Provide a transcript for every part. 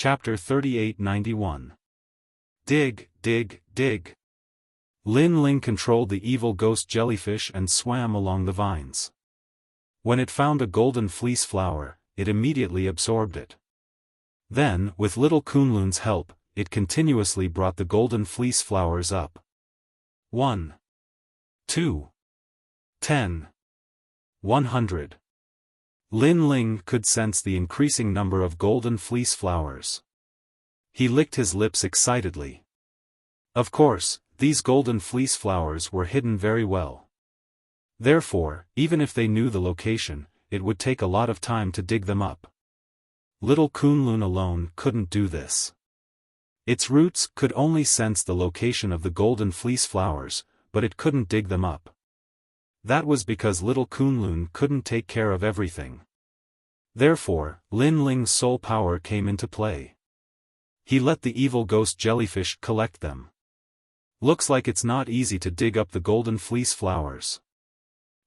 Chapter 3891. Dig, dig, dig. Lin Ling controlled the evil ghost jellyfish and swam along the vines. When it found a golden fleece flower, it immediately absorbed it. Then, with little Kunlun's help, it continuously brought the golden fleece flowers up. 1, 2, 10, 100. Lin Ling could sense the increasing number of golden fleece flowers. He licked his lips excitedly. Of course, these golden fleece flowers were hidden very well. Therefore, even if they knew the location, it would take a lot of time to dig them up. Little Kunlun alone couldn't do this. Its roots could only sense the location of the golden fleece flowers, but it couldn't dig them up. That was because little Kunlun couldn't take care of everything. Therefore, Lin Ling's soul power came into play. He let the evil ghost jellyfish collect them. Looks like it's not easy to dig up the golden fleece flowers.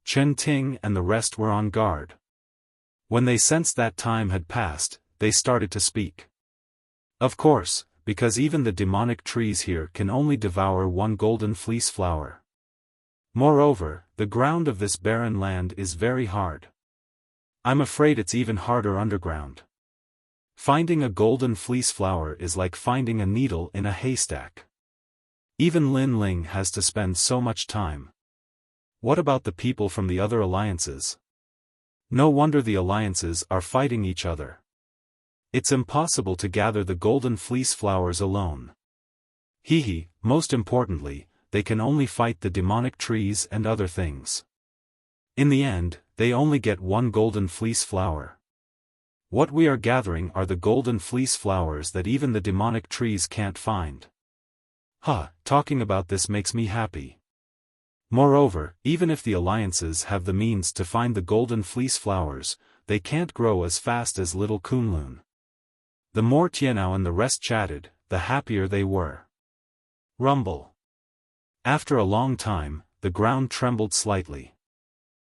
Chen Ting and the rest were on guard. When they sensed that time had passed, they started to speak. Of course, because even the demonic trees here can only devour one golden fleece flower. Moreover, the ground of this barren land is very hard. I'm afraid it's even harder underground. Finding a golden fleece flower is like finding a needle in a haystack. Even Lin Ling has to spend so much time. What about the people from the other alliances? No wonder the alliances are fighting each other. It's impossible to gather the golden fleece flowers alone. Most importantly, they can only fight the demonic trees and other things. In the end, they only get one golden fleece flower. What we are gathering are the golden fleece flowers that even the demonic trees can't find. Talking about this makes me happy. Moreover, even if the alliances have the means to find the golden fleece flowers, they can't grow as fast as little Kunlun. The more Tianao and the rest chatted, the happier they were. Rumble. After a long time, the ground trembled slightly.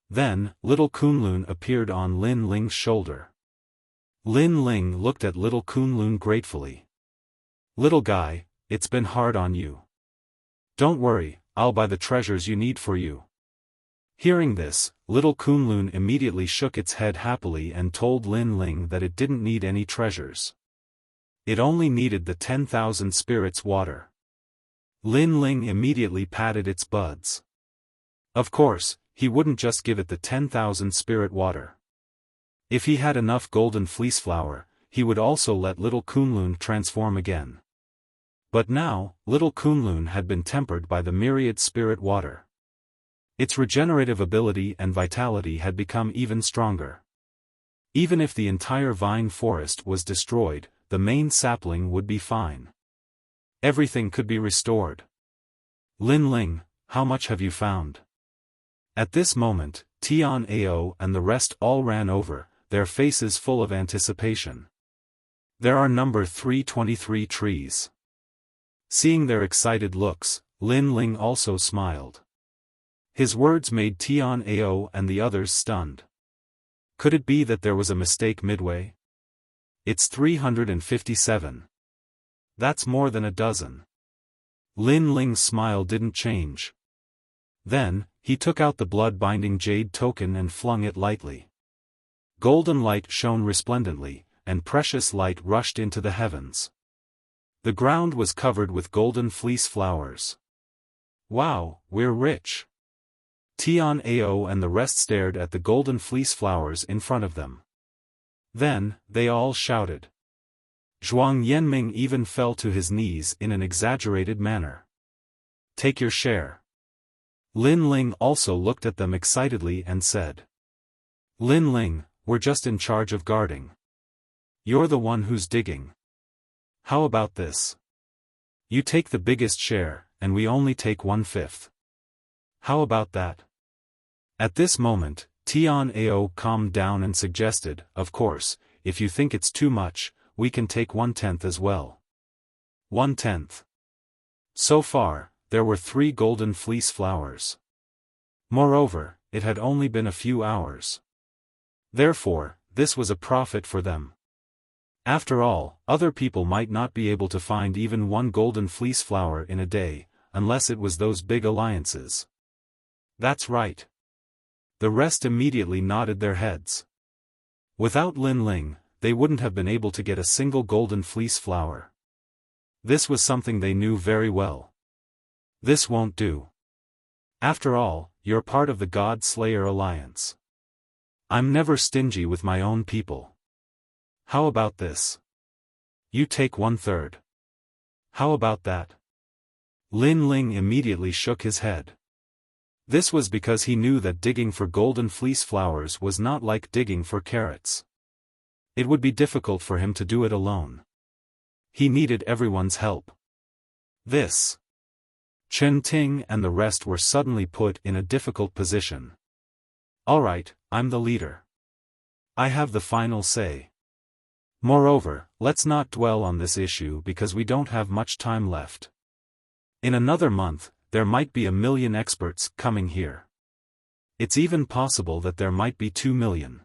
Then, little Kunlun appeared on Lin Ling's shoulder. Lin Ling looked at little Kunlun gratefully. Little guy, it's been hard on you. Don't worry, I'll buy the treasures you need for you. Hearing this, little Kunlun immediately shook its head happily and told Lin Ling that it didn't need any treasures. It only needed the 10,000 spirits water. Lin Ling immediately patted its buds. Of course, he wouldn't just give it the 10,000 spirit water. If he had enough golden fleece flower, he would also let little Kunlun transform again. But now, little Kunlun had been tempered by the myriad spirit water. Its regenerative ability and vitality had become even stronger. Even if the entire vine forest was destroyed, the main sapling would be fine. Everything could be restored. Lin Ling, how much have you found? At this moment, Tian Ao and the rest all ran over, their faces full of anticipation. There are number 323 trees. Seeing their excited looks, Lin Ling also smiled. His words made Tian Ao and the others stunned. Could it be that there was a mistake midway? It's 357. That's more than a dozen. Lin Ling's smile didn't change. Then, he took out the blood-binding jade token and flung it lightly. Golden light shone resplendently, and precious light rushed into the heavens. The ground was covered with golden fleece flowers. Wow, we're rich. Tian Ao and the rest stared at the golden fleece flowers in front of them. Then, they all shouted. Zhuang Yanming even fell to his knees in an exaggerated manner. Take your share. Lin Ling also looked at them excitedly and said. Lin Ling, we're just in charge of guarding. You're the one who's digging. How about this? You take the biggest share, and we only take 1/5. How about that? At this moment, Tian Ao calmed down and suggested, of course, if you think it's too much, we can take 1/10 as well. 1/10. So far, there were 3 golden fleece flowers. Moreover, it had only been a few hours. Therefore, this was a profit for them. After all, other people might not be able to find even one golden fleece flower in a day, unless it was those big alliances. That's right. The rest immediately nodded their heads. Without Lin Ling, they wouldn't have been able to get a single golden fleece flower. This was something they knew very well. This won't do. After all, you're part of the God Slayer Alliance. I'm never stingy with my own people. How about this? You take 1/3. How about that? Lin Ling immediately shook his head. This was because he knew that digging for golden fleece flowers was not like digging for carrots. It would be difficult for him to do it alone. He needed everyone's help. Chen Ting and the rest were suddenly put in a difficult position. Alright, I'm the leader. I have the final say. Moreover, let's not dwell on this issue because we don't have much time left. In another month, there might be 1 million experts coming here. It's even possible that there might be 2 million.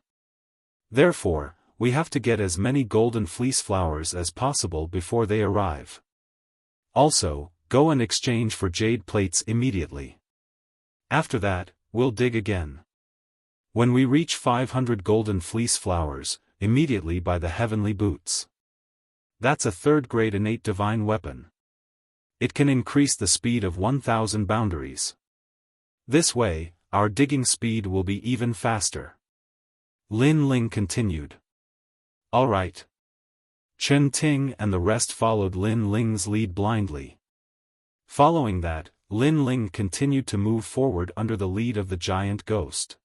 Therefore, we have to get as many golden fleece flowers as possible before they arrive. Also, go and exchange for jade plates immediately. After that, we'll dig again. When we reach 500 golden fleece flowers, immediately buy the heavenly boots. That's a 3rd-grade innate divine weapon. It can increase the speed of 1,000 boundaries. This way, our digging speed will be even faster. Lin Ling continued. Alright. Chen Ting and the rest followed Lin Ling's lead blindly. Following that, Lin Ling continued to move forward under the lead of the giant ghost.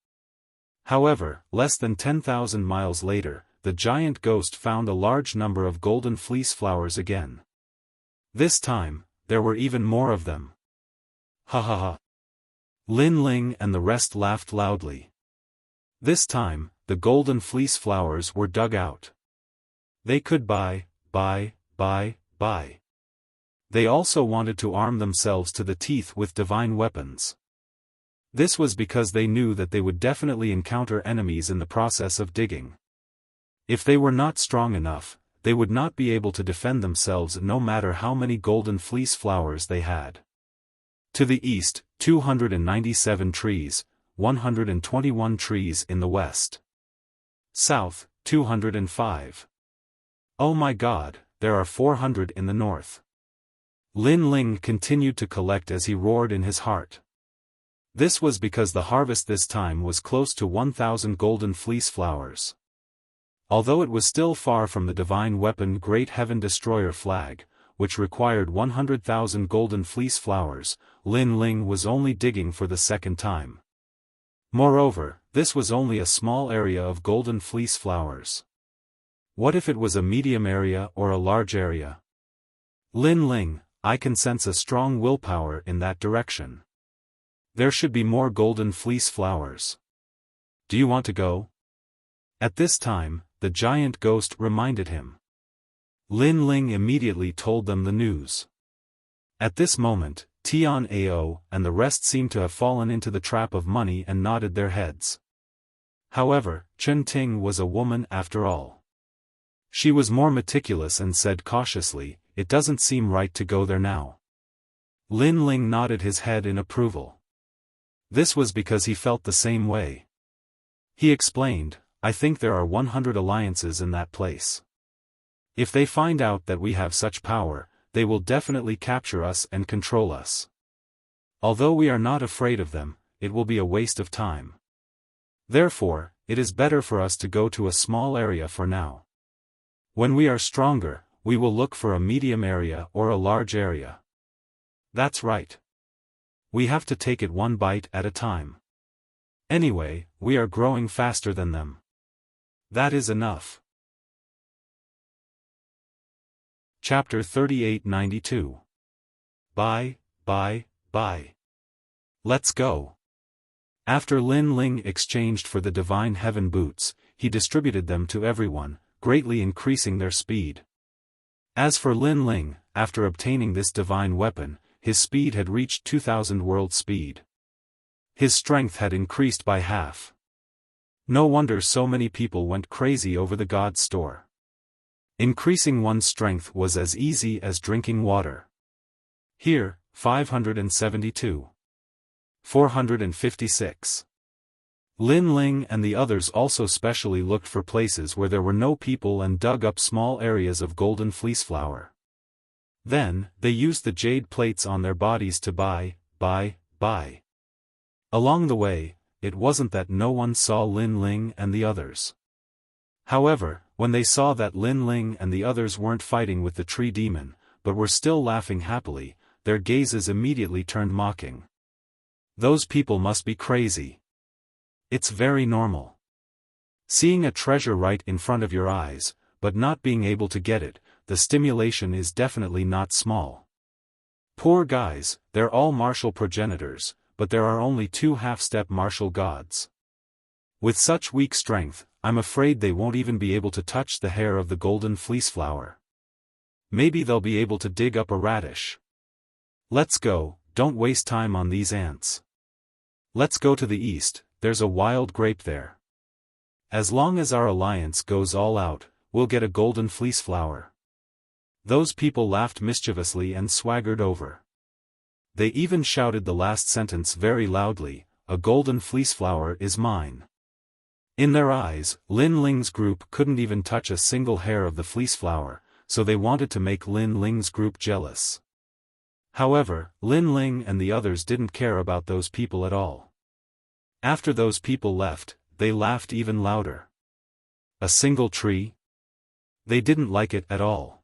However, less than 10,000 miles later, the giant ghost found a large number of golden fleece flowers again. This time, there were even more of them. Ha ha ha. Lin Ling and the rest laughed loudly. This time, the golden fleece flowers were dug out. They could buy. They also wanted to arm themselves to the teeth with divine weapons. This was because they knew that they would definitely encounter enemies in the process of digging. If they were not strong enough, they would not be able to defend themselves no matter how many golden fleece flowers they had. To the east, 297 trees, 121 trees in the west. South, 205. Oh my God, there are 400 in the north. Lin Ling continued to collect as he roared in his heart. This was because the harvest this time was close to 1,000 golden fleece flowers. Although it was still far from the divine weapon Great Heaven Destroyer flag, which required 100,000 golden fleece flowers, Lin Ling was only digging for the 2nd time. Moreover, this was only a small area of golden fleece flowers. What if it was a medium area or a large area? Lin Ling, I can sense a strong willpower in that direction. There should be more golden fleece flowers. Do you want to go? At this time, the giant ghost reminded him. Lin Ling immediately told them the news. At this moment, Tian Ao and the rest seemed to have fallen into the trap of money and nodded their heads. However, Chen Ting was a woman after all. She was more meticulous and said cautiously, "It doesn't seem right to go there now." Lin Ling nodded his head in approval. This was because he felt the same way. He explained, "I think there are 100 alliances in that place. If they find out that we have such power, they will definitely capture us and control us. Although we are not afraid of them, it will be a waste of time. Therefore, it is better for us to go to a small area for now. When we are stronger, we will look for a medium area or a large area." That's right. We have to take it one bite at a time. Anyway, we are growing faster than them. That is enough. Chapter 3892. Bye. Let's go. After Lin Ling exchanged for the divine heaven boots, he distributed them to everyone, greatly increasing their speed. As for Lin Ling, after obtaining this divine weapon, his speed had reached 2,000 world speed. His strength had increased by half. No wonder so many people went crazy over the God store. Increasing one's strength was as easy as drinking water. Here, 572. 456. Lin Ling and the others also specially looked for places where there were no people and dug up small areas of golden fleece flower. Then, they used the jade plates on their bodies to buy. Along the way, it wasn't that no one saw Lin Ling and the others. However, when they saw that Lin Ling and the others weren't fighting with the tree demon, but were still laughing happily, their gazes immediately turned mocking. Those people must be crazy. It's very normal. Seeing a treasure right in front of your eyes, but not being able to get it, the stimulation is definitely not small. Poor guys, they're all martial progenitors, but there are only 2 half-step martial gods. With such weak strength, I'm afraid they won't even be able to touch the hair of the golden fleece flower. Maybe they'll be able to dig up a radish. Let's go, don't waste time on these ants. Let's go to the east, there's a wild grape there. As long as our alliance goes all out, we'll get a golden fleece flower. Those people laughed mischievously and swaggered over. They even shouted the last sentence very loudly, "A golden fleece flower is mine." In their eyes, Lin Ling's group couldn't even touch a single hair of the fleece flower, so they wanted to make Lin Ling's group jealous. However, Lin Ling and the others didn't care about those people at all. After those people left, they laughed even louder. A single tree? They didn't like it at all.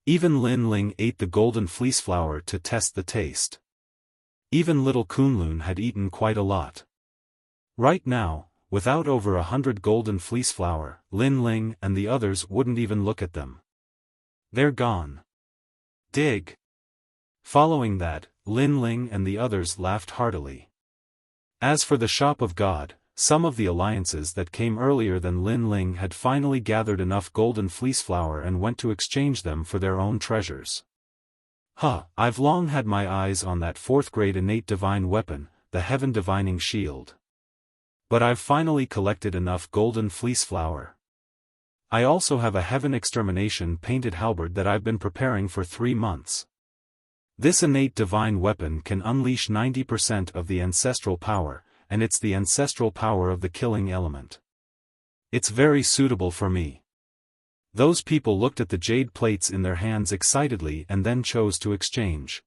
Even Lin Ling ate the golden fleece flower to test the taste. Even little Kunlun had eaten quite a lot. Right now, without over 100 golden fleece flower, Lin Ling and the others wouldn't even look at them. They're gone. Dig. Following that, Lin Ling and the others laughed heartily. As for the Shop of God, some of the alliances that came earlier than Lin Ling had finally gathered enough golden fleece flower and went to exchange them for their own treasures. I've long had my eyes on that 4th grade innate divine weapon, the Heaven Divining Shield. But I've finally collected enough golden fleece flower. I also have a Heaven Extermination painted halberd that I've been preparing for 3 months. This innate divine weapon can unleash 90% of the ancestral power, and it's the ancestral power of the killing element. It's very suitable for me. Those people looked at the jade plates in their hands excitedly and then chose to exchange.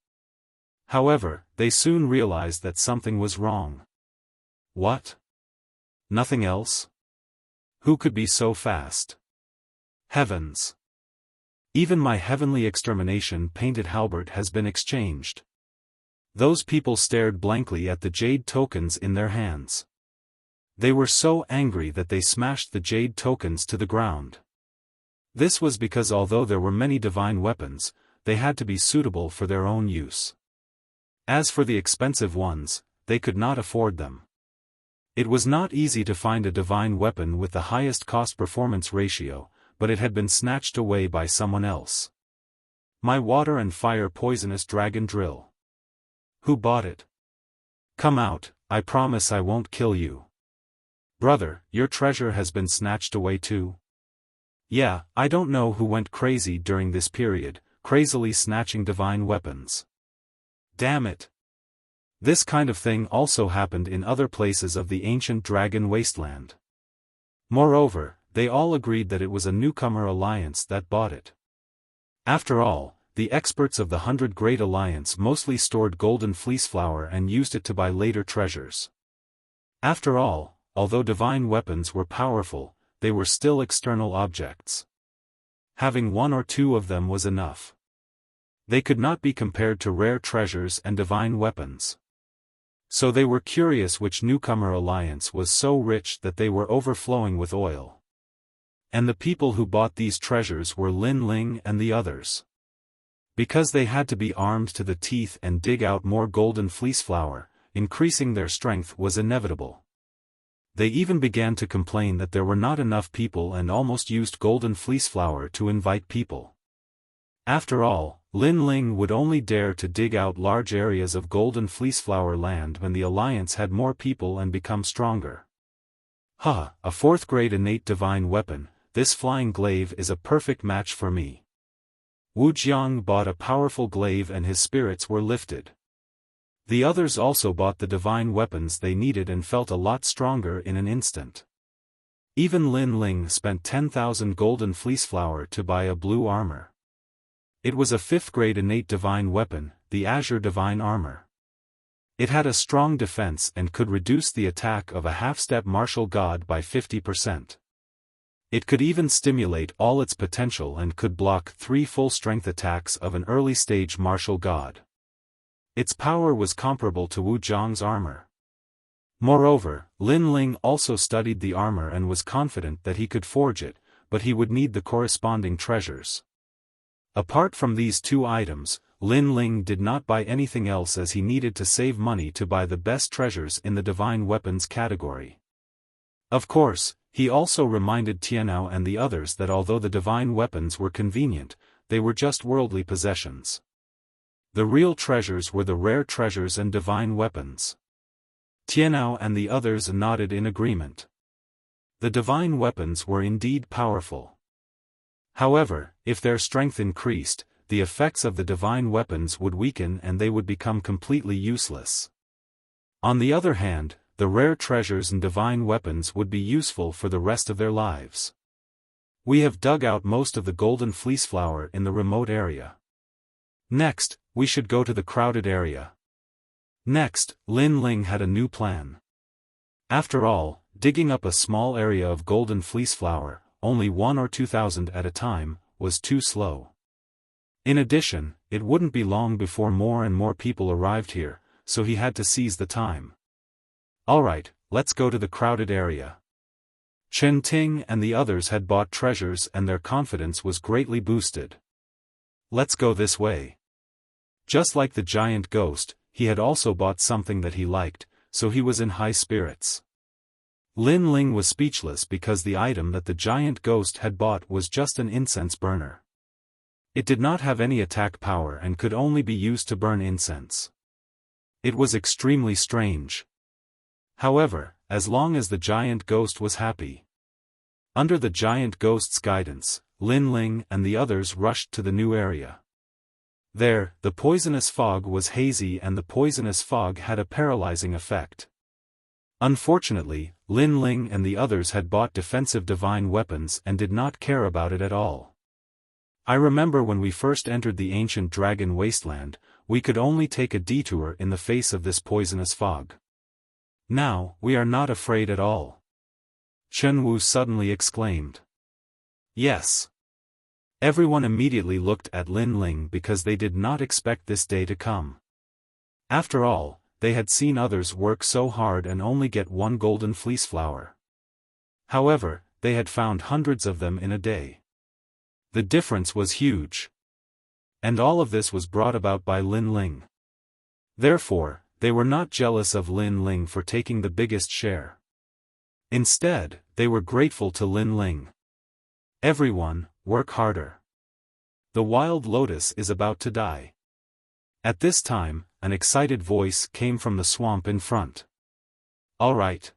However, they soon realized that something was wrong. What? Nothing else? Who could be so fast? Heavens! Even my heavenly extermination painted halberd has been exchanged. Those people stared blankly at the jade tokens in their hands. They were so angry that they smashed the jade tokens to the ground. This was because although there were many divine weapons, they had to be suitable for their own use. As for the expensive ones, they could not afford them. It was not easy to find a divine weapon with the highest cost-performance ratio, but it had been snatched away by someone else. My water and fire poisonous dragon drill. Who bought it? Come out, I promise I won't kill you. Brother, your treasure has been snatched away too? Yeah, I don't know who went crazy during this period, crazily snatching divine weapons. Damn it. This kind of thing also happened in other places of the ancient dragon wasteland. Moreover, they all agreed that it was a newcomer alliance that bought it. After all, the experts of the 100 Great Alliance mostly stored golden fleece flower and used it to buy later treasures. After all, although divine weapons were powerful, they were still external objects. Having 1 or 2 of them was enough. They could not be compared to rare treasures and divine weapons. So they were curious which newcomer alliance was so rich that they were overflowing with oil. And the people who bought these treasures were Lin Ling and the others. Because they had to be armed to the teeth and dig out more golden fleece flower, increasing their strength was inevitable. They even began to complain that there were not enough people and almost used golden fleece flower to invite people. After all, Lin Ling would only dare to dig out large areas of golden fleece flower land when the alliance had more people and become stronger. A 4th grade innate divine weapon, this flying glaive is a perfect match for me. Wuxiang bought a powerful glaive and his spirits were lifted. The others also bought the divine weapons they needed and felt a lot stronger in an instant. Even Lin Ling spent 10,000 golden fleece flower to buy a blue armor. It was a 5th grade innate divine weapon, the Azure Divine Armor. It had a strong defense and could reduce the attack of a half-step martial god by 50%. It could even stimulate all its potential and could block 3 full-strength attacks of an early-stage martial god. Its power was comparable to Wuxiang's armor. Moreover, Lin Ling also studied the armor and was confident that he could forge it, but he would need the corresponding treasures. Apart from these 2 items, Lin Ling did not buy anything else as he needed to save money to buy the best treasures in the divine weapons category. Of course, he also reminded Tianao and the others that although the divine weapons were convenient, they were just worldly possessions. The real treasures were the rare treasures and divine weapons. Tianao and the others nodded in agreement. The divine weapons were indeed powerful. However, if their strength increased, the effects of the divine weapons would weaken and they would become completely useless. On the other hand, the rare treasures and divine weapons would be useful for the rest of their lives. We have dug out most of the golden fleece flower in the remote area. Next, we should go to the crowded area. Next, Lin Ling had a new plan. After all, digging up a small area of golden fleece flower, only 1 or 2,000 at a time, was too slow. In addition, it wouldn't be long before more and more people arrived here, so he had to seize the time. Alright, let's go to the crowded area. Chen Ting and the others had bought treasures and their confidence was greatly boosted. Let's go this way. Just like the giant ghost, he had also bought something that he liked, so he was in high spirits. Lin Ling was speechless because the item that the giant ghost had bought was just an incense burner. It did not have any attack power and could only be used to burn incense. It was extremely strange. However, as long as the giant ghost was happy. Under the giant ghost's guidance, Lin Ling and the others rushed to the new area. There, the poisonous fog was hazy and the poisonous fog had a paralyzing effect. Unfortunately, Lin Ling and the others had bought defensive divine weapons and did not care about it at all. I remember when we first entered the ancient dragon wasteland, we could only take a detour in the face of this poisonous fog. Now, we are not afraid at all. Chen Wu suddenly exclaimed. Yes. Everyone immediately looked at Lin Ling because they did not expect this day to come. After all, they had seen others work so hard and only get 1 golden fleece flower. However, they had found hundreds of them in a day. The difference was huge. And all of this was brought about by Lin Ling. Therefore, they were not jealous of Lin Ling for taking the biggest share. Instead, they were grateful to Lin Ling. Everyone, work harder. The wild lotus is about to die. At this time, an excited voice came from the swamp in front. All right.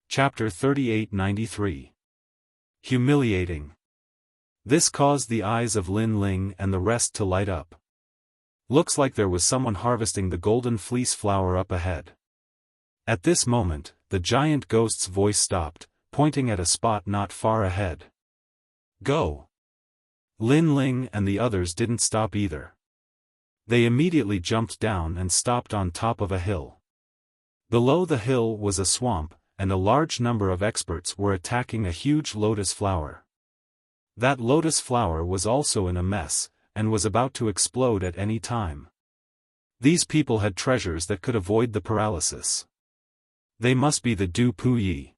Chapter 3893. Humiliating. This caused the eyes of Lin Ling and the rest to light up. Looks like there was someone harvesting the golden fleece flower up ahead. At this moment, the giant ghost's voice stopped, pointing at a spot not far ahead. Go! Lin Ling and the others didn't stop either. They immediately jumped down and stopped on top of a hill. Below the hill was a swamp, and a large number of experts were attacking a huge lotus flower. That lotus flower was also in a mess, and was about to explode at any time. These people had treasures that could avoid the paralysis. They must be the Du Puyi.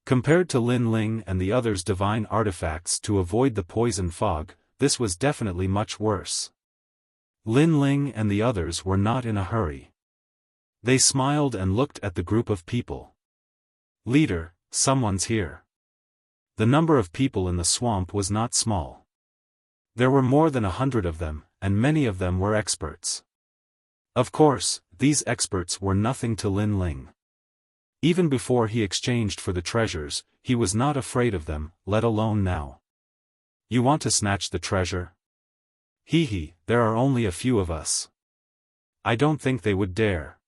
Compared to Lin Ling and the others' divine artifacts to avoid the poison fog, this was definitely much worse. Lin Ling and the others were not in a hurry. They smiled and looked at the group of people. Leader, someone's here. The number of people in the swamp was not small. There were more than 100 of them, and many of them were experts. Of course, these experts were nothing to Lin Ling. Even before he exchanged for the treasures, he was not afraid of them, let alone now. You want to snatch the treasure? Hee, there are only a few of us. I don't think they would dare.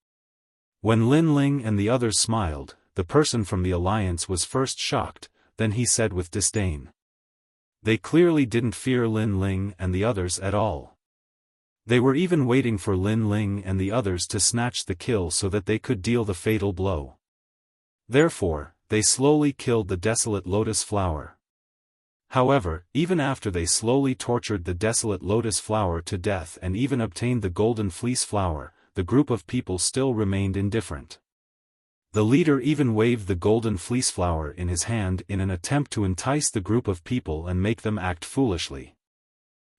When Lin Ling and the others smiled, the person from the alliance was first shocked, then he said with disdain. They clearly didn't fear Lin Ling and the others at all. They were even waiting for Lin Ling and the others to snatch the kill so that they could deal the fatal blow. Therefore, they slowly killed the desolate lotus flower. However, even after they slowly tortured the desolate lotus flower to death and even obtained the golden fleece flower, the group of people still remained indifferent. The leader even waved the golden fleece flower in his hand in an attempt to entice the group of people and make them act foolishly.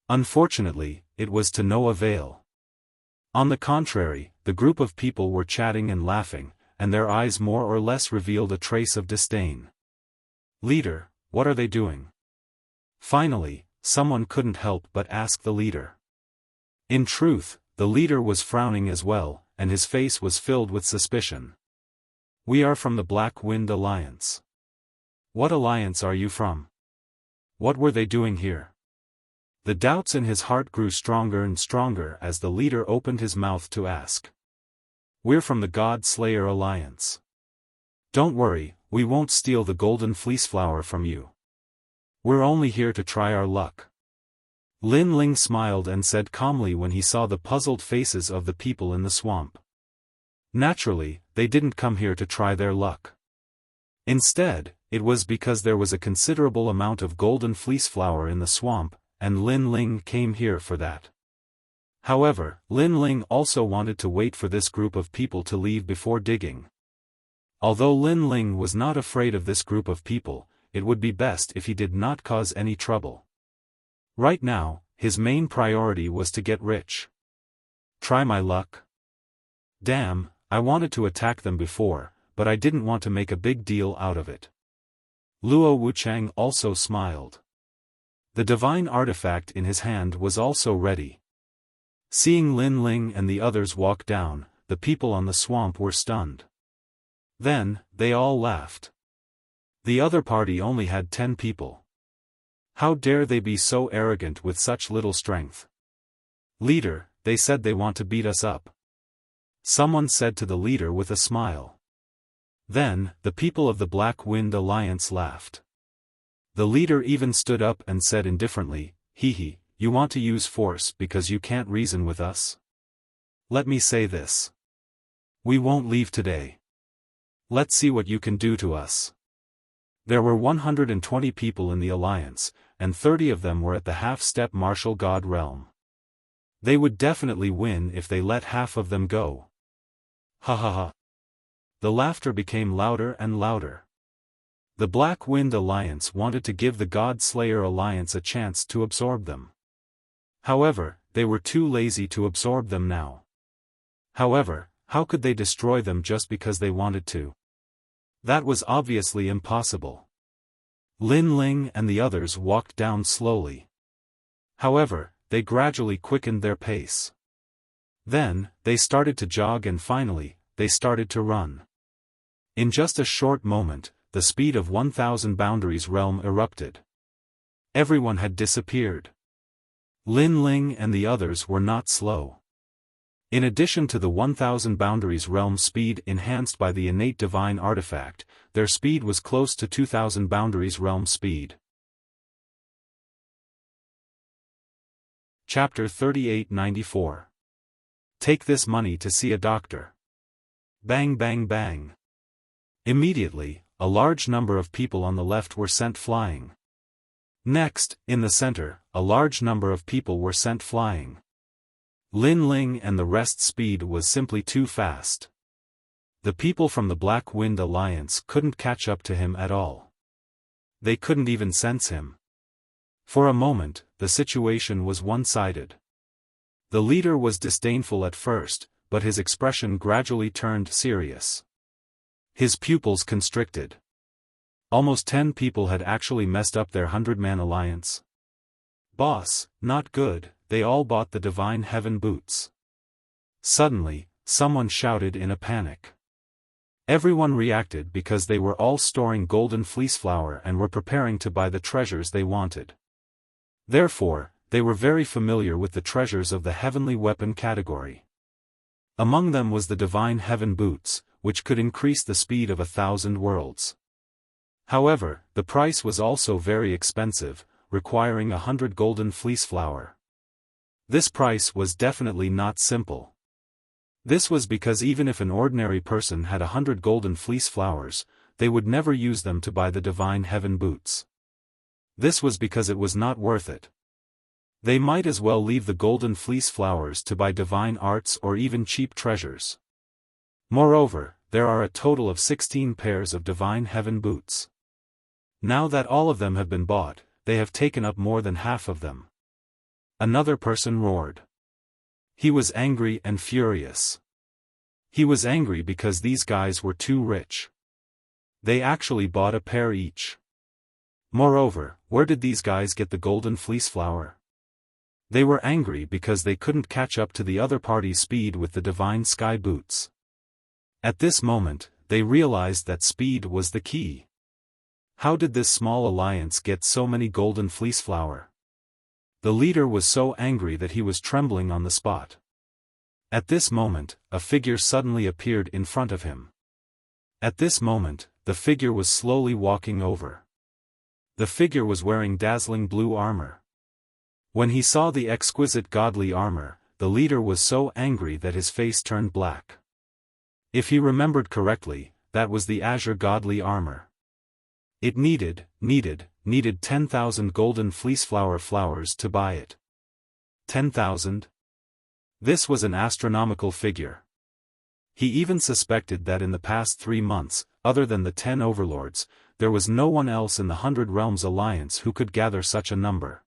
Unfortunately, it was to no avail. On the contrary, the group of people were chatting and laughing, and their eyes more or less revealed a trace of disdain. Leader, what are they doing? Finally, someone couldn't help but ask the leader. In truth, the leader was frowning as well, and his face was filled with suspicion. We are from the Black Wind Alliance. What alliance are you from? What were they doing here? The doubts in his heart grew stronger and stronger as the leader opened his mouth to ask. We're from the God Slayer Alliance. Don't worry, we won't steal the golden fleece flower from you. We're only here to try our luck. Lin Ling smiled and said calmly when he saw the puzzled faces of the people in the swamp. Naturally, they didn't come here to try their luck. Instead, it was because there was a considerable amount of golden fleece flower in the swamp, and Lin Ling came here for that. However, Lin Ling also wanted to wait for this group of people to leave before digging. Although Lin Ling was not afraid of this group of people, it would be best if he did not cause any trouble. Right now, his main priority was to get rich. Try my luck? Damn, I wanted to attack them before, but I didn't want to make a big deal out of it. Luo Wuchang also smiled. The divine artifact in his hand was also ready. Seeing Lin Ling and the others walk down, the people on the swamp were stunned. Then, they all laughed. The other party only had 10 people. How dare they be so arrogant with such little strength? Leader, they said they want to beat us up. Someone said to the leader with a smile. Then, the people of the Black Wind Alliance laughed. The leader even stood up and said indifferently, Hee, you want to use force because you can't reason with us? Let me say this. We won't leave today. Let's see what you can do to us. There were 120 people in the alliance, and 30 of them were at the half-step martial god realm. They would definitely win if they let half of them go. Ha ha ha. The laughter became louder and louder. The Black Wind Alliance wanted to give the God Slayer Alliance a chance to absorb them. However, they were too lazy to absorb them now. However, how could they destroy them just because they wanted to? That was obviously impossible. Lin Ling and the others walked down slowly. However, they gradually quickened their pace. Then, they started to jog and finally, they started to run. In just a short moment, the speed of 1,000 Boundaries Realm erupted. Everyone had disappeared. Lin Ling and the others were not slow. In addition to the 1,000 Boundaries Realm speed enhanced by the innate divine artifact, their speed was close to 2,000 Boundaries Realm speed. Chapter 3894. Take this money to see a doctor. Bang bang bang. Immediately, a large number of people on the left were sent flying. Next, in the center, a large number of people were sent flying. Lin Ling and the rest's speed was simply too fast. The people from the Black Wind Alliance couldn't catch up to him at all. They couldn't even sense him. For a moment, the situation was one-sided. The leader was disdainful at first, but his expression gradually turned serious. His pupils constricted. Almost 10 people had actually messed up their 100-man alliance. Boss, not good, they all bought the Divine Heaven boots. Suddenly, someone shouted in a panic. Everyone reacted because they were all storing golden fleece flour and were preparing to buy the treasures they wanted. Therefore, they were very familiar with the treasures of the heavenly weapon category. Among them was the divine heaven boots, which could increase the speed of 1,000 worlds. However, the price was also very expensive, requiring 100 golden fleece flour. This price was definitely not simple. This was because even if an ordinary person had 100 golden fleece flowers, they would never use them to buy the divine heaven boots. This was because it was not worth it. They might as well leave the golden fleece flowers to buy divine arts or even cheap treasures. Moreover, there are a total of 16 pairs of divine heaven boots. Now that all of them have been bought, they have taken up more than half of them. Another person roared. He was angry and furious. He was angry because these guys were too rich. They actually bought a pair each. Moreover, where did these guys get the golden fleece flour? They were angry because they couldn't catch up to the other party's speed with the divine sky boots. At this moment, they realized that speed was the key. How did this small alliance get so many golden fleece flour? The leader was so angry that he was trembling on the spot. At this moment, a figure suddenly appeared in front of him. At this moment, the figure was slowly walking over. The figure was wearing dazzling blue armor. When he saw the exquisite godly armor, the leader was so angry that his face turned black. If he remembered correctly, that was the azure godly armor. It needed 10,000 golden fleece flower flowers to buy it. 10,000? This was an astronomical figure. He even suspected that in the past 3 months, other than the 10 overlords, there was no one else in the 100 Realms Alliance who could gather such a number.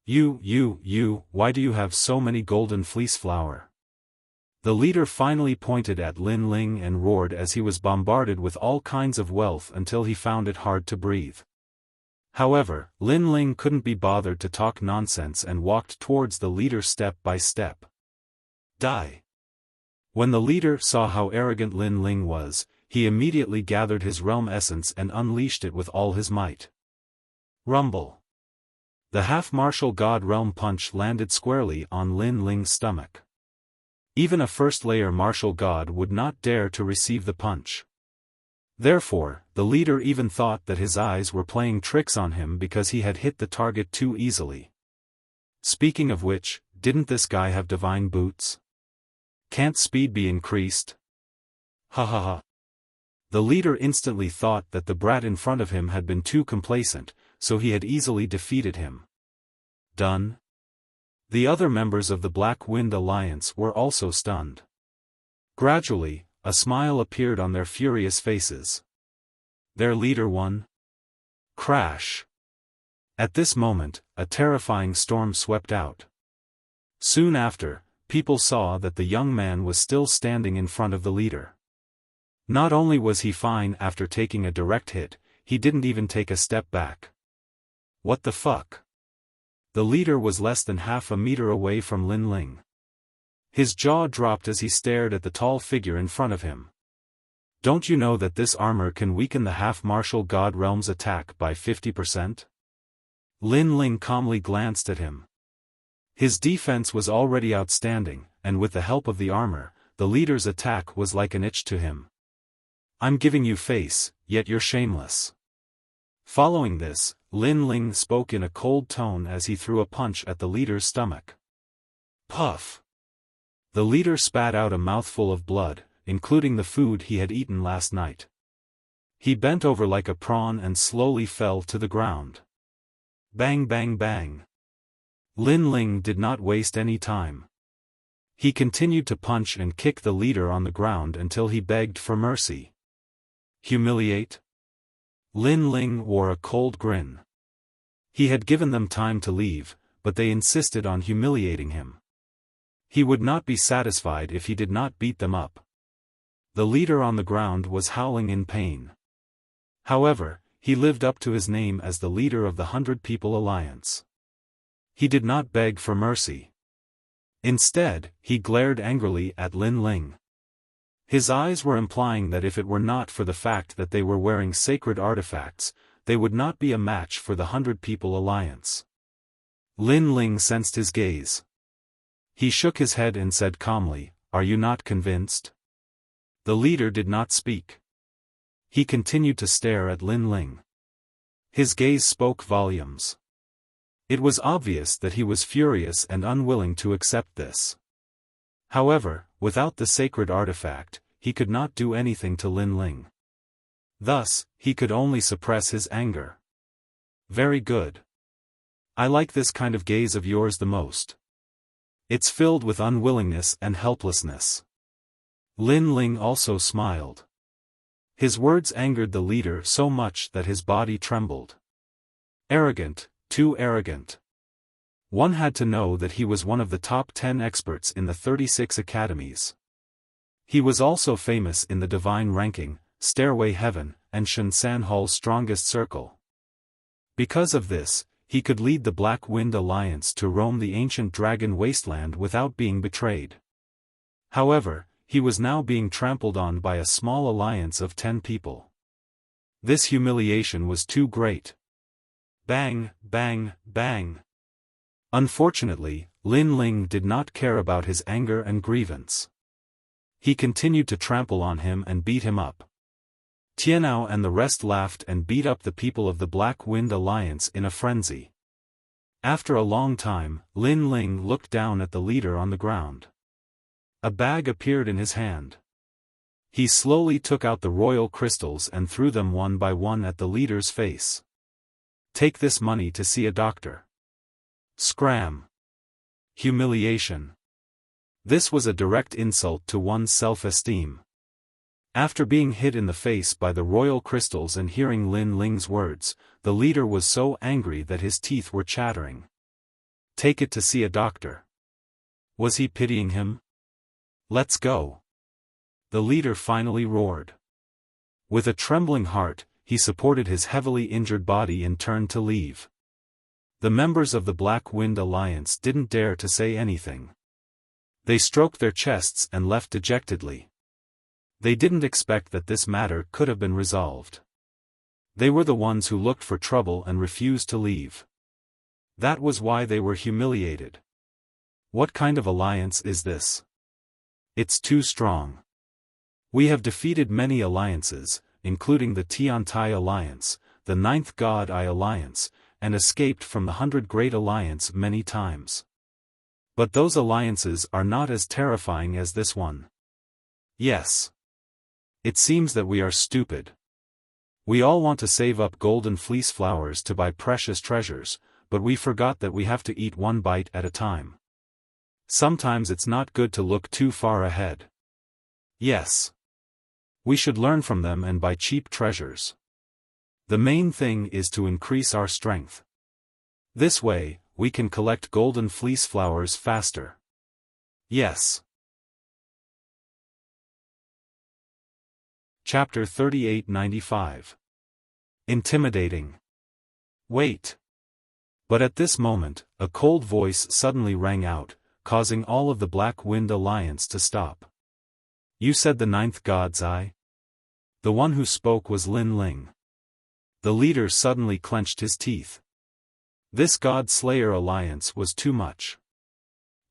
Why do you have so many golden fleece flower? The leader finally pointed at Lin Ling and roared as he was bombarded with all kinds of wealth until he found it hard to breathe. However, Lin Ling couldn't be bothered to talk nonsense and walked towards the leader step by step. Die. When the leader saw how arrogant Lin Ling was, he immediately gathered his realm essence and unleashed it with all his might. Rumble. The half-martial god realm punch landed squarely on Lin Ling's stomach. Even a first-layer martial god would not dare to receive the punch. Therefore, the leader even thought that his eyes were playing tricks on him because he had hit the target too easily. Speaking of which, didn't this guy have divine boots? Can't speed be increased? Ha ha ha. The leader instantly thought that the brat in front of him had been too complacent, so he had easily defeated him. Done? The other members of the Black Wind Alliance were also stunned. Gradually, a smile appeared on their furious faces. Their leader won? Crash! At this moment, a terrifying storm swept out. Soon after, people saw that the young man was still standing in front of the leader. Not only was he fine after taking a direct hit, he didn't even take a step back. What the fuck? The leader was less than half a meter away from Lin Ling. His jaw dropped as he stared at the tall figure in front of him. Don't you know that this armor can weaken the half-martial god realm's attack by 50%? Lin Ling calmly glanced at him. His defense was already outstanding, and with the help of the armor, the leader's attack was like an itch to him. I'm giving you face, yet you're shameless. Following this, Lin Ling spoke in a cold tone as he threw a punch at the leader's stomach. Puff! The leader spat out a mouthful of blood, including the food he had eaten last night. He bent over like a prawn and slowly fell to the ground. Bang bang bang. Lin Ling did not waste any time. He continued to punch and kick the leader on the ground until he begged for mercy. Humiliate? Lin Ling wore a cold grin. He had given them time to leave, but they insisted on humiliating him. He would not be satisfied if he did not beat them up. The leader on the ground was howling in pain. However, he lived up to his name as the leader of the 100 People Alliance. He did not beg for mercy. Instead, he glared angrily at Lin Ling. His eyes were implying that if it were not for the fact that they were wearing sacred artifacts, they would not be a match for the 100-People Alliance. Lin Ling sensed his gaze. He shook his head and said calmly, "Are you not convinced?" The leader did not speak. He continued to stare at Lin Ling. His gaze spoke volumes. It was obvious that he was furious and unwilling to accept this. However, without the sacred artifact, he could not do anything to Lin Ling. Thus, he could only suppress his anger. "Very good. I like this kind of gaze of yours the most. It's filled with unwillingness and helplessness." Lin Ling also smiled. His words angered the leader so much that his body trembled. Arrogant, too arrogant. One had to know that he was one of the top 10 experts in the 36 academies. He was also famous in the Divine Ranking, Stairway Heaven, and Shunsan Hall's Strongest Circle. Because of this, he could lead the Black Wind Alliance to roam the ancient dragon wasteland without being betrayed. However, he was now being trampled on by a small alliance of 10 people. This humiliation was too great. Bang, bang, bang. Unfortunately, Lin Ling did not care about his anger and grievance. He continued to trample on him and beat him up. Tianao and the rest laughed and beat up the people of the Black Wind Alliance in a frenzy. After a long time, Lin Ling looked down at the leader on the ground. A bag appeared in his hand. He slowly took out the royal crystals and threw them one by one at the leader's face. "Take this money to see a doctor." Scram. Humiliation. This was a direct insult to one's self-esteem. After being hit in the face by the royal crystals and hearing Lin Ling's words, the leader was so angry that his teeth were chattering. Take it to see a doctor. Was he pitying him? "Let's go." The leader finally roared. With a trembling heart, he supported his heavily injured body and turned to leave. The members of the Black Wind Alliance didn't dare to say anything. They stroked their chests and left dejectedly. They didn't expect that this matter could have been resolved. They were the ones who looked for trouble and refused to leave. That was why they were humiliated. What kind of alliance is this? It's too strong. We have defeated many alliances, including the Tiantai Alliance, the Ninth God Eye Alliance, and escaped from the 100 Great Alliance many times. But those alliances are not as terrifying as this one. Yes. It seems that we are stupid. We all want to save up golden fleece flowers to buy precious treasures, but we forgot that we have to eat one bite at a time. Sometimes it's not good to look too far ahead. Yes. We should learn from them and buy cheap treasures. The main thing is to increase our strength. This way, we can collect golden fleece flowers faster. Yes. Chapter 3895. Intimidating. Wait. But at this moment, a cold voice suddenly rang out, causing all of the Black Wind Alliance to stop. "You said the Ninth God's Eye?" The one who spoke was Lin Ling. The leader suddenly clenched his teeth. This God Slayer alliance was too much.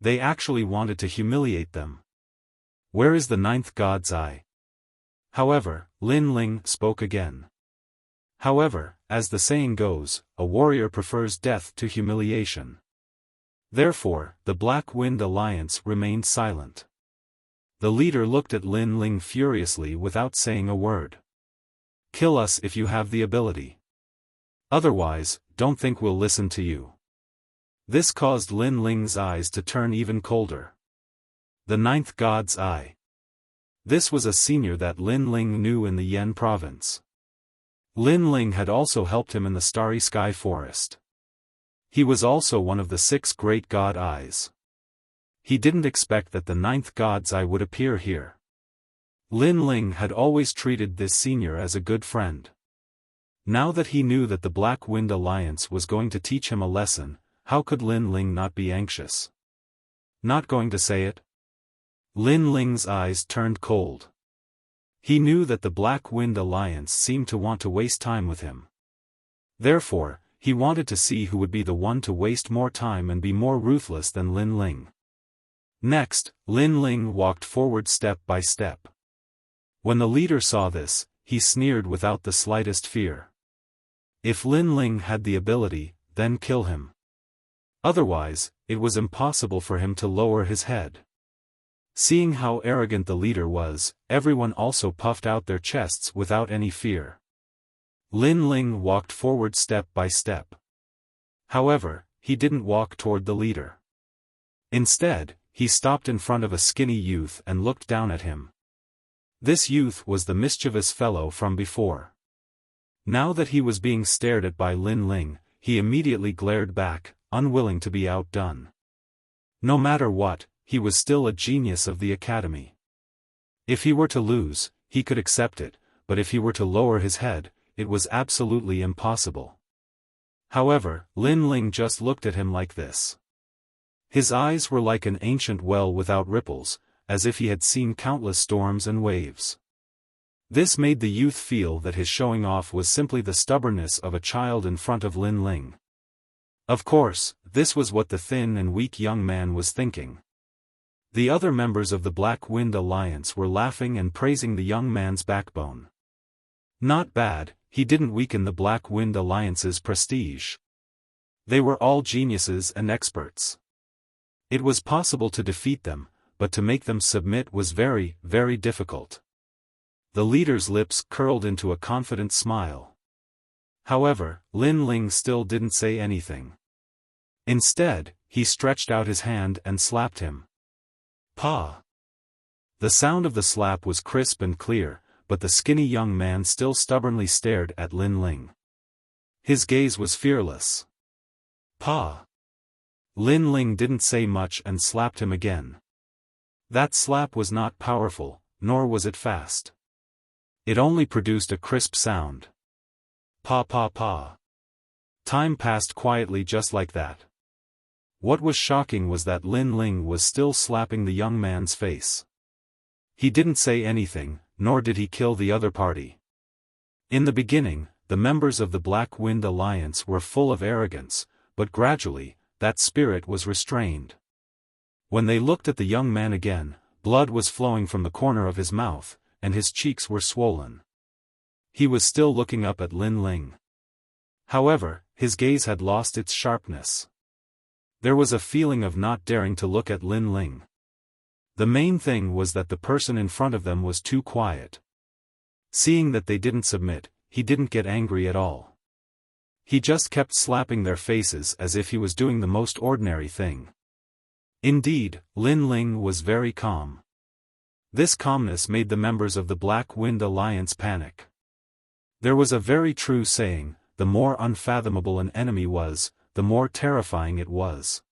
They actually wanted to humiliate them. Where is the Ninth God's Eye? However, Lin Ling spoke again. However, as the saying goes, a warrior prefers death to humiliation. Therefore, the Black Wind Alliance remained silent. The leader looked at Lin Ling furiously without saying a word. "Kill us if you have the ability. Otherwise, don't think we'll listen to you." This caused Lin Ling's eyes to turn even colder. The Ninth God's Eye. This was a senior that Lin Ling knew in the Yen province. Lin Ling had also helped him in the Starry Sky Forest. He was also one of the 6 great God Eyes. He didn't expect that the Ninth God's Eye would appear here. Lin Ling had always treated this senior as a good friend. Now that he knew that the Black Wind Alliance was going to teach him a lesson, how could Lin Ling not be anxious? Not going to say it? Lin Ling's eyes turned cold. He knew that the Black Wind Alliance seemed to want to waste time with him. Therefore, he wanted to see who would be the one to waste more time and be more ruthless than Lin Ling. Next, Lin Ling walked forward step by step. When the leader saw this, he sneered without the slightest fear. If Lin Ling had the ability, then kill him. Otherwise, it was impossible for him to lower his head. Seeing how arrogant the leader was, everyone also puffed out their chests without any fear. Lin Ling walked forward step by step. However, he didn't walk toward the leader. Instead, he stopped in front of a skinny youth and looked down at him. This youth was the mischievous fellow from before. Now that he was being stared at by Lin Ling, he immediately glared back, unwilling to be outdone. No matter what, he was still a genius of the academy. If he were to lose, he could accept it, but if he were to lower his head, it was absolutely impossible. However, Lin Ling just looked at him like this. His eyes were like an ancient well without ripples, as if he had seen countless storms and waves. This made the youth feel that his showing off was simply the stubbornness of a child in front of Lin Ling. Of course, this was what the thin and weak young man was thinking. The other members of the Black Wind Alliance were laughing and praising the young man's backbone. Not bad, he didn't weaken the Black Wind Alliance's prestige. They were all geniuses and experts. It was possible to defeat them, but to make them submit was very, very difficult. The leader's lips curled into a confident smile. However, Lin Ling still didn't say anything. Instead, he stretched out his hand and slapped him. Pa! The sound of the slap was crisp and clear, but the skinny young man still stubbornly stared at Lin Ling. His gaze was fearless. Pa! Lin Ling didn't say much and slapped him again. That slap was not powerful, nor was it fast. It only produced a crisp sound. Pa pa pa. Time passed quietly just like that. What was shocking was that Lin Ling was still slapping the young man's face. He didn't say anything, nor did he kill the other party. In the beginning, the members of the Black Wind Alliance were full of arrogance, but gradually, that spirit was restrained. When they looked at the young man again, blood was flowing from the corner of his mouth, and his cheeks were swollen. He was still looking up at Lin Ling. However, his gaze had lost its sharpness. There was a feeling of not daring to look at Lin Ling. The main thing was that the person in front of them was too quiet. Seeing that they didn't submit, he didn't get angry at all. He just kept slapping their faces as if he was doing the most ordinary thing. Indeed, Lin Ling was very calm. This calmness made the members of the Black Wind Alliance panic. There was a very true saying, the more unfathomable an enemy was, the more terrifying it was.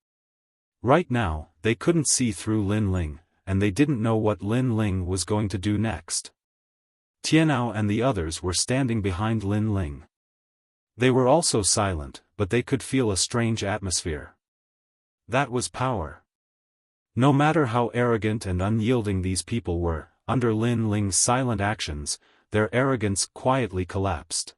Right now, they couldn't see through Lin Ling, and they didn't know what Lin Ling was going to do next. Tianao and the others were standing behind Lin Ling. They were also silent, but they could feel a strange atmosphere. That was power. No matter how arrogant and unyielding these people were, under Lin Ling's silent actions, their arrogance quietly collapsed.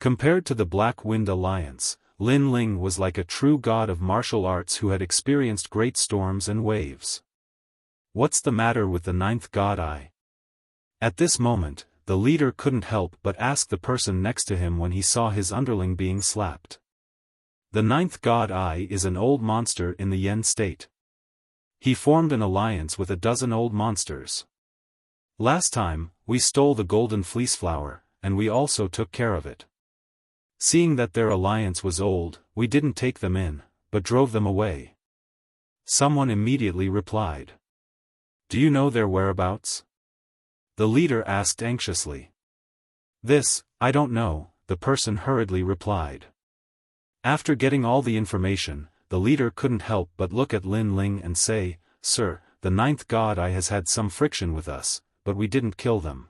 Compared to the Black Wind Alliance, Lin Ling was like a true god of martial arts who had experienced great storms and waves. What's the matter with the ninth god eye? At this moment, the leader couldn't help but ask the person next to him when he saw his underling being slapped. The ninth god eye is an old monster in the Yen state. He formed an alliance with a dozen old monsters. Last time, we stole the golden fleece flower, and we also took care of it. Seeing that their alliance was old, we didn't take them in, but drove them away. Someone immediately replied. Do you know their whereabouts? The leader asked anxiously. This, I don't know, the person hurriedly replied. After getting all the information, the leader couldn't help but look at Lin Ling and say, Sir, the ninth god eye has had some friction with us, but we didn't kill them.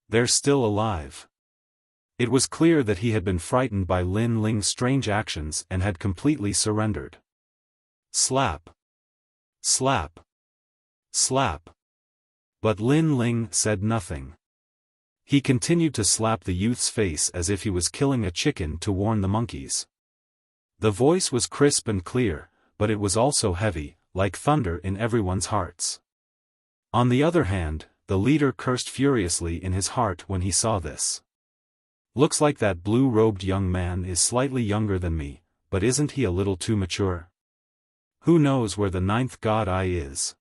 They're still alive. It was clear that he had been frightened by Lin Ling's strange actions and had completely surrendered. Slap. Slap. Slap. But Lin Ling said nothing. He continued to slap the youth's face as if he was killing a chicken to warn the monkeys. The voice was crisp and clear, but it was also heavy, like thunder in everyone's hearts. On the other hand, the leader cursed furiously in his heart when he saw this. Looks like that blue-robed young man is slightly younger than me, but isn't he a little too mature? Who knows where the ninth god eye is?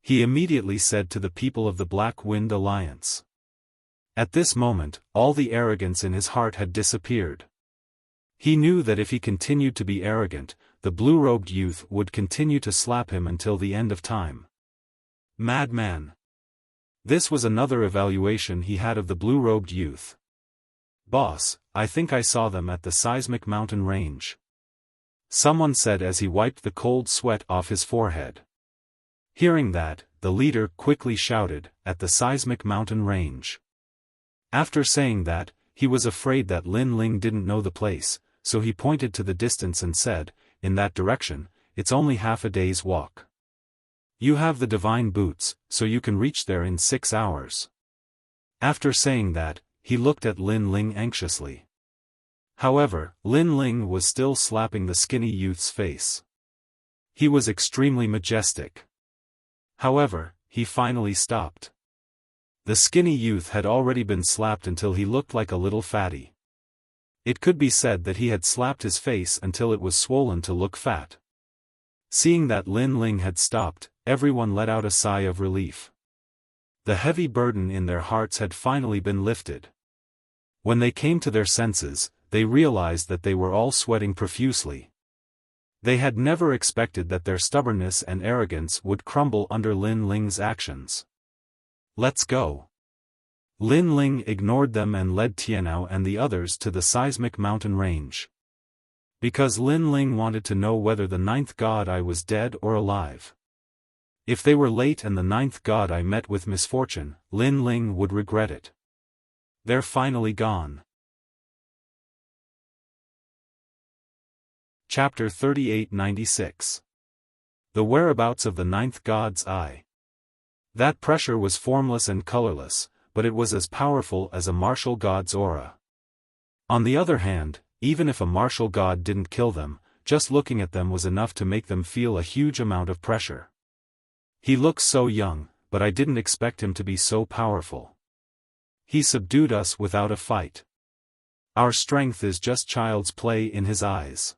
He immediately said to the people of the Black Wind Alliance. At this moment, all the arrogance in his heart had disappeared. He knew that if he continued to be arrogant, the blue-robed youth would continue to slap him until the end of time. Madman. This was another evaluation he had of the blue-robed youth. Boss, I think I saw them at the seismic mountain range. Someone said as he wiped the cold sweat off his forehead. Hearing that, the leader quickly shouted, "At the seismic mountain range." After saying that, he was afraid that Lin Ling didn't know the place, so he pointed to the distance and said, "In that direction, it's only half a day's walk. You have the divine boots, so you can reach there in 6 hours." After saying that, he looked at Lin Ling anxiously. However, Lin Ling was still slapping the skinny youth's face. He was extremely majestic. However, he finally stopped. The skinny youth had already been slapped until he looked like a little fatty. It could be said that he had slapped his face until it was swollen to look fat. Seeing that Lin Ling had stopped, everyone let out a sigh of relief. The heavy burden in their hearts had finally been lifted. When they came to their senses, they realized that they were all sweating profusely. They had never expected that their stubbornness and arrogance would crumble under Lin Ling's actions. "Let's go." Lin Ling ignored them and led Tianao and the others to the seismic mountain range. Because Lin Ling wanted to know whether the ninth god eye was dead or alive. If they were late and the ninth god eye met with misfortune, Lin Ling would regret it. They're finally gone. Chapter 3896. The whereabouts of the ninth god's eye. That pressure was formless and colorless, but it was as powerful as a martial god's aura. On the other hand, even if a martial god didn't kill them, just looking at them was enough to make them feel a huge amount of pressure. He looks so young, but I didn't expect him to be so powerful. He subdued us without a fight. Our strength is just child's play in his eyes.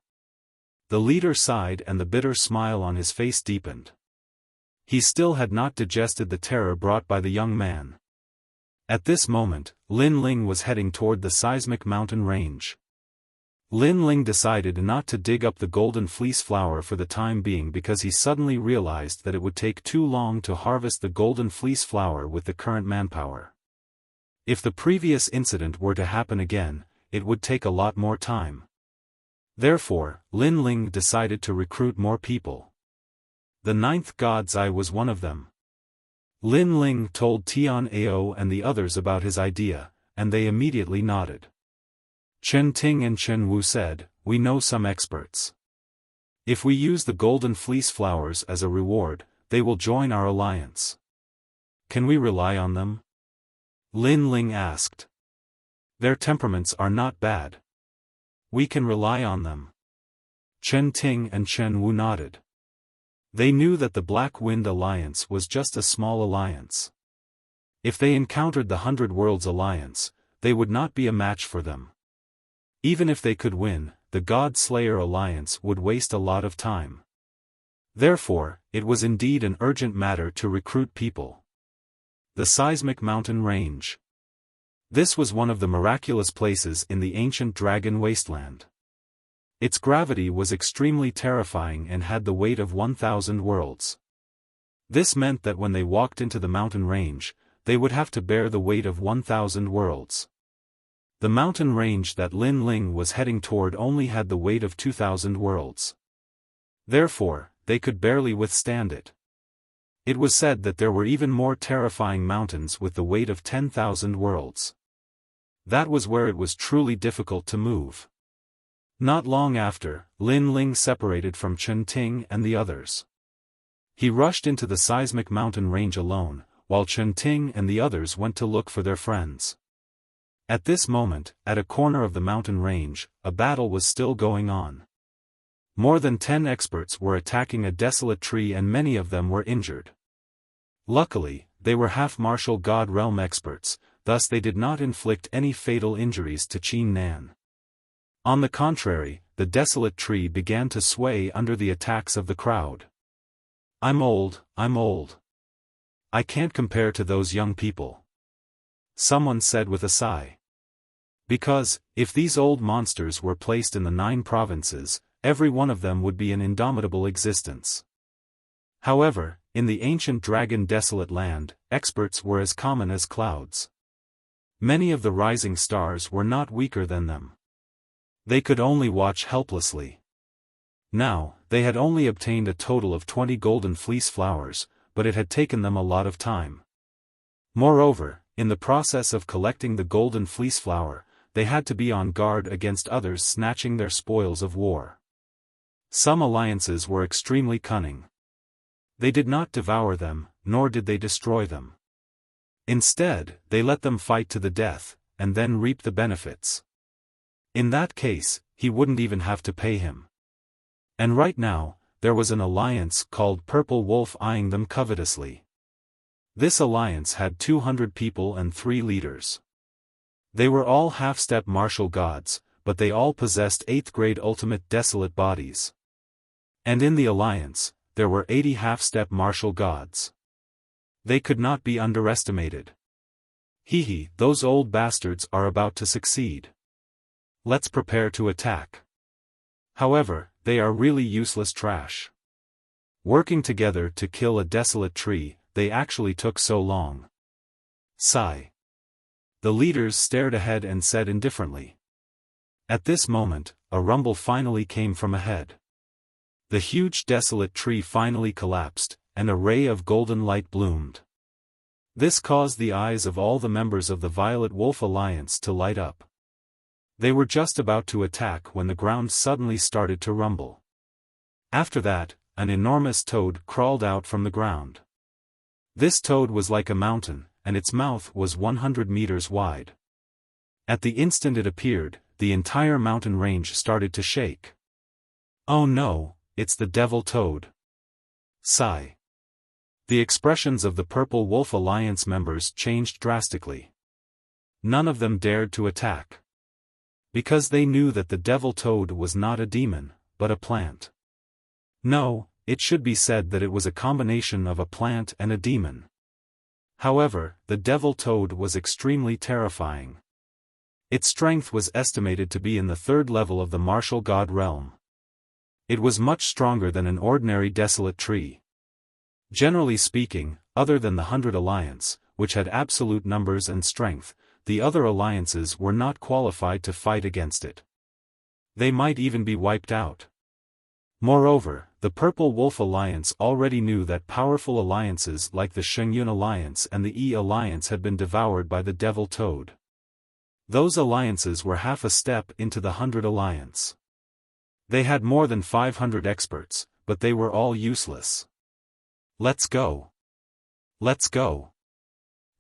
The leader sighed and the bitter smile on his face deepened. He still had not digested the terror brought by the young man. At this moment, Lin Ling was heading toward the seismic mountain range. Lin Ling decided not to dig up the golden fleece flower for the time being because he suddenly realized that it would take too long to harvest the golden fleece flower with the current manpower. If the previous incident were to happen again, it would take a lot more time. Therefore, Lin Ling decided to recruit more people. The ninth god's eye was one of them. Lin Ling told Tian Ao and the others about his idea, and they immediately nodded. Chen Ting and Chen Wu said, "We know some experts. If we use the golden fleece flowers as a reward, they will join our alliance. Can we rely on them?" Lin Ling asked. "Their temperaments are not bad. We can rely on them." Chen Ting and Chen Wu nodded. They knew that the Black Wind Alliance was just a small alliance. If they encountered the 100 Worlds Alliance, they would not be a match for them. Even if they could win, the God Slayer Alliance would waste a lot of time. Therefore, it was indeed an urgent matter to recruit people. The Seismic Mountain Range. This was one of the miraculous places in the ancient Dragon Wasteland. Its gravity was extremely terrifying and had the weight of 1,000 worlds. This meant that when they walked into the mountain range, they would have to bear the weight of 1,000 worlds. The mountain range that Lin Ling was heading toward only had the weight of 2,000 worlds. Therefore, they could barely withstand it. It was said that there were even more terrifying mountains with the weight of 10,000 worlds. That was where it was truly difficult to move. Not long after, Lin Ling separated from Chen Ting and the others. He rushed into the seismic mountain range alone, while Chen Ting and the others went to look for their friends. At this moment, at a corner of the mountain range, a battle was still going on. More than 10 experts were attacking a desolate tree and many of them were injured. Luckily, they were half-martial god realm experts, thus they did not inflict any fatal injuries to Qin Nan. On the contrary, the desolate tree began to sway under the attacks of the crowd. I'm old. I can't compare to those young people," someone said with a sigh. Because, if these old monsters were placed in the 9 provinces, every one of them would be an indomitable existence. However, in the ancient dragon desolate land, experts were as common as clouds. Many of the rising stars were not weaker than them. They could only watch helplessly. Now, they had only obtained a total of 20 golden fleece flowers, but it had taken them a lot of time. Moreover, in the process of collecting the golden fleece flower, they had to be on guard against others snatching their spoils of war. Some alliances were extremely cunning. They did not devour them, nor did they destroy them. Instead, they let them fight to the death, and then reap the benefits. In that case, he wouldn't even have to pay him. And right now, there was an alliance called Purple Wolf eyeing them covetously. This alliance had 200 people and 3 leaders. They were all half-step martial gods, but they all possessed 8th-grade ultimate desolate bodies. And in the alliance, there were 80 half-step martial gods. They could not be underestimated. Hehe, those old bastards are about to succeed. Let's prepare to attack. However, they are really useless trash. Working together to kill a desolate tree, they actually took so long. Sigh. The leaders stared ahead and said indifferently. At this moment, a rumble finally came from ahead. The huge desolate tree finally collapsed, and a ray of golden light bloomed. This caused the eyes of all the members of the Violet Wolf Alliance to light up. They were just about to attack when the ground suddenly started to rumble. After that, an enormous toad crawled out from the ground. This toad was like a mountain, and its mouth was 100 meters wide. At the instant it appeared, the entire mountain range started to shake. Oh no, it's the devil toad. Sigh. The expressions of the Purple Wolf Alliance members changed drastically. None of them dared to attack. Because they knew that the devil toad was not a demon, but a plant. No, it should be said that it was a combination of a plant and a demon. However, the devil toad was extremely terrifying. Its strength was estimated to be in the 3rd level of the martial god realm. It was much stronger than an ordinary desolate tree. Generally speaking, other than the 100 Alliance, which had absolute numbers and strength, the other alliances were not qualified to fight against it. They might even be wiped out. Moreover, the Purple Wolf Alliance already knew that powerful alliances like the Shengyun Alliance and the Yi Alliance had been devoured by the Devil Toad. Those alliances were half a step into the 100 Alliance. They had more than 500 experts, but they were all useless. Let's go. Let's go.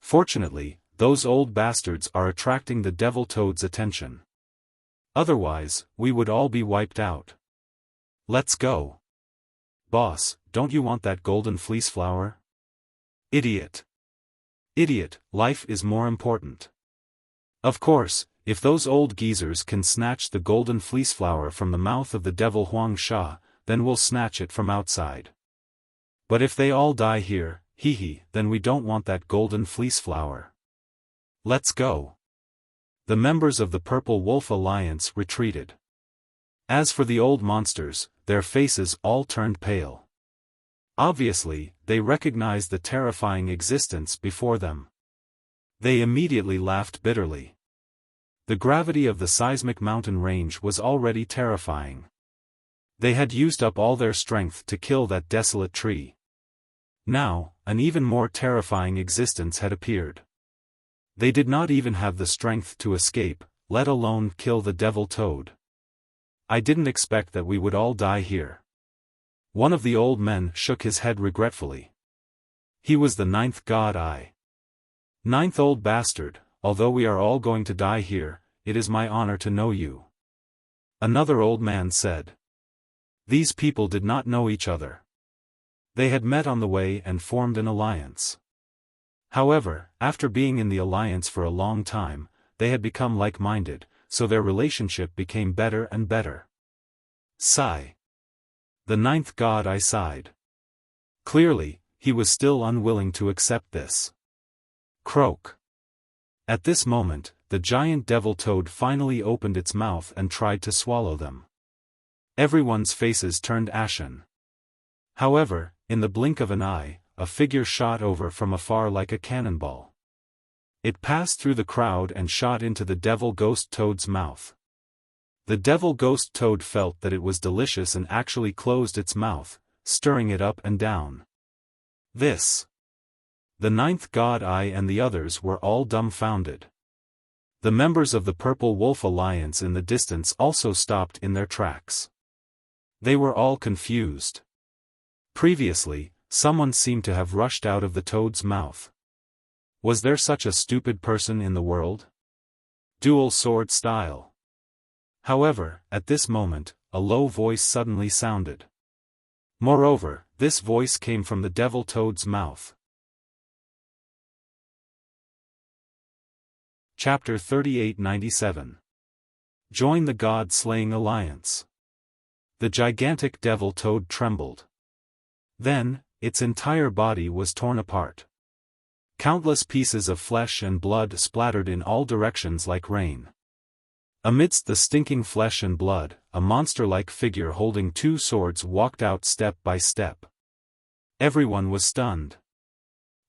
Fortunately, those old bastards are attracting the Devil Toad's attention. Otherwise, we would all be wiped out. Let's go. Boss, don't you want that golden fleece flower? Idiot. Idiot, life is more important. Of course, if those old geezers can snatch the golden fleece flower from the mouth of the devil Huang Sha, then we'll snatch it from outside. But if they all die here, then we don't want that golden fleece flower. Let's go. The members of the Purple Wolf Alliance retreated. As for the old monsters, their faces all turned pale. Obviously, they recognized the terrifying existence before them. They immediately laughed bitterly. The gravity of the seismic mountain range was already terrifying. They had used up all their strength to kill that desolate tree. Now, an even more terrifying existence had appeared. They did not even have the strength to escape, let alone kill the Devil Toad. I didn't expect that we would all die here. One of the old men shook his head regretfully. He was the ninth god Eye. Ninth old bastard, although we are all going to die here, it is my honor to know you. Another old man said. These people did not know each other. They had met on the way and formed an alliance. However, after being in the alliance for a long time, they had become like-minded, so their relationship became better and better. Sigh. The ninth god Eye sighed. Clearly, he was still unwilling to accept this. Croak. At this moment, the giant devil toad finally opened its mouth and tried to swallow them. Everyone's faces turned ashen. However, in the blink of an eye, a figure shot over from afar like a cannonball. It passed through the crowd and shot into the devil ghost toad's mouth. The devil ghost toad felt that it was delicious and actually closed its mouth, stirring it up and down. This. The ninth god Eye and the others were all dumbfounded. The members of the Purple Wolf Alliance in the distance also stopped in their tracks. They were all confused. Previously, someone seemed to have rushed out of the toad's mouth. Was there such a stupid person in the world? Dual sword style. However, at this moment, a low voice suddenly sounded. Moreover, this voice came from the devil toad's mouth. Chapter 3897. Join the God-slaying alliance. The gigantic devil toad trembled. Then, its entire body was torn apart. Countless pieces of flesh and blood splattered in all directions like rain. Amidst the stinking flesh and blood, a monster-like figure holding two swords walked out step by step. Everyone was stunned.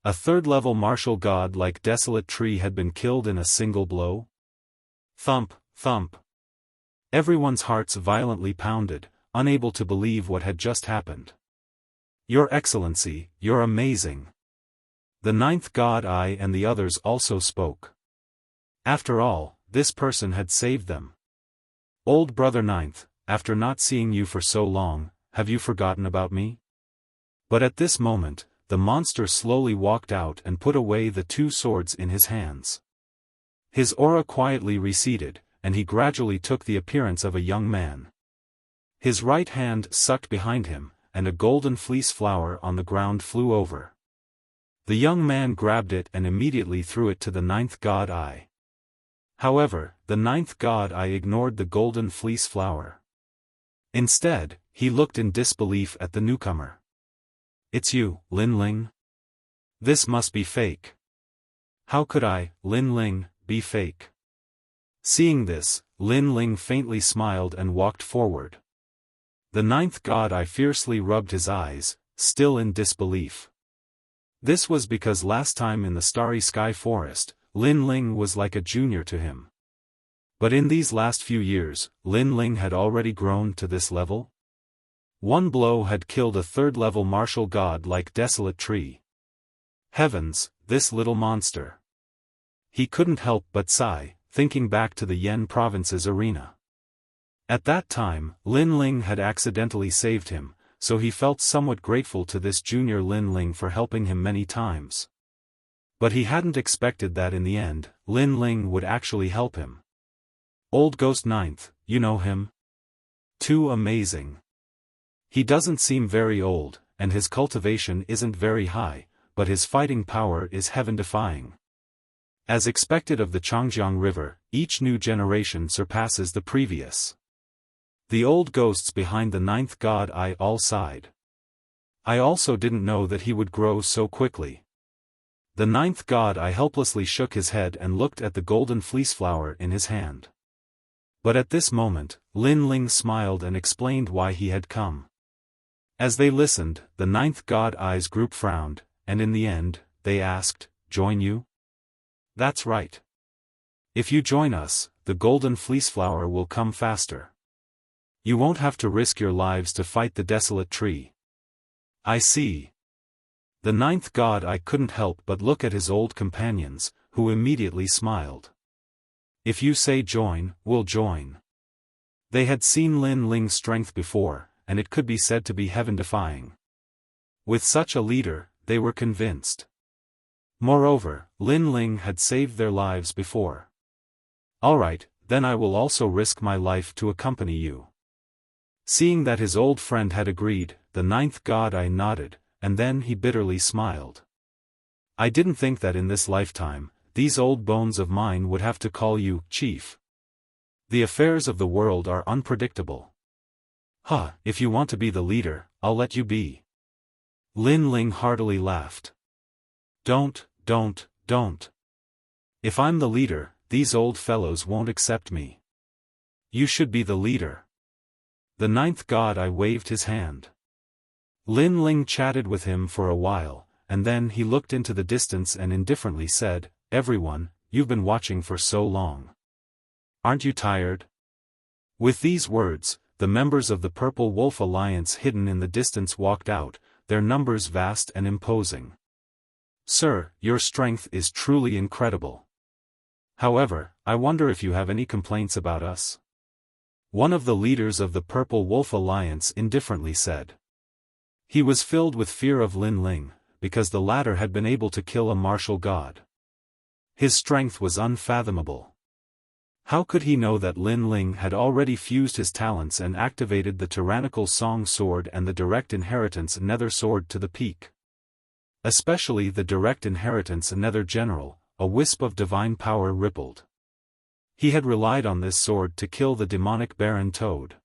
A third-level martial god like Desolate Tree had been killed in a single blow? Thump, thump. Everyone's hearts violently pounded, unable to believe what had just happened. Your Excellency, you're amazing. The ninth god Eye and the others also spoke. After all, this person had saved them. Old Brother Ninth, after not seeing you for so long, have you forgotten about me? But at this moment, the monster slowly walked out and put away the two swords in his hands. His aura quietly receded, and he gradually took the appearance of a young man. His right hand sucked behind him, and a golden fleece flower on the ground flew over. The young man grabbed it and immediately threw it to the ninth god Eye. However, the ninth god Eye ignored the golden fleece flower. Instead, he looked in disbelief at the newcomer. It's you, Lin Ling? This must be fake. How could I, Lin Ling, be fake? Seeing this, Lin Ling faintly smiled and walked forward. The ninth god Eye fiercely rubbed his eyes, still in disbelief. This was because last time in the Starry Sky Forest, Lin Ling was like a junior to him. But in these last few years, Lin Ling had already grown to this level? One blow had killed a third-level martial god like Desolate Tree. Heavens, this little monster. He couldn't help but sigh, thinking back to the Yen province's arena. At that time, Lin Ling had accidentally saved him, so he felt somewhat grateful to this junior Lin Ling for helping him many times. But he hadn't expected that in the end, Lin Ling would actually help him. Old Ghost Ninth, you know him? Too amazing. He doesn't seem very old, and his cultivation isn't very high, but his fighting power is heaven-defying. As expected of the Changjiang River, each new generation surpasses the previous. The old ghosts behind the ninth god Eye all sighed. I also didn't know that he would grow so quickly. The ninth god Eye helplessly shook his head and looked at the golden fleece flower in his hand. But at this moment, Lin Ling smiled and explained why he had come. As they listened, the ninth god Eye's group frowned, and in the end, they asked, "Join you?" That's right. If you join us, the golden fleece flower will come faster. You won't have to risk your lives to fight the Desolate Tree. I see. The ninth god Eye couldn't help but look at his old companions, who immediately smiled. If you say join, we'll join. They had seen Lin Ling's strength before, and it could be said to be heaven-defying. With such a leader, they were convinced. Moreover, Lin Ling had saved their lives before. Alright, then I will also risk my life to accompany you. Seeing that his old friend had agreed, the ninth god I nodded, and then he bitterly smiled. I didn't think that in this lifetime, these old bones of mine would have to call you, Chief. The affairs of the world are unpredictable. If you want to be the leader, I'll let you be. Lin Ling heartily laughed. Don't. If I'm the leader, these old fellows won't accept me. You should be the leader. The ninth god I waved his hand. Lin Ling chatted with him for a while, and then he looked into the distance and indifferently said, Everyone, you've been watching for so long. Aren't you tired? With these words, the members of the Purple Wolf Alliance hidden in the distance walked out, their numbers vast and imposing. Sir, your strength is truly incredible. However, I wonder if you have any complaints about us? One of the leaders of the Purple Wolf Alliance indifferently said. He was filled with fear of Lin Ling, because the latter had been able to kill a martial god. His strength was unfathomable. How could he know that Lin Ling had already fused his talents and activated the tyrannical Song Sword and the Direct Inheritance Nether Sword to the peak? Especially the Direct Inheritance Nether General, a wisp of divine power rippled. He had relied on this sword to kill the demonic Baron Toad.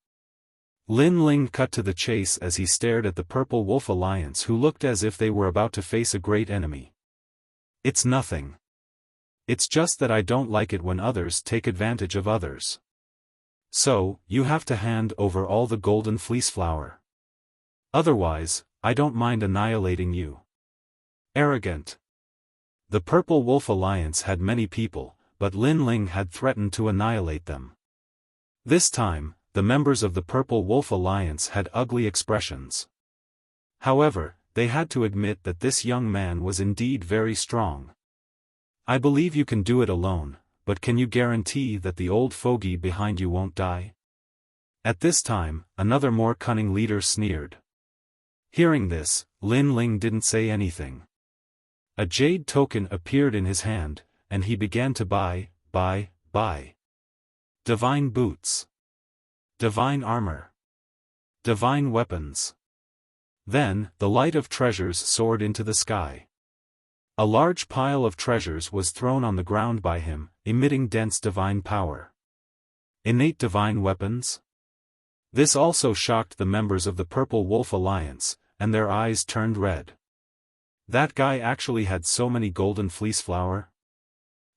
Lin Ling cut to the chase as he stared at the Purple Wolf Alliance, who looked as if they were about to face a great enemy. It's nothing. It's just that I don't like it when others take advantage of others. So, you have to hand over all the golden fleece flower. Otherwise, I don't mind annihilating you. Arrogant. The Purple Wolf Alliance had many people, but Lin Ling had threatened to annihilate them. This time, the members of the Purple Wolf Alliance had ugly expressions. However, they had to admit that this young man was indeed very strong. I believe you can do it alone, but can you guarantee that the old fogey behind you won't die? At this time, another more cunning leader sneered. Hearing this, Lin Ling didn't say anything. A jade token appeared in his hand, and he began to buy. Divine boots. Divine armor. Divine weapons. Then, the light of treasures soared into the sky. A large pile of treasures was thrown on the ground by him, emitting dense divine power. Innate divine weapons? This also shocked the members of the Purple Wolf Alliance, and their eyes turned red. That guy actually had so many golden fleece flower?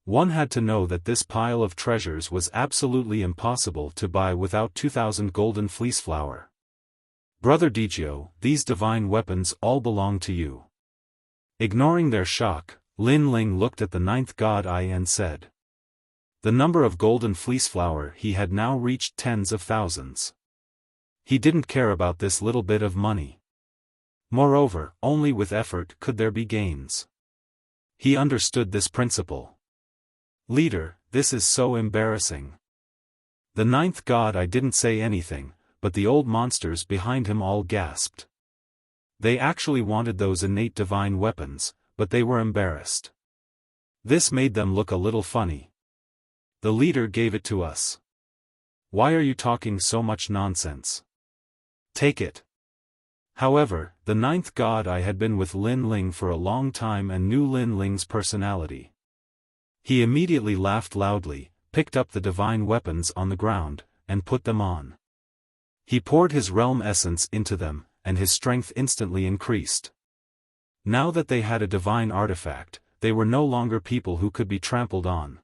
One had to know that this pile of treasures was absolutely impossible to buy without 2,000 golden fleece flower. Brother Digio, these divine weapons all belong to you. Ignoring their shock, Lin Ling looked at the ninth god eye and said. The number of golden fleece flower he had now reached tens of thousands. He didn't care about this little bit of money. Moreover, only with effort could there be gains. He understood this principle. Leader, this is so embarrassing. The ninth god I didn't say anything, but the old monsters behind him all gasped. They actually wanted those innate divine weapons, but they were embarrassed. This made them look a little funny. The leader gave it to us. Why are you talking so much nonsense? Take it. However, the ninth god I had been with Lin Ling for a long time and knew Lin Ling's personality. He immediately laughed loudly, picked up the divine weapons on the ground, and put them on. He poured his realm essence into them, and his strength instantly increased. Now that they had a divine artifact, they were no longer people who could be trampled on.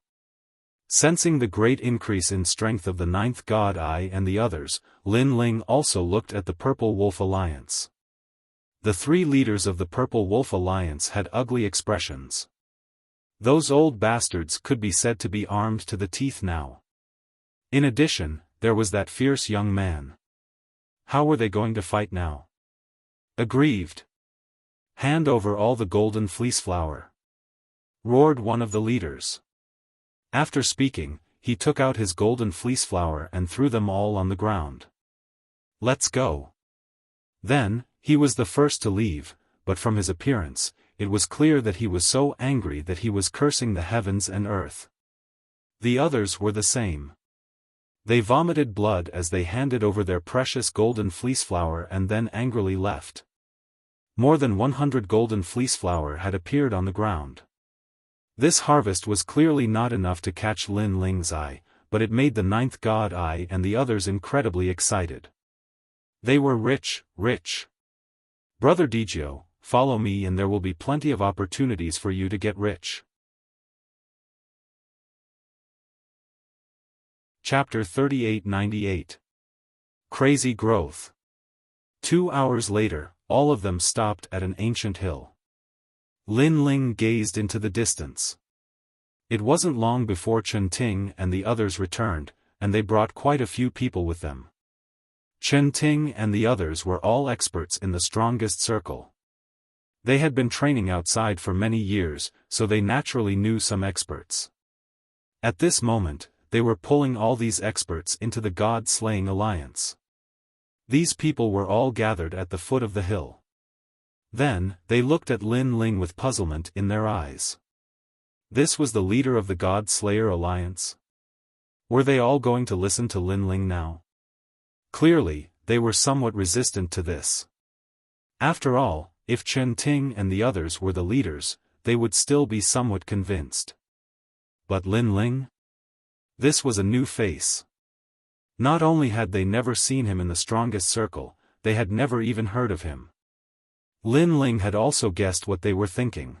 Sensing the great increase in strength of the ninth god eye and the others, Lin Ling also looked at the Purple Wolf Alliance. The three leaders of the Purple Wolf Alliance had ugly expressions. Those old bastards could be said to be armed to the teeth now. In addition, there was that fierce young man. How were they going to fight now? Aggrieved. Hand over all the golden fleece flower. Roared one of the leaders. After speaking, he took out his golden fleece flower and threw them all on the ground. Let's go. Then, he was the first to leave, but from his appearance, it was clear that he was so angry that he was cursing the heavens and earth. The others were the same. They vomited blood as they handed over their precious golden fleece flower and then angrily left. More than 100 golden fleece flower had appeared on the ground. This harvest was clearly not enough to catch Lin Ling's eye, but it made the ninth god eye and the others incredibly excited. They were rich, rich. Brother Dijio, follow me and there will be plenty of opportunities for you to get rich. Chapter 3898. Crazy Growth. 2 hours later, all of them stopped at an ancient hill. Lin Ling gazed into the distance. It wasn't long before Chen Ting and the others returned, and they brought quite a few people with them. Chen Ting and the others were all experts in the strongest circle. They had been training outside for many years, so they naturally knew some experts. At this moment, they were pulling all these experts into the God-slaying alliance. These people were all gathered at the foot of the hill. Then, they looked at Lin Ling with puzzlement in their eyes. This was the leader of the God-Slayer alliance? Were they all going to listen to Lin Ling now? Clearly, they were somewhat resistant to this. After all, if Chen Ting and the others were the leaders, they would still be somewhat convinced. But Lin Ling? This was a new face. Not only had they never seen him in the strongest circle, they had never even heard of him. Lin Ling had also guessed what they were thinking.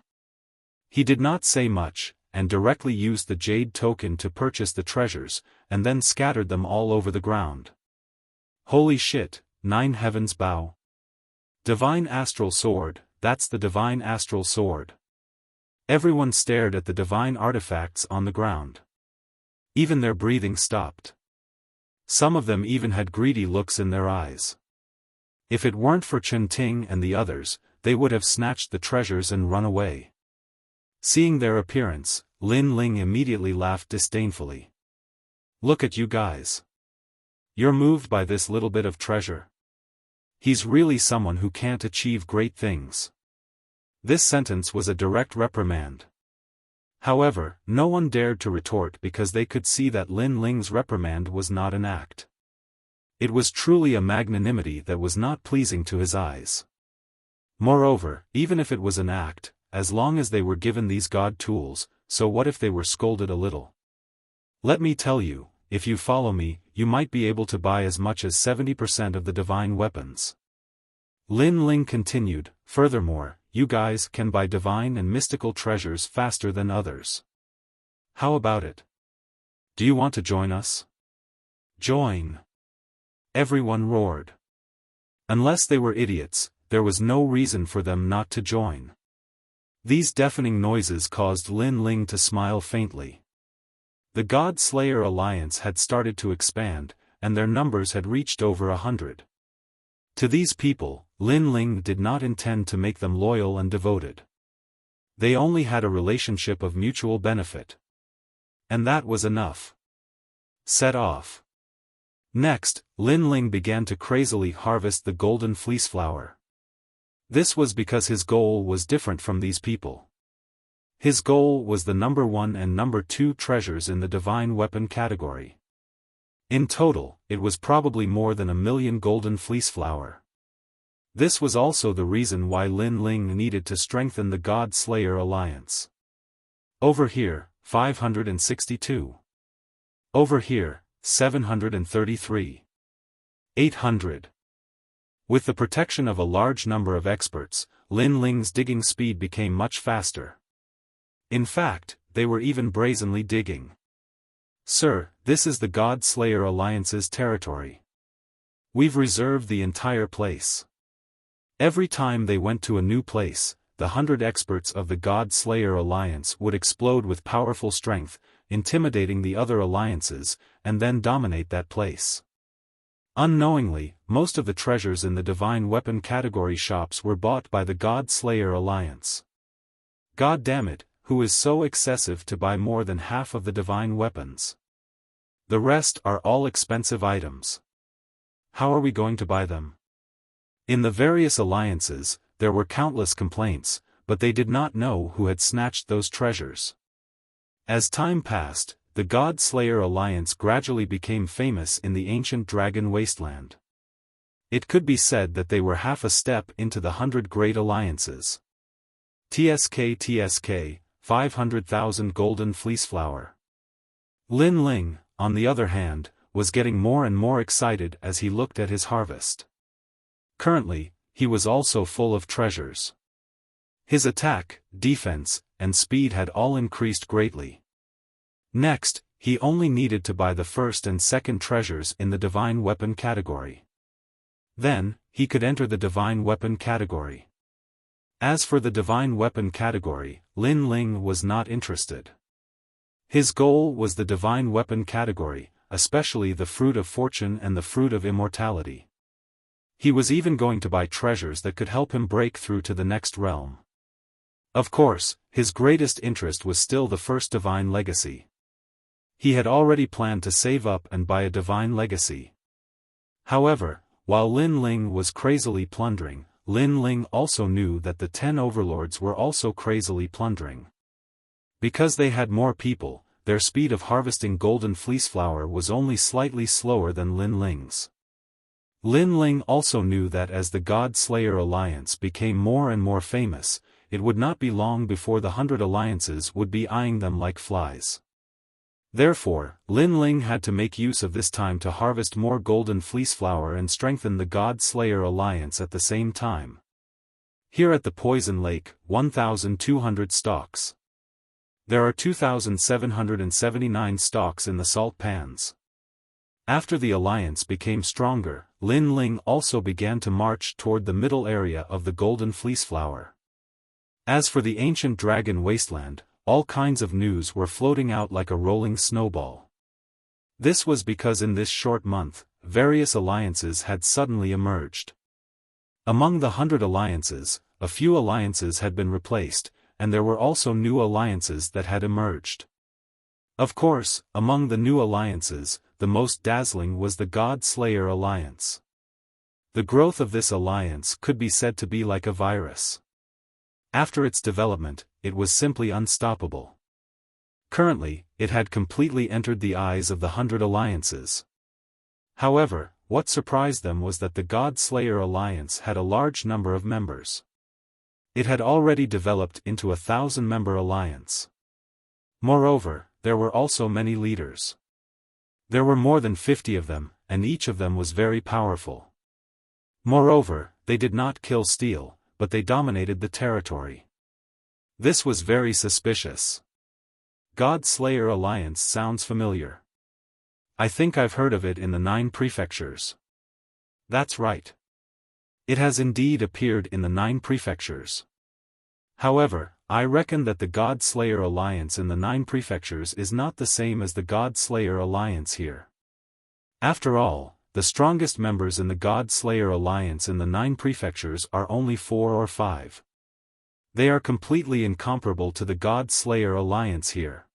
He did not say much, and directly used the jade token to purchase the treasures, and then scattered them all over the ground. Holy shit, 9 heavens bow. Divine Astral Sword, that's the Divine Astral Sword. Everyone stared at the divine artifacts on the ground. Even their breathing stopped. Some of them even had greedy looks in their eyes. If it weren't for Chen Ting and the others, they would have snatched the treasures and run away. Seeing their appearance, Lin Ling immediately laughed disdainfully. Look at you guys. You're moved by this little bit of treasure. He's really someone who can't achieve great things. This sentence was a direct reprimand. However, no one dared to retort because they could see that Lin Ling's reprimand was not an act. It was truly a magnanimity that was not pleasing to his eyes. Moreover, even if it was an act, as long as they were given these god tools, so what if they were scolded a little? Let me tell you, if you follow me, you might be able to buy as much as 70% of the divine weapons. Lin Ling continued, furthermore, you guys can buy divine and mystical treasures faster than others. How about it? Do you want to join us? Join! Everyone roared. Unless they were idiots, there was no reason for them not to join. These deafening noises caused Lin Ling to smile faintly. The God Slayer alliance had started to expand, and their numbers had reached over 100. To these people, Lin Ling did not intend to make them loyal and devoted. They only had a relationship of mutual benefit. And that was enough. Set off. Next, Lin Ling began to crazily harvest the golden fleece flower. This was because his goal was different from these people. His goal was the number 1 and number 2 treasures in the divine weapon category. In total, it was probably more than 1 million golden fleece flower. This was also the reason why Lin Ling needed to strengthen the God Slayer alliance. Over here, 562. Over here, 733. 800. With the protection of a large number of experts, Lin Ling's digging speed became much faster. In fact, they were even brazenly digging. Sir, this is the God Slayer Alliance's territory. We've reserved the entire place. Every time they went to a new place, the 100 experts of the God Slayer Alliance would explode with powerful strength, intimidating the other alliances, and then dominate that place. Unknowingly, most of the treasures in the divine weapon category shops were bought by the God Slayer Alliance. God damn it, who is so excessive to buy more than half of the divine weapons? The rest are all expensive items. How are we going to buy them? In the various alliances, there were countless complaints, but they did not know who had snatched those treasures. As time passed, the God-Slayer Alliance gradually became famous in the ancient dragon wasteland. It could be said that they were half a step into the 100 Great Alliances. TSK 500,000 Golden Fleeceflower. Lin Ling, on the other hand, was getting more and more excited as he looked at his harvest. Currently, he was also full of treasures. His attack, defense, and speed had all increased greatly. Next, he only needed to buy the first and second treasures in the Divine Weapon category. Then, he could enter the Divine Weapon category. As for the Divine Weapon category, Lin Ling was not interested. His goal was the Divine Weapon category, especially the Fruit of Fortune and the Fruit of Immortality. He was even going to buy treasures that could help him break through to the next realm. Of course, his greatest interest was still the first Divine Legacy. He had already planned to save up and buy a Divine Legacy. However, while Lin Ling was crazily plundering, Lin Ling also knew that the 10 overlords were also crazily plundering. Because they had more people, their speed of harvesting golden fleeceflower was only slightly slower than Lin Ling's. Lin Ling also knew that as the God-Slayer Alliance became more and more famous, it would not be long before the 100 alliances would be eyeing them like flies. Therefore, Lin Ling had to make use of this time to harvest more golden fleeceflower and strengthen the God-Slayer Alliance at the same time. Here at the Poison Lake, 1,200 stalks. There are 2,779 stalks in the salt pans. After the alliance became stronger, Lin Ling also began to march toward the middle area of the golden fleeceflower. As for the ancient dragon wasteland, all kinds of news were floating out like a rolling snowball. This was because in this short month, various alliances had suddenly emerged. Among the 100 alliances, a few alliances had been replaced, and there were also new alliances that had emerged. Of course, among the new alliances, the most dazzling was the God-Slayer Alliance. The growth of this alliance could be said to be like a virus. After its development, it was simply unstoppable. Currently, it had completely entered the eyes of the 100 alliances. However, what surprised them was that the God-Slayer Alliance had a large number of members. It had already developed into a 1,000-member alliance. Moreover, there were also many leaders. There were more than 50 of them, and each of them was very powerful. Moreover, they did not kill steal, but they dominated the territory. This was very suspicious. God-Slayer Alliance sounds familiar. I think I've heard of it in the 9 prefectures. That's right. It has indeed appeared in the 9 prefectures. However, I reckon that the God-Slayer Alliance in the 9 prefectures is not the same as the God-Slayer Alliance here. After all, the strongest members in the God-Slayer Alliance in the 9 prefectures are only 4 or 5. They are completely incomparable to the God-Slayer Alliance here.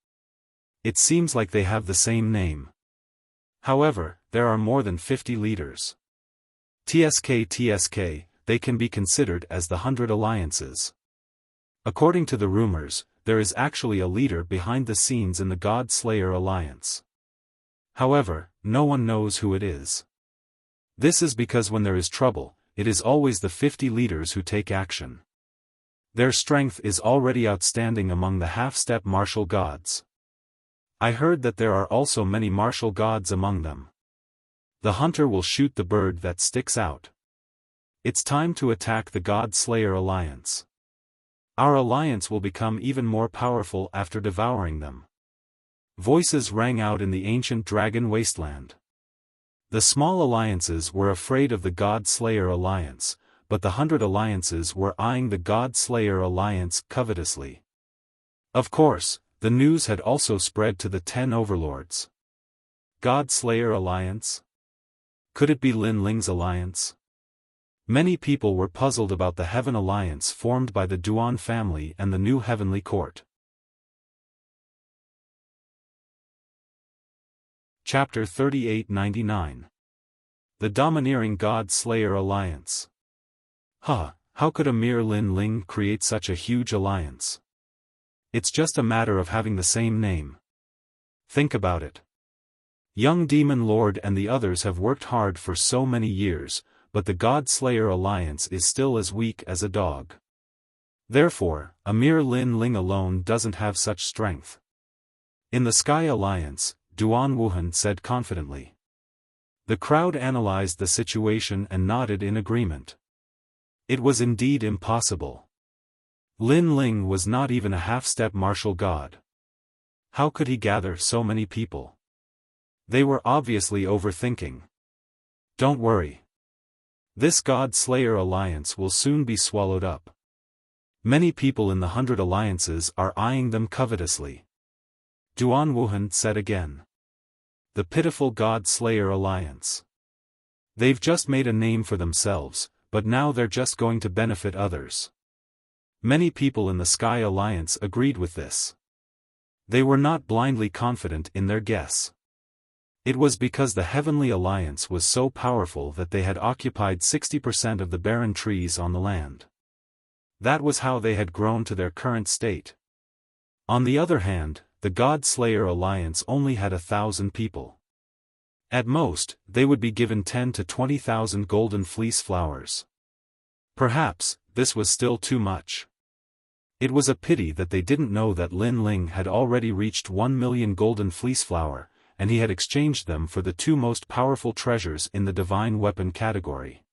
It seems like they have the same name. However, there are more than 50 leaders. TSK, they can be considered as the 100 alliances. According to the rumors, there is actually a leader behind the scenes in the God-Slayer Alliance. However, no one knows who it is. This is because when there is trouble, it is always the 50 leaders who take action. Their strength is already outstanding among the half-step martial gods. I heard that there are also many martial gods among them. The hunter will shoot the bird that sticks out. It's time to attack the God-Slayer Alliance. Our alliance will become even more powerful after devouring them. Voices rang out in the ancient dragon wasteland. The small alliances were afraid of the God-Slayer Alliance, but the 100 alliances were eyeing the God-Slayer Alliance covetously. Of course, the news had also spread to the 10 overlords. God-Slayer Alliance? Could it be Lin Ling's alliance? Many people were puzzled about the Heaven Alliance formed by the Duan family and the new heavenly court. Chapter 3899. The Domineering God-Slayer Alliance. how could a mere Lin Ling create such a huge alliance? It's just a matter of having the same name. Think about it. Young Demon Lord and the others have worked hard for so many years, but the God Slayer alliance is still as weak as a dog. Therefore, a mere Lin Ling alone doesn't have such strength. In the Sky Alliance, Duan Wuhan said confidently. The crowd analyzed the situation and nodded in agreement. It was indeed impossible. Lin Ling was not even a half-step martial god. How could he gather so many people? They were obviously overthinking. Don't worry. This God Slayer alliance will soon be swallowed up. Many people in the 100 alliances are eyeing them covetously. Duan Wuhan said again. The pitiful God Slayer alliance. They've just made a name for themselves, but now they're just going to benefit others. Many people in the Sky Alliance agreed with this. They were not blindly confident in their guess. It was because the Heavenly Alliance was so powerful that they had occupied 60% of the barren trees on the land. That was how they had grown to their current state. On the other hand, the God Slayer Alliance only had 1,000 people. At most, they would be given 10 to 20,000 golden fleece flowers. Perhaps, this was still too much. It was a pity that they didn't know that Lin Ling had already reached 1 million golden fleece flower, and he had exchanged them for the 2 most powerful treasures in the divine weapon category.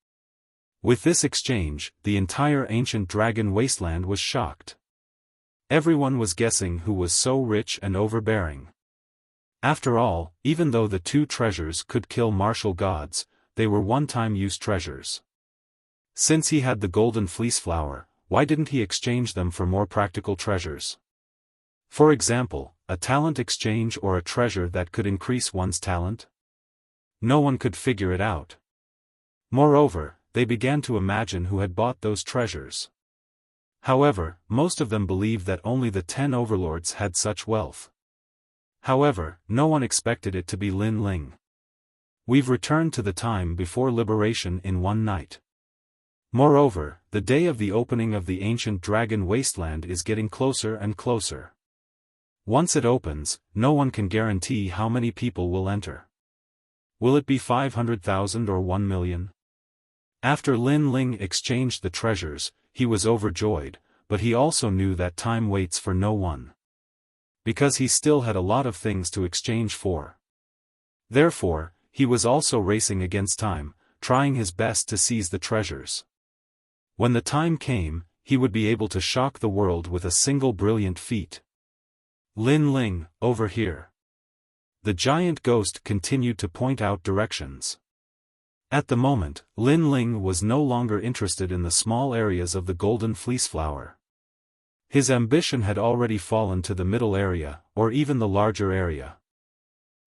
With this exchange, the entire ancient dragon wasteland was shocked. Everyone was guessing who was so rich and overbearing. After all, even though the 2 treasures could kill martial gods, they were one-time use treasures. Since he had the golden fleece flower, why didn't he exchange them for more practical treasures? For example, a talent exchange or a treasure that could increase one's talent? No one could figure it out. Moreover, they began to imagine who had bought those treasures. However, most of them believed that only the 10 overlords had such wealth. However, no one expected it to be Lin Ling. We've returned to the time before liberation in one night. Moreover, the day of the opening of the ancient dragon wasteland is getting closer and closer. Once it opens, no one can guarantee how many people will enter. Will it be 500,000 or 1 million? After Lin Ling exchanged the treasures, he was overjoyed, but he also knew that time waits for no one. Because he still had a lot of things to exchange for. Therefore, he was also racing against time, trying his best to seize the treasures. When the time came, he would be able to shock the world with a single brilliant feat. Lin Ling, over here. The giant ghost continued to point out directions. At the moment, Lin Ling was no longer interested in the small areas of the golden fleece flower. His ambition had already fallen to the middle area, or even the larger area.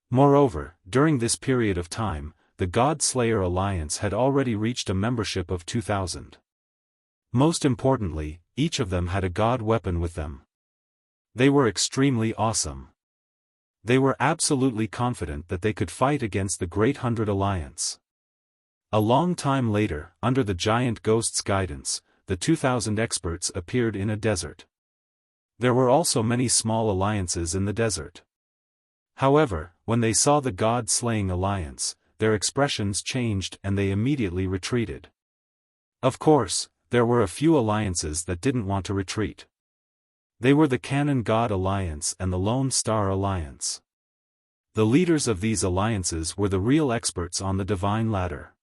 Moreover, during this period of time, the God Slayer Alliance had already reached a membership of 2,000. Most importantly, each of them had a god weapon with them. They were extremely awesome. They were absolutely confident that they could fight against the Great 100 Alliance. A long time later, under the giant ghost's guidance, the 2,000 experts appeared in a desert. There were also many small alliances in the desert. However, when they saw the God-slaying alliance, their expressions changed and they immediately retreated. Of course, there were a few alliances that didn't want to retreat. They were the Cannon God Alliance and the Lone Star Alliance. The leaders of these alliances were the real experts on the divine ladder.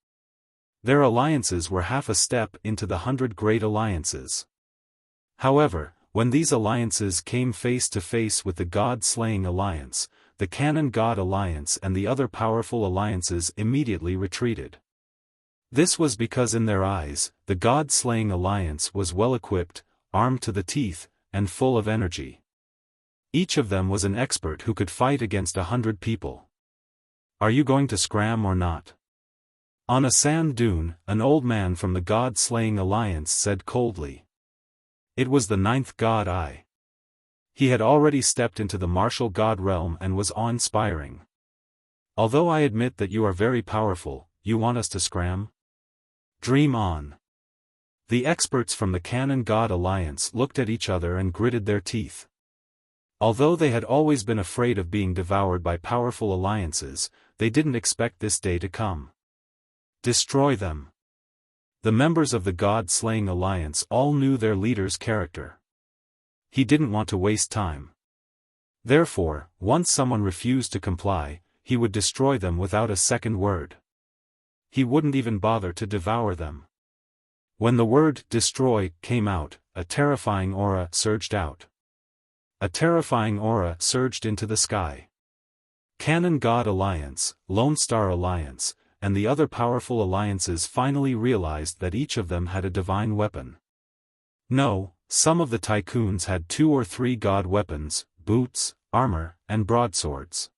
Their alliances were half a step into the 100 great alliances. However, when these alliances came face to face with the God-slaying alliance, the Cannon God Alliance and the other powerful alliances immediately retreated. This was because in their eyes, the God-slaying alliance was well-equipped, armed to the teeth, and full of energy. Each of them was an expert who could fight against 100 people. Are you going to scram or not? On a sand dune, an old man from the God-slaying alliance said coldly. It was the 9th god Ai. He had already stepped into the martial god realm and was awe-inspiring. Although I admit that you are very powerful, you want us to scram? Dream on. The experts from the Canon God Alliance looked at each other and gritted their teeth. Although they had always been afraid of being devoured by powerful alliances, they didn't expect this day to come. Destroy them. The members of the God-slaying alliance all knew their leader's character. He didn't want to waste time. Therefore, once someone refused to comply, he would destroy them without a second word. He wouldn't even bother to devour them. When the word "destroy" came out, a terrifying aura surged out. A terrifying aura surged into the sky. Canon God Alliance, Lone Star Alliance, and the other powerful alliances finally realized that each of them had a divine weapon. No, some of the tycoons had 2 or 3 god weapons, boots, armor, and broadswords.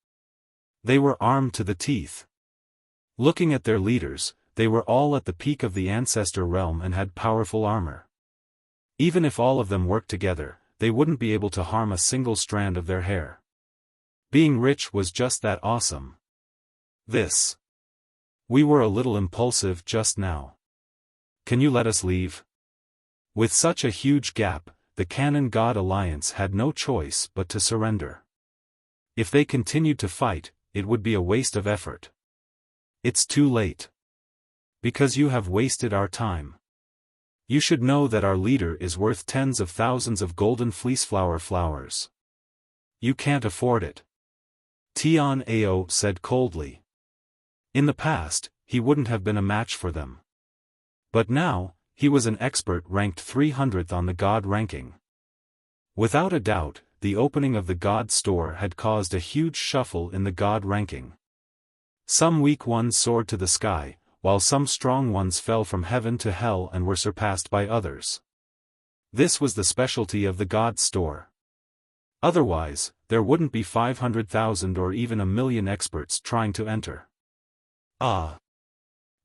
They were armed to the teeth. Looking at their leaders, they were all at the peak of the ancestor realm and had powerful armor. Even if all of them worked together, they wouldn't be able to harm a single strand of their hair. Being rich was just that awesome. We were a little impulsive just now. Can you let us leave? With such a huge gap, the Canon God Alliance had no choice but to surrender. If they continued to fight, it would be a waste of effort. It's too late. Because you have wasted our time. You should know that our leader is worth tens of thousands of golden fleeceflower flowers. You can't afford it. Tian Ao said coldly. In the past, he wouldn't have been a match for them. But now, he was an expert ranked 300th on the God ranking. Without a doubt, the opening of the God store had caused a huge shuffle in the God ranking. Some weak ones soared to the sky, while some strong ones fell from heaven to hell and were surpassed by others. This was the specialty of the God store. Otherwise, there wouldn't be 500,000 or even 1,000,000 experts trying to enter.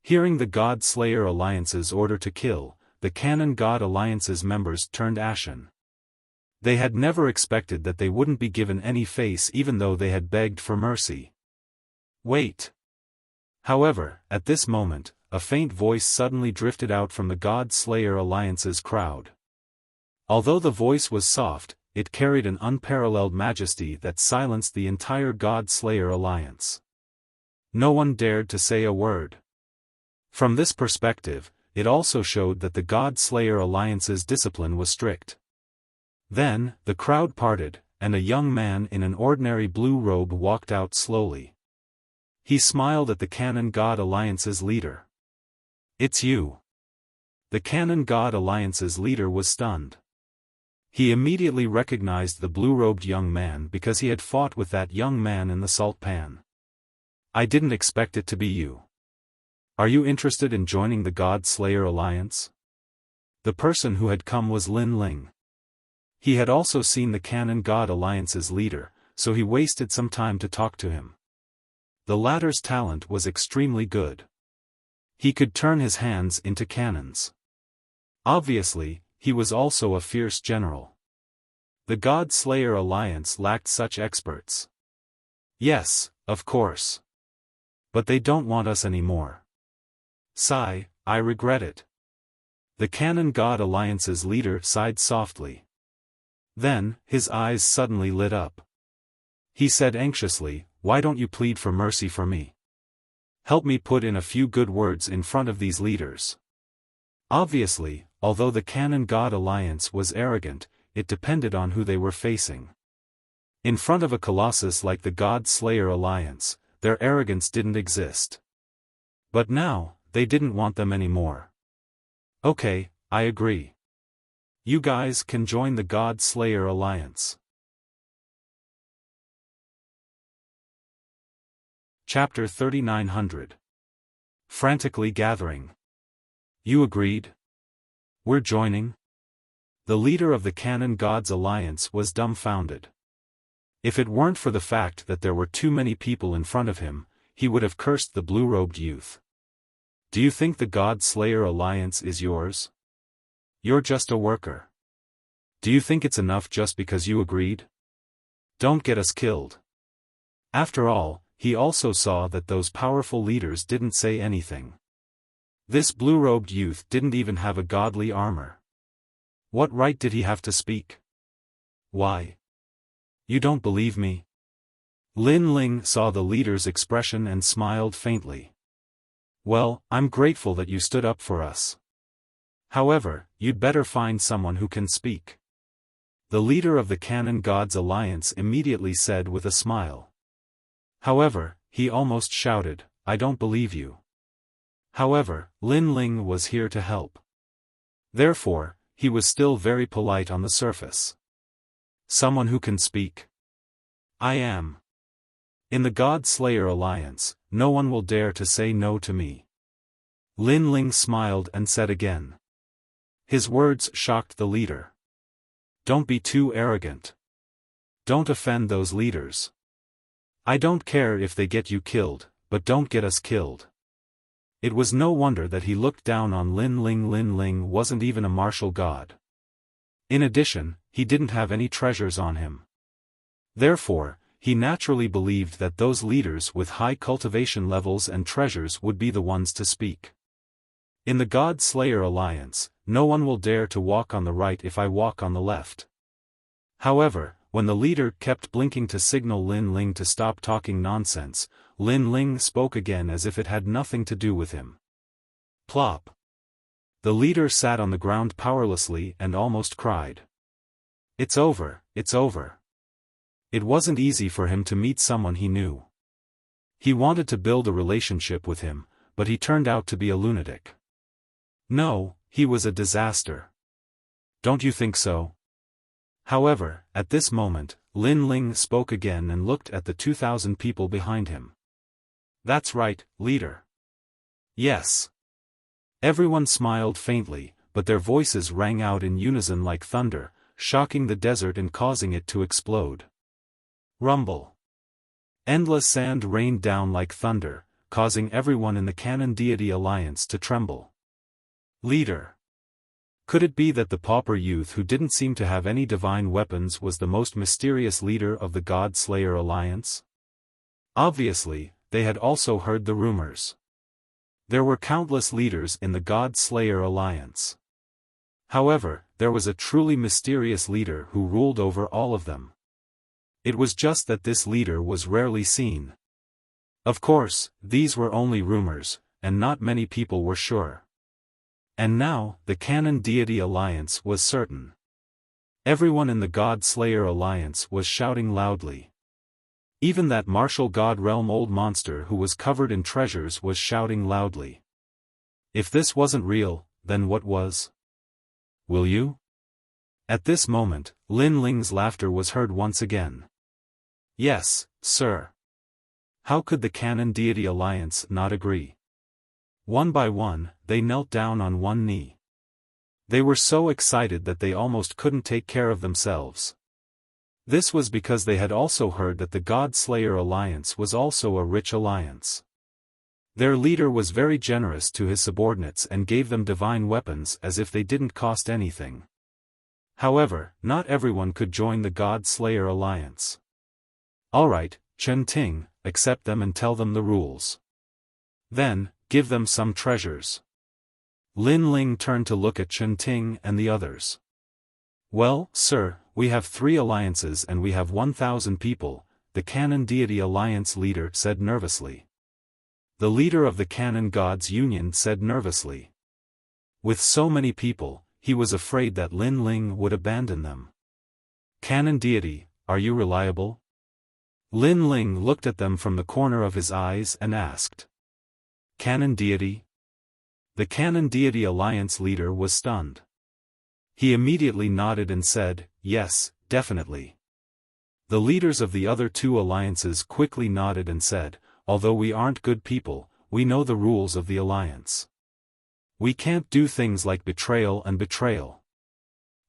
Hearing the God Slayer Alliance's order to kill, the Canon God Alliance's members turned ashen. They had never expected that they wouldn't be given any face even though they had begged for mercy. Wait. However, at this moment, a faint voice suddenly drifted out from the God Slayer Alliance's crowd. Although the voice was soft, it carried an unparalleled majesty that silenced the entire God Slayer Alliance. No one dared to say a word. From this perspective, it also showed that the God Slayer Alliance's discipline was strict. Then, the crowd parted, and a young man in an ordinary blue robe walked out slowly. He smiled at the Canon God Alliance's leader. It's you. The Canon God Alliance's leader was stunned. He immediately recognized the blue-robed young man because he had fought with that young man in the salt pan. I didn't expect it to be you. Are you interested in joining the God Slayer Alliance? The person who had come was Lin Ling. He had also seen the Canon God Alliance's leader, so he wasted some time to talk to him. The latter's talent was extremely good. He could turn his hands into cannons. Obviously, he was also a fierce general. The God Slayer Alliance lacked such experts. Yes, of course. But they don't want us anymore. Sigh, I regret it. The Canon God Alliance's leader sighed softly. Then, his eyes suddenly lit up. He said anxiously, why don't you plead for mercy for me? Help me put in a few good words in front of these leaders. Obviously, although the Canon God Alliance was arrogant, it depended on who they were facing. In front of a colossus like the God Slayer Alliance, their arrogance didn't exist. But now, they didn't want them anymore. Okay, I agree. You guys can join the God Slayer Alliance. Chapter 3900. Frantically gathering. You agreed? We're joining? The leader of the Canon Gods Alliance was dumbfounded. If it weren't for the fact that there were too many people in front of him, he would have cursed the blue-robed youth. Do you think the God Slayer Alliance is yours? You're just a worker. Do you think it's enough just because you agreed? Don't get us killed. After all, he also saw that those powerful leaders didn't say anything. This blue-robed youth didn't even have a godly armor. What right did he have to speak? Why? You don't believe me? Lin Ling saw the leader's expression and smiled faintly. Well, I'm grateful that you stood up for us. However, you'd better find someone who can speak. The leader of the Canon Gods Alliance immediately said with a smile. However, he almost shouted, I don't believe you. However, Lin Ling was here to help. Therefore, he was still very polite on the surface. Someone who can speak. I am. In the God Slayer Alliance, no one will dare to say no to me. Lin Ling smiled and said again. His words shocked the leader. Don't be too arrogant. Don't offend those leaders. I don't care if they get you killed, but don't get us killed. It was no wonder that he looked down on Lin Ling. Lin Ling wasn't even a martial god. In addition, he didn't have any treasures on him. Therefore, he naturally believed that those leaders with high cultivation levels and treasures would be the ones to speak. In the God Slayer Alliance, no one will dare to walk on the right if I walk on the left. However, when the leader kept blinking to signal Lin Ling to stop talking nonsense, Lin Ling spoke again as if it had nothing to do with him. Plop. The leader sat on the ground powerlessly and almost cried. It's over, it's over. It wasn't easy for him to meet someone he knew. He wanted to build a relationship with him, but he turned out to be a lunatic. No, he was a disaster. Don't you think so? However, at this moment, Lin Ling spoke again and looked at the 2,000 people behind him. That's right, leader. Yes. Everyone smiled faintly, but their voices rang out in unison like thunder, shocking the desert and causing it to explode. Rumble. Endless sand rained down like thunder, causing everyone in the Canon Deity Alliance to tremble. Leader. Could it be that the pauper youth who didn't seem to have any divine weapons was the most mysterious leader of the God Slayer Alliance? Obviously, they had also heard the rumors. There were countless leaders in the God Slayer Alliance. However, there was a truly mysterious leader who ruled over all of them. It was just that this leader was rarely seen. Of course, these were only rumors, and not many people were sure. And now, the Canon Deity Alliance was certain. Everyone in the God Slayer Alliance was shouting loudly. Even that martial god realm old monster who was covered in treasures was shouting loudly. If this wasn't real, then what was? Will you? At this moment, Lin Ling's laughter was heard once again. Yes, sir. How could the Canon Deity Alliance not agree? One by one, they knelt down on one knee. They were so excited that they almost couldn't take care of themselves. This was because they had also heard that the God Slayer Alliance was also a rich alliance. Their leader was very generous to his subordinates and gave them divine weapons as if they didn't cost anything. However, not everyone could join the God Slayer Alliance. Alright, Chen Ting, accept them and tell them the rules. Then, give them some treasures. Lin Ling turned to look at Chen Ting and the others. Well, sir, we have 3 alliances and we have 1,000 people, the Canon Deity Alliance leader said nervously. The leader of the Canon Gods Union said nervously. With so many people, he was afraid that Lin Ling would abandon them. Canon Deity, are you reliable? Lin Ling looked at them from the corner of his eyes and asked. Canon Deity? The Canon Deity Alliance leader was stunned. He immediately nodded and said, yes, definitely. The leaders of the other 2 alliances quickly nodded and said, although we aren't good people, we know the rules of the alliance. We can't do things like betrayal and betrayal.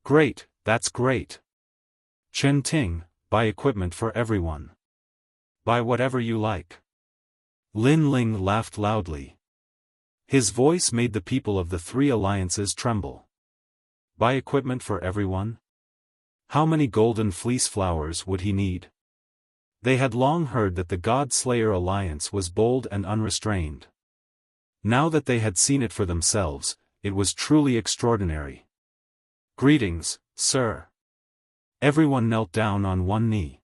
Great, that's great. Chen Ting, buy equipment for everyone. Buy whatever you like. Lin Ling laughed loudly. His voice made the people of the 3 alliances tremble. Buy equipment for everyone? How many golden fleece flowers would he need? They had long heard that the God Slayer Alliance was bold and unrestrained. Now that they had seen it for themselves, it was truly extraordinary. "Greetings, sir." Everyone knelt down on one knee.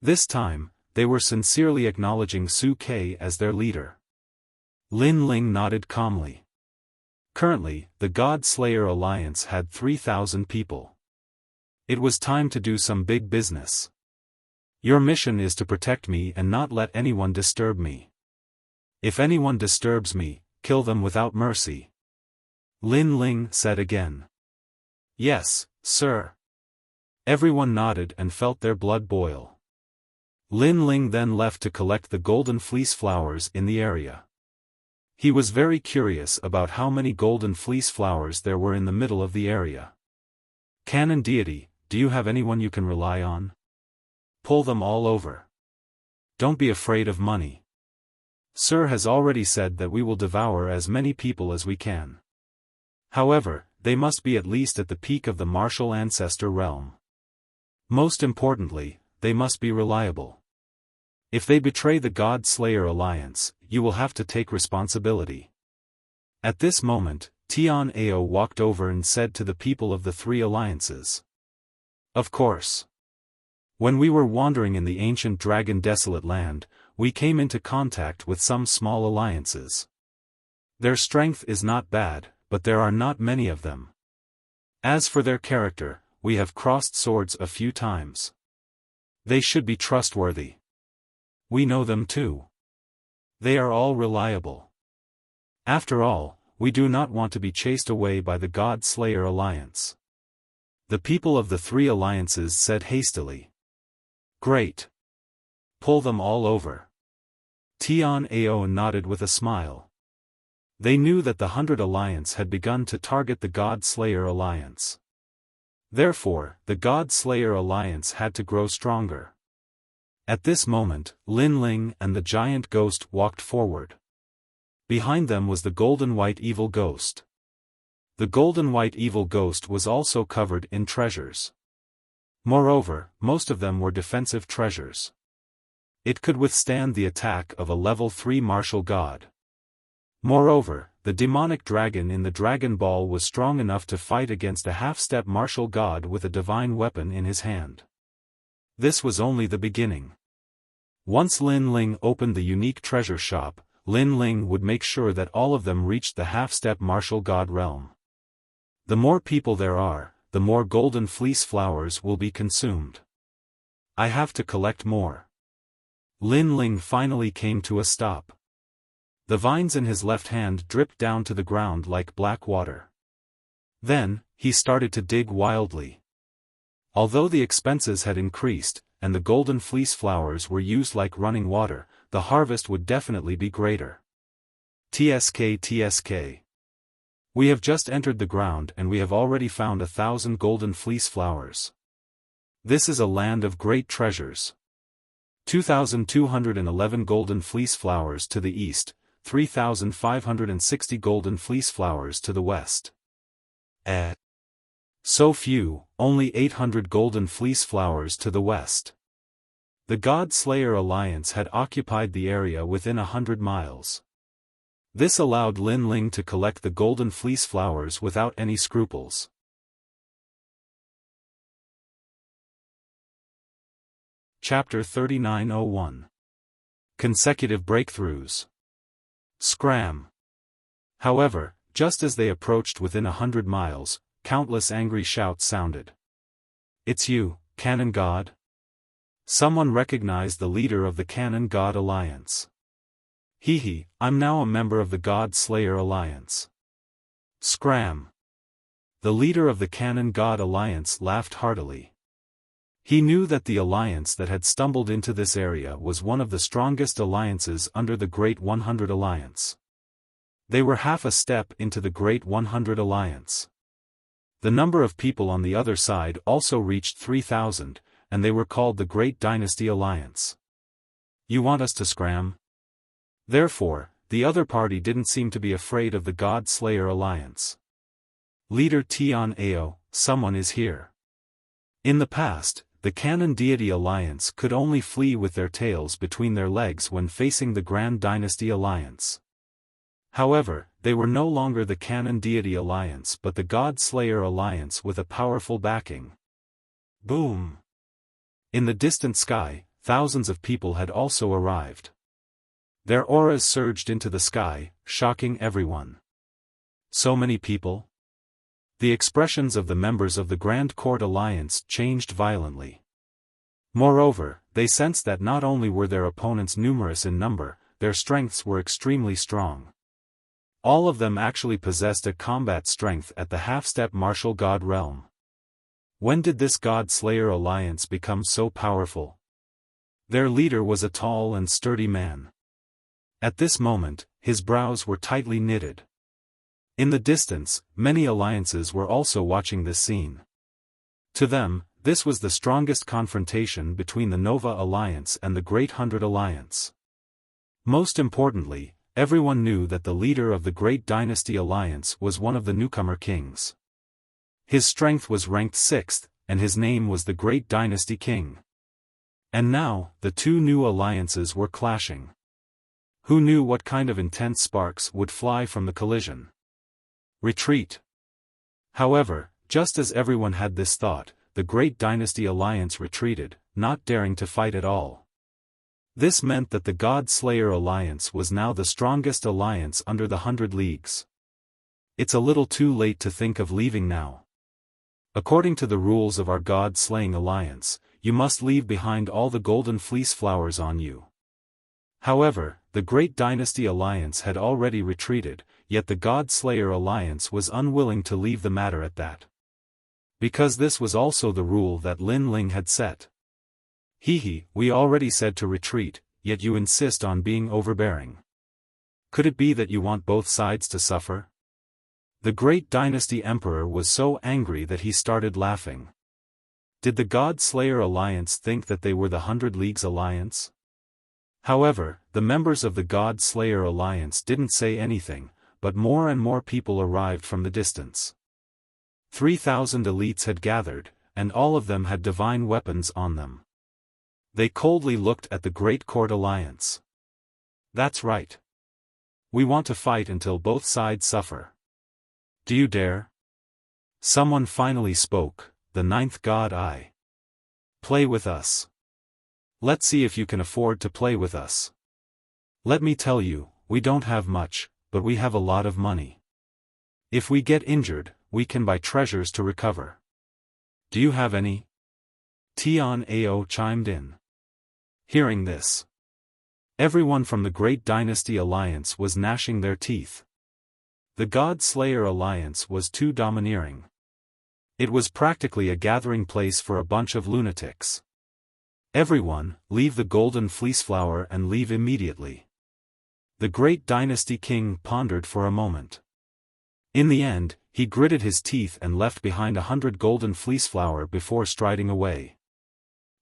This time, they were sincerely acknowledging Su Ke as their leader. Lin Ling nodded calmly. Currently, the God Slayer Alliance had 3,000 people. It was time to do some big business. "Your mission is to protect me and not let anyone disturb me. If anyone disturbs me, kill them without mercy," Lin Ling said again. "Yes, sir." Everyone nodded and felt their blood boil. Lin Ling then left to collect the golden fleece flowers in the area. He was very curious about how many golden fleece flowers there were in the middle of the area. "Canon deity, do you have anyone you can rely on? Pull them all over. Don't be afraid of money. Sir has already said that we will devour as many people as we can. However, they must be at least at the peak of the martial ancestor realm. Most importantly, they must be reliable. If they betray the God Slayer Alliance, you will have to take responsibility." At this moment, Tian Ao walked over and said to the people of the three alliances. "Of course. When we were wandering in the ancient dragon desolate land, we came into contact with some small alliances. Their strength is not bad, but there are not many of them. As for their character, we have crossed swords a few times. They should be trustworthy. We know them too. They are all reliable. After all, we do not want to be chased away by the God Slayer Alliance." The people of the three alliances said hastily. "Great. Pull them all over." Tian Ao nodded with a smile. They knew that the 100 Alliance had begun to target the God Slayer Alliance. Therefore, the God Slayer Alliance had to grow stronger. At this moment, Lin Ling and the giant ghost walked forward. Behind them was the golden white evil ghost. The golden white evil ghost was also covered in treasures. Moreover, most of them were defensive treasures. It could withstand the attack of a level 3 martial god. Moreover, the demonic dragon in the Dragon Ball was strong enough to fight against a half-step martial god with a divine weapon in his hand. This was only the beginning. Once Lin Ling opened the unique treasure shop, Lin Ling would make sure that all of them reached the half-step martial god realm. The more people there are, the more golden fleece flowers will be consumed. I have to collect more. Lin Ling finally came to a stop. The vines in his left hand dripped down to the ground like black water. Then, he started to dig wildly. Although the expenses had increased, and the golden fleece flowers were used like running water, the harvest would definitely be greater. TSK. We have just entered the ground and we have already found 1,000 golden fleece flowers. This is a land of great treasures. 2,211 golden fleece flowers to the east, 3,560 golden fleece flowers to the west. So few, only 800 golden fleece flowers to the west. The God Slayer Alliance had occupied the area within 100 miles. This allowed Lin Ling to collect the golden fleece flowers without any scruples. Chapter 3901. Consecutive Breakthroughs. Scram. However, just as they approached within 100 miles, countless angry shouts sounded. "It's you, Cannon God?" Someone recognized the leader of the Cannon God Alliance. "Hee, I'm now a member of the God Slayer Alliance." Scram. The leader of the Cannon God Alliance laughed heartily. He knew that the alliance that had stumbled into this area was one of the strongest alliances under the Great 100 Alliance. They were half a step into the Great 100 Alliance. The number of people on the other side also reached 3,000, and they were called the Great Dynasty Alliance. "You want us to scram?" Therefore, the other party didn't seem to be afraid of the God Slayer Alliance. Leader Tian Ao, someone is here. In the past, the Cannon Deity Alliance could only flee with their tails between their legs when facing the Grand Dynasty Alliance. However, they were no longer the Canon Deity Alliance but the God Slayer Alliance with a powerful backing. Boom! In the distant sky, thousands of people had also arrived. Their auras surged into the sky, shocking everyone. So many people? The expressions of the members of the Grand Court Alliance changed violently. Moreover, they sensed that not only were their opponents numerous in number, their strengths were extremely strong. All of them actually possessed a combat strength at the half-step martial god realm. When did this God Slayer Alliance become so powerful? Their leader was a tall and sturdy man. At this moment, his brows were tightly knitted. In the distance, many alliances were also watching this scene. To them, this was the strongest confrontation between the Nova Alliance and the Great Hundred Alliance. Most importantly, everyone knew that the leader of the Great Dynasty Alliance was one of the newcomer kings. His strength was ranked 6th, and his name was the Great Dynasty King. And now, the two new alliances were clashing. Who knew what kind of intense sparks would fly from the collision? Retreat. However, just as everyone had this thought, the Great Dynasty Alliance retreated, not daring to fight at all. This meant that the God Slayer Alliance was now the strongest alliance under the 100 Leagues. It's a little too late to think of leaving now. According to the rules of our God-slaying alliance, you must leave behind all the golden fleece flowers on you. However, the Great Dynasty Alliance had already retreated, yet the God Slayer Alliance was unwilling to leave the matter at that. Because this was also the rule that Lin Ling had set. We already said to retreat, yet you insist on being overbearing. Could it be that you want both sides to suffer? The Great Dynasty Emperor was so angry that he started laughing. Did the God Slayer Alliance think that they were the 100 Leagues Alliance? However, the members of the God Slayer Alliance didn't say anything, but more and more people arrived from the distance. 3,000 elites had gathered, and all of them had divine weapons on them. They coldly looked at the Great Court Alliance. That's right. We want to fight until both sides suffer. Do you dare? Someone finally spoke, the 9th god Ai. Play with us. Let's see if you can afford to play with us. Let me tell you, we don't have much, but we have a lot of money. If we get injured, we can buy treasures to recover. Do you have any? Tian Ao chimed in. Hearing this, everyone from the Great Dynasty Alliance was gnashing their teeth. The God Slayer Alliance was too domineering. It was practically a gathering place for a bunch of lunatics. Everyone, leave the golden fleece flower and leave immediately. The Great Dynasty King pondered for a moment. In the end, he gritted his teeth and left behind 100 golden fleece flower before striding away.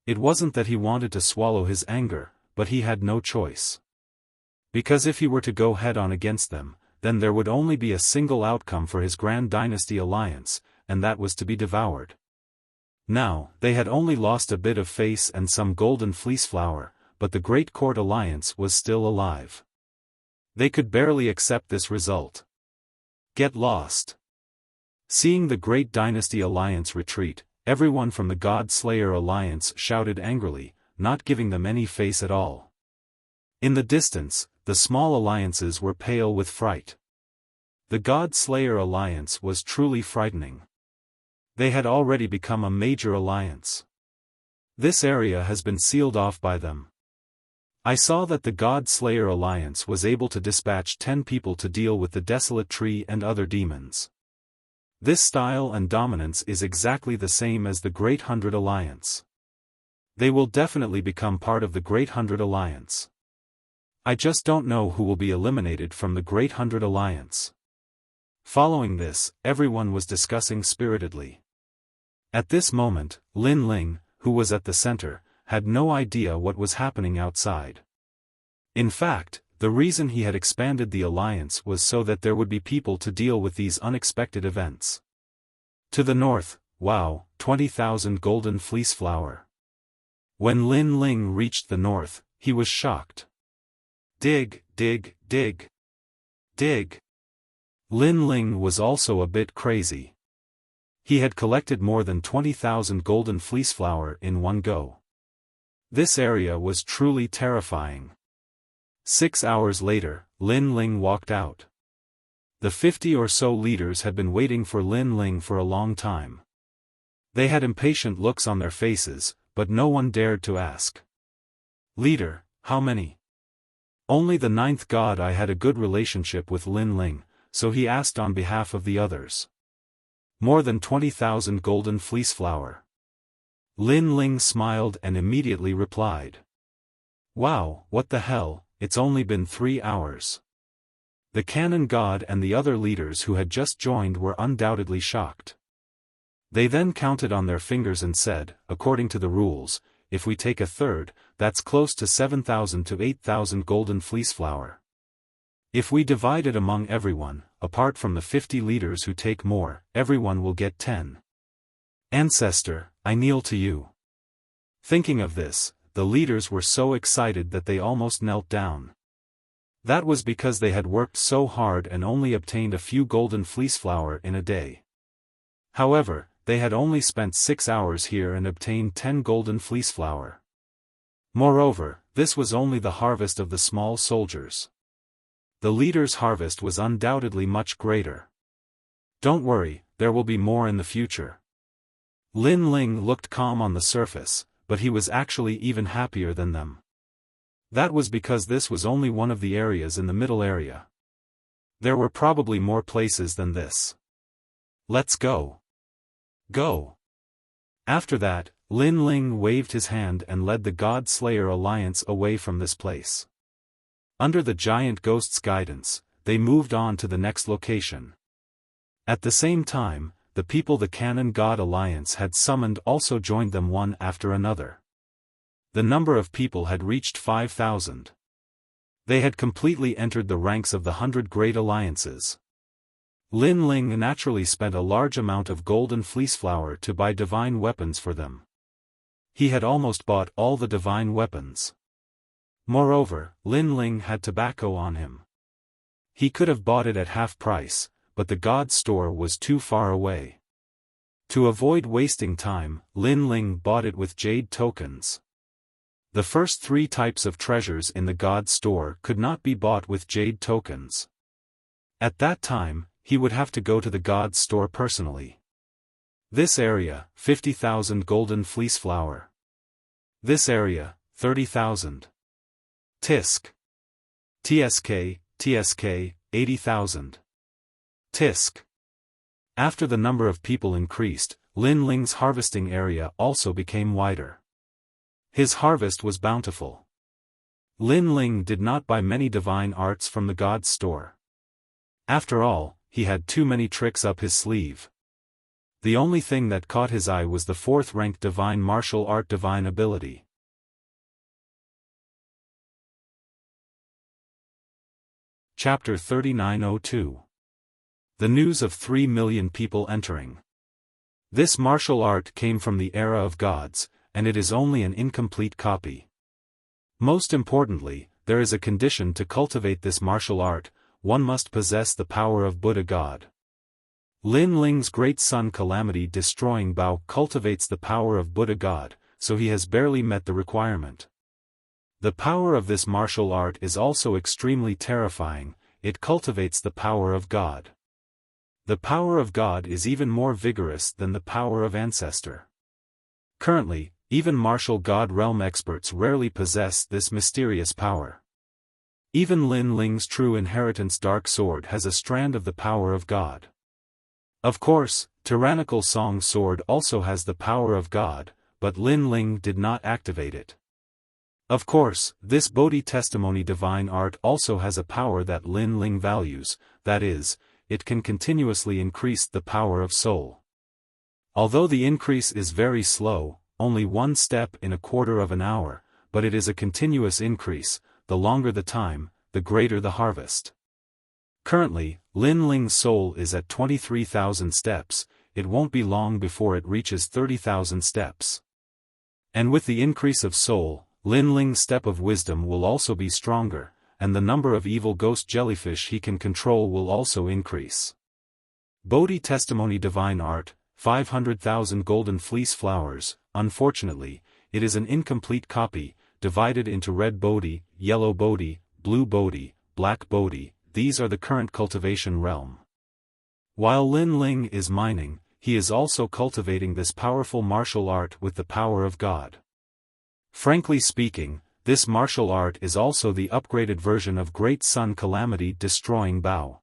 It wasn't that he wanted to swallow his anger, but he had no choice. Because if he were to go head-on against them, then there would only be a single outcome for his Grand Dynasty Alliance, and that was to be devoured. Now, they had only lost a bit of face and some golden fleece flower, but the Great Court Alliance was still alive. They could barely accept this result. Get lost. Seeing the Great Dynasty Alliance retreat, everyone from the God Slayer Alliance shouted angrily, not giving them any face at all. In the distance, the small alliances were pale with fright. The God Slayer Alliance was truly frightening. They had already become a major alliance. This area has been sealed off by them. I saw that the God Slayer Alliance was able to dispatch 10 people to deal with the Desolate Tree and other demons. This style and dominance is exactly the same as the Great Hundred Alliance. They will definitely become part of the Great Hundred Alliance. I just don't know who will be eliminated from the Great Hundred Alliance. Following this, everyone was discussing spiritedly. At this moment, Lin Ling, who was at the center, had no idea what was happening outside. In fact, the reason he had expanded the alliance was so that there would be people to deal with these unexpected events. To the north, wow, 20,000 golden fleece flower. When Lin Ling reached the north, he was shocked. Dig, dig, dig. dig. Lin Ling was also a bit crazy. He had collected more than 20,000 golden fleece flower in one go. This area was truly terrifying. 6 hours later, Lin Ling walked out. The 50 or so leaders had been waiting for Lin Ling for a long time. They had impatient looks on their faces, but no one dared to ask. "Leader, how many?" Only the 9th god. I had a good relationship with Lin Ling, so he asked on behalf of the others. "More than 20,000 golden fleece flower." Lin Ling smiled and immediately replied. "Wow, what the hell, it's only been 3 hours." The Cannon God and the other leaders who had just joined were undoubtedly shocked. They then counted on their fingers and said, "According to the rules, if we take a third, that's close to 7,000 to 8,000 golden fleece flower. If we divide it among everyone, apart from the 50 leaders who take more, everyone will get 10. Ancestor, I kneel to you." Thinking of this, the leaders were so excited that they almost knelt down. That was because they had worked so hard and only obtained a few golden fleece flower in a day. However, they had only spent 6 hours here and obtained 10 golden fleece flower. Moreover, this was only the harvest of the small soldiers. The leader's harvest was undoubtedly much greater. "Don't worry, there will be more in the future." Lin Ling looked calm on the surface, but he was actually even happier than them. That was because this was only one of the areas in the middle area. There were probably more places than this. "Let's go. Go." After that, Lin Ling waved his hand and led the God Slayer Alliance away from this place. Under the giant ghost's guidance, they moved on to the next location. At the same time, the people the Cannon God Alliance had summoned also joined them one after another. The number of people had reached 5,000. They had completely entered the ranks of the 100 great alliances. Lin Ling naturally spent a large amount of golden fleece flower to buy divine weapons for them. He had almost bought all the divine weapons. Moreover, Lin Ling had tobacco on him. He could have bought it at half price, but the god's store was too far away. To avoid wasting time, Lin Ling bought it with jade tokens. The first 3 types of treasures in the god's store could not be bought with jade tokens. At that time, he would have to go to the god's store personally. This area, 50,000 golden fleece flower. This area, 30,000. Tisk. TSK, 80,000. Tisk. After the number of people increased, Lin Ling's harvesting area also became wider. His harvest was bountiful. Lin Ling did not buy many divine arts from the god's store. After all, he had too many tricks up his sleeve. The only thing that caught his eye was the 4th-ranked divine martial art divine ability. Chapter 3902. The news of 3 million people entering. This martial art came from the era of gods, and it is only an incomplete copy. Most importantly, there is a condition to cultivate this martial art: one must possess the power of Buddha God. Lin Ling's great son Calamity Destroying Bao cultivates the power of Buddha God, so he has barely met the requirement. The power of this martial art is also extremely terrifying. It cultivates the power of God. The power of God is even more vigorous than the power of Ancestor. Currently, even martial God realm experts rarely possess this mysterious power. Even Lin Ling's true inheritance Dark Sword has a strand of the power of God. Of course, Tyrannical Song Sword also has the power of God, but Lin Ling did not activate it. Of course, this Bodhi Testimony divine art also has a power that Lin Ling values, that is, it can continuously increase the power of soul. Although the increase is very slow, only 1 step in a quarter of an hour, but it is a continuous increase. The longer the time, the greater the harvest. Currently, Lin Ling's soul is at 23,000 steps, it won't be long before it reaches 30,000 steps. And with the increase of soul, Lin Ling's step of wisdom will also be stronger, and the number of evil ghost jellyfish he can control will also increase. Bodhi Testimony Divine Art, 500,000 Golden Fleece Flowers. Unfortunately, it is an incomplete copy, divided into red Bodhi, yellow Bodhi, blue Bodhi, black Bodhi. These are the current cultivation realm. While Lin Ling is mining, he is also cultivating this powerful martial art with the power of God. Frankly speaking, this martial art is also the upgraded version of Great Sun Calamity Destroying Bao.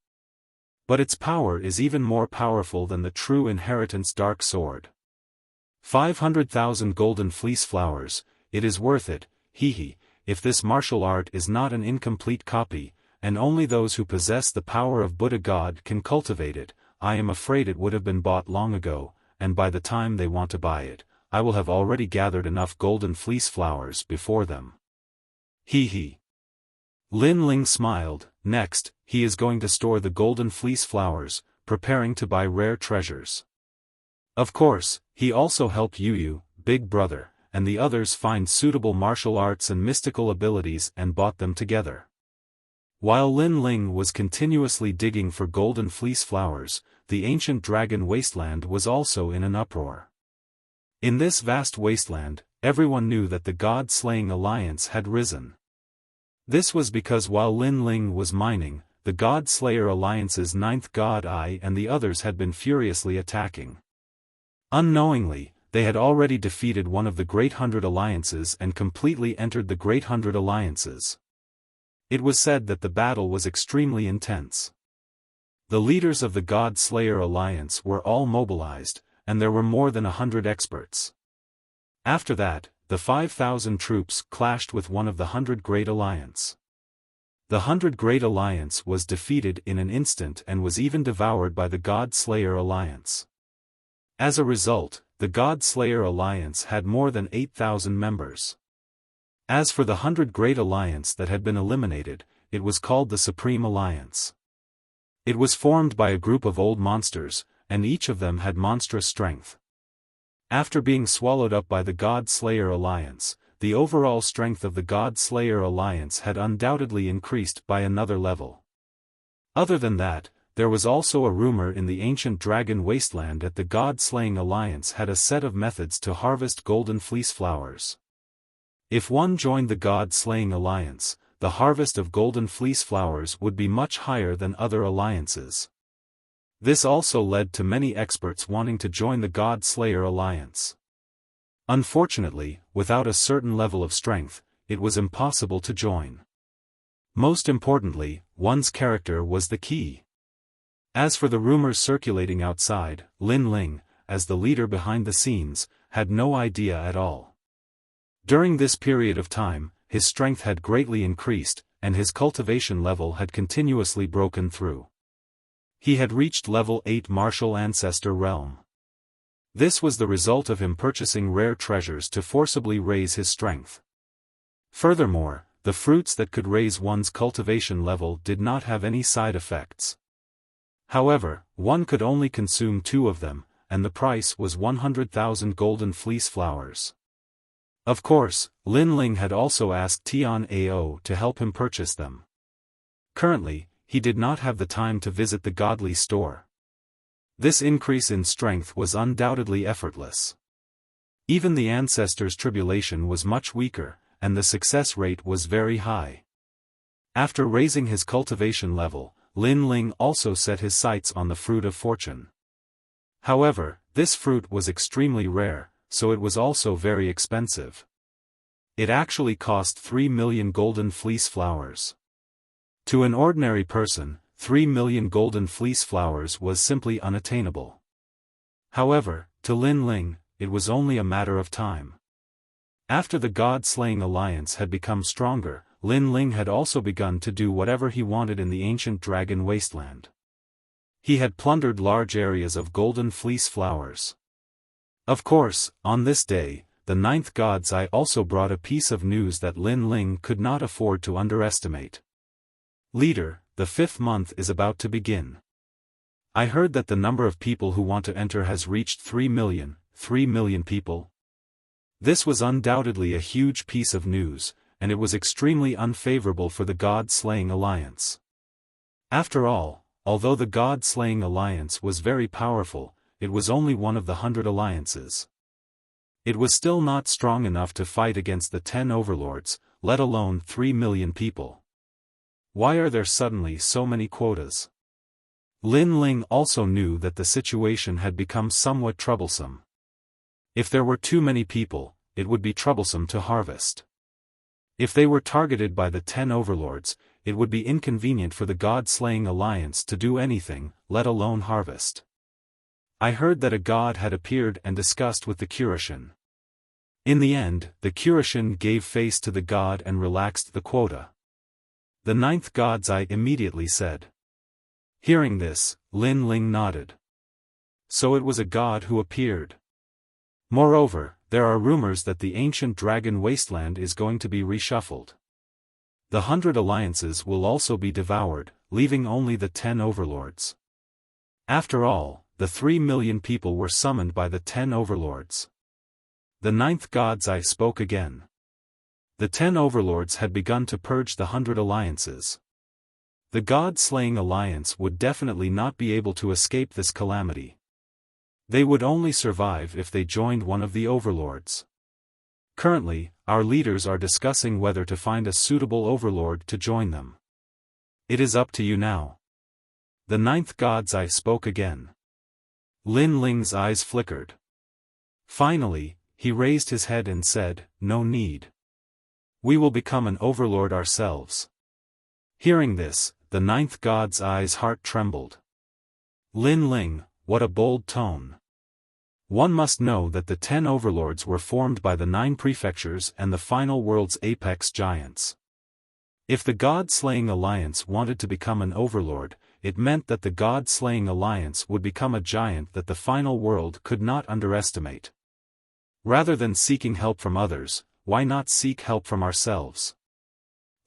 But its power is even more powerful than the true Inheritance Dark Sword. 500,000 Golden Fleece Flowers, it is worth it, hehe, if this martial art is not an incomplete copy, and only those who possess the power of Buddha God can cultivate it. I am afraid it would have been bought long ago, and by the time they want to buy it, I will have already gathered enough golden fleece flowers before them. He. Lin Ling smiled. Next, he is going to store the golden fleece flowers, preparing to buy rare treasures. Of course, he also helped Yu, Big Brother, and the others find suitable martial arts and mystical abilities and bought them together. While Lin Ling was continuously digging for golden fleece flowers, the ancient dragon wasteland was also in an uproar. In this vast wasteland, everyone knew that the God-slaying alliance had risen. This was because while Lin Ling was mining, the God-slayer alliance's ninth God Eye and the others had been furiously attacking. Unknowingly, they had already defeated one of the Great Hundred Alliances and completely entered the Great Hundred Alliances. It was said that the battle was extremely intense. The leaders of the God-Slayer Alliance were all mobilized, and there were more than 100 experts. After that, the 5,000 troops clashed with one of the 100 Great Alliance. The 100 Great Alliance was defeated in an instant and was even devoured by the God-Slayer Alliance. As a result, the God-Slayer Alliance had more than 8,000 members. As for the 100 Great Alliance that had been eliminated, it was called the Supreme Alliance. It was formed by a group of old monsters, and each of them had monstrous strength. After being swallowed up by the God-Slayer Alliance, the overall strength of the God-Slayer Alliance had undoubtedly increased by another level. Other than that, there was also a rumor in the ancient dragon wasteland that the God-Slaying Alliance had a set of methods to harvest golden fleece flowers. If one joined the God-Slaying Alliance, the harvest of golden fleece flowers would be much higher than other alliances. This also led to many experts wanting to join the God-Slayer Alliance. Unfortunately, without a certain level of strength, it was impossible to join. Most importantly, one's character was the key. As for the rumors circulating outside, Lin Ling, as the leader behind the scenes, had no idea at all. During this period of time, his strength had greatly increased, and his cultivation level had continuously broken through. He had reached level 8 Martial Ancestor Realm. This was the result of him purchasing rare treasures to forcibly raise his strength. Furthermore, the fruits that could raise one's cultivation level did not have any side effects. However, one could only consume 2 of them, and the price was 100,000 golden fleece flowers. Of course, Lin Ling had also asked Tian Ao to help him purchase them. Currently, he did not have the time to visit the godly store. This increase in strength was undoubtedly effortless. Even the ancestors' tribulation was much weaker, and the success rate was very high. After raising his cultivation level, Lin Ling also set his sights on the fruit of fortune. However, this fruit was extremely rare, so it was also very expensive. It actually cost 3 million golden fleece flowers. To an ordinary person, 3 million golden fleece flowers was simply unattainable. However, to Lin Ling, it was only a matter of time. After the God-Slaying Alliance had become stronger, Lin Ling had also begun to do whatever he wanted in the ancient dragon wasteland. He had plundered large areas of golden fleece flowers. Of course, on this day, the 9th God's Eye also brought a piece of news that Lin Ling could not afford to underestimate. Leader, the 5th month is about to begin. I heard that the number of people who want to enter has reached 3 million people. This was undoubtedly a huge piece of news, and it was extremely unfavorable for the God-slaying alliance. After all, although the God-slaying alliance was very powerful, it was only one of the 100 alliances. It was still not strong enough to fight against the 10 overlords, let alone 3 million people. Why are there suddenly so many quotas? Lin Ling also knew that the situation had become somewhat troublesome. If there were too many people, it would be troublesome to harvest. If they were targeted by the 10 overlords, it would be inconvenient for the God-slaying alliance to do anything, let alone harvest. I heard that a god had appeared and discussed with the Kurishin. In the end, the Kurishin gave face to the god and relaxed the quota. The 9th god's eye immediately said. Hearing this, Lin Ling nodded. So it was a god who appeared. Moreover, there are rumors that the ancient dragon wasteland is going to be reshuffled. The 100 alliances will also be devoured, leaving only the 10 overlords. After all, the 3 million people were summoned by the 10 overlords. The 9th god's eye spoke again. The 10 overlords had begun to purge the 100 alliances. The God-slaying alliance would definitely not be able to escape this calamity. They would only survive if they joined one of the overlords. Currently, our leaders are discussing whether to find a suitable overlord to join them. It is up to you now. The 9th god's eye spoke again. Lin Ling's eyes flickered. Finally, he raised his head and said, "No need. We will become an overlord ourselves." Hearing this, the 9th god's eyes heart trembled. Lin Ling, what a bold tone. One must know that the 10 overlords were formed by the 9 prefectures and the final world's apex giants. If the God-slaying alliance wanted to become an overlord, it meant that the God-slaying alliance would become a giant that the final world could not underestimate. Rather than seeking help from others, why not seek help from ourselves?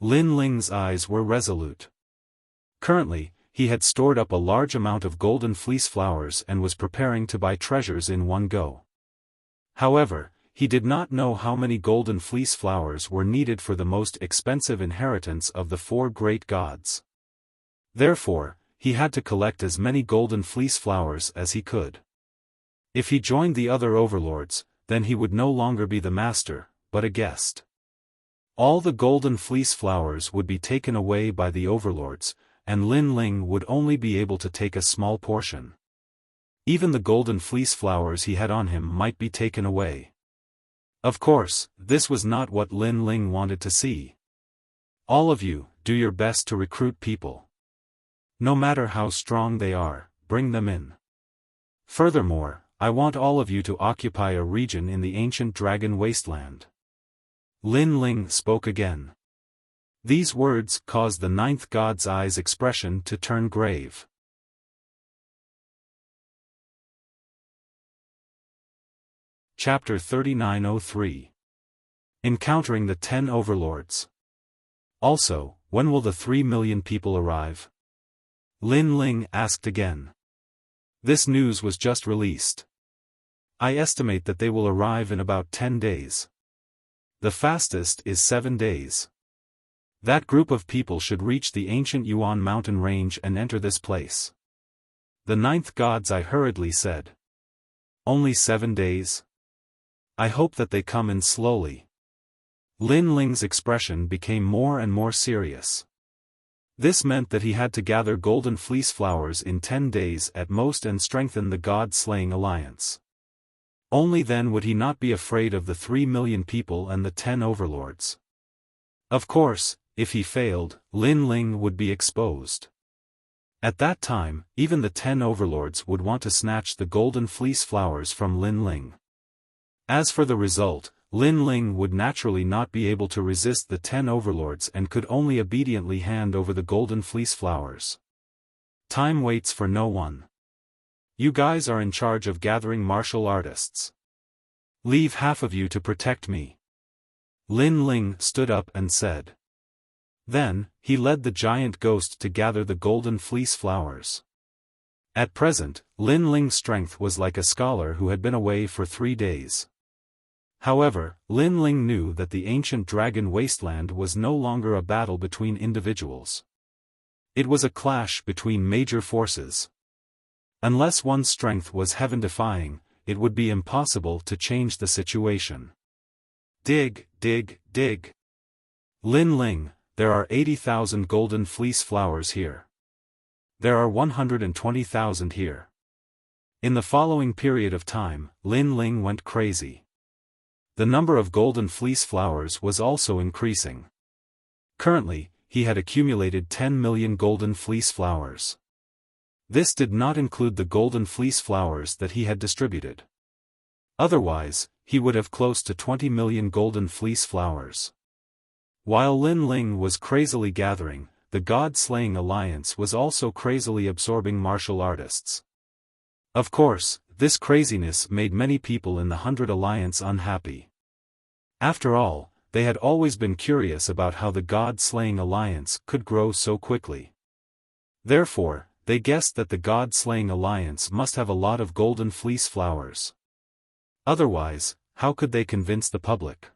Lin Ling's eyes were resolute. Currently, he had stored up a large amount of golden fleece flowers and was preparing to buy treasures in one go. However, he did not know how many golden fleece flowers were needed for the most expensive inheritance of the 4 great gods. Therefore, he had to collect as many golden fleece flowers as he could. If he joined the other overlords, then he would no longer be the master, but a guest. All the golden fleece flowers would be taken away by the overlords, and Lin Ling would only be able to take a small portion. Even the golden fleece flowers he had on him might be taken away. Of course, this was not what Lin Ling wanted to see. All of you, do your best to recruit people. No matter how strong they are, bring them in. Furthermore, I want all of you to occupy a region in the ancient dragon wasteland. Lin Ling spoke again. These words caused the 9th god's eyes expression to turn grave. Chapter 3903. Encountering the 10 overlords. Also, when will the 3 million people arrive? Lin Ling asked again. This news was just released. I estimate that they will arrive in about 10 days. The fastest is 7 days. That group of people should reach the ancient Yuan mountain range and enter this place. The 9th god's eye hurriedly said. Only 7 days? I hope that they come in slowly. Lin Ling's expression became more and more serious. This meant that he had to gather golden fleece flowers in 10 days at most and strengthen the God-slaying alliance. Only then would he not be afraid of the 3 million people and the 10 overlords. Of course, if he failed, Lin Ling would be exposed. At that time, even the 10 overlords would want to snatch the golden fleece flowers from Lin Ling. As for the result, Lin Ling would naturally not be able to resist the 10 overlords and could only obediently hand over the golden fleece flowers. Time waits for no one. You guys are in charge of gathering martial artists. Leave half of you to protect me. Lin Ling stood up and said. Then, he led the giant ghost to gather the golden fleece flowers. At present, Lin Ling's strength was like a scholar who had been away for 3 days. However, Lin Ling knew that the ancient dragon wasteland was no longer a battle between individuals. It was a clash between major forces. Unless one's strength was heaven-defying, it would be impossible to change the situation. Dig, dig, dig. Lin Ling, there are 80,000 golden fleece flowers here. There are 120,000 here. In the following period of time, Lin Ling went crazy. The number of golden fleece flowers was also increasing. Currently, he had accumulated 10 million golden fleece flowers. This did not include the golden fleece flowers that he had distributed. Otherwise, he would have close to 20 million golden fleece flowers. While Lin Ling was crazily gathering, the God-slaying alliance was also crazily absorbing martial artists. Of course, this craziness made many people in the 100 Alliance unhappy. After all, they had always been curious about how the God-slaying alliance could grow so quickly. Therefore, they guessed that the God-slaying alliance must have a lot of golden fleece flowers. Otherwise, how could they convince the public?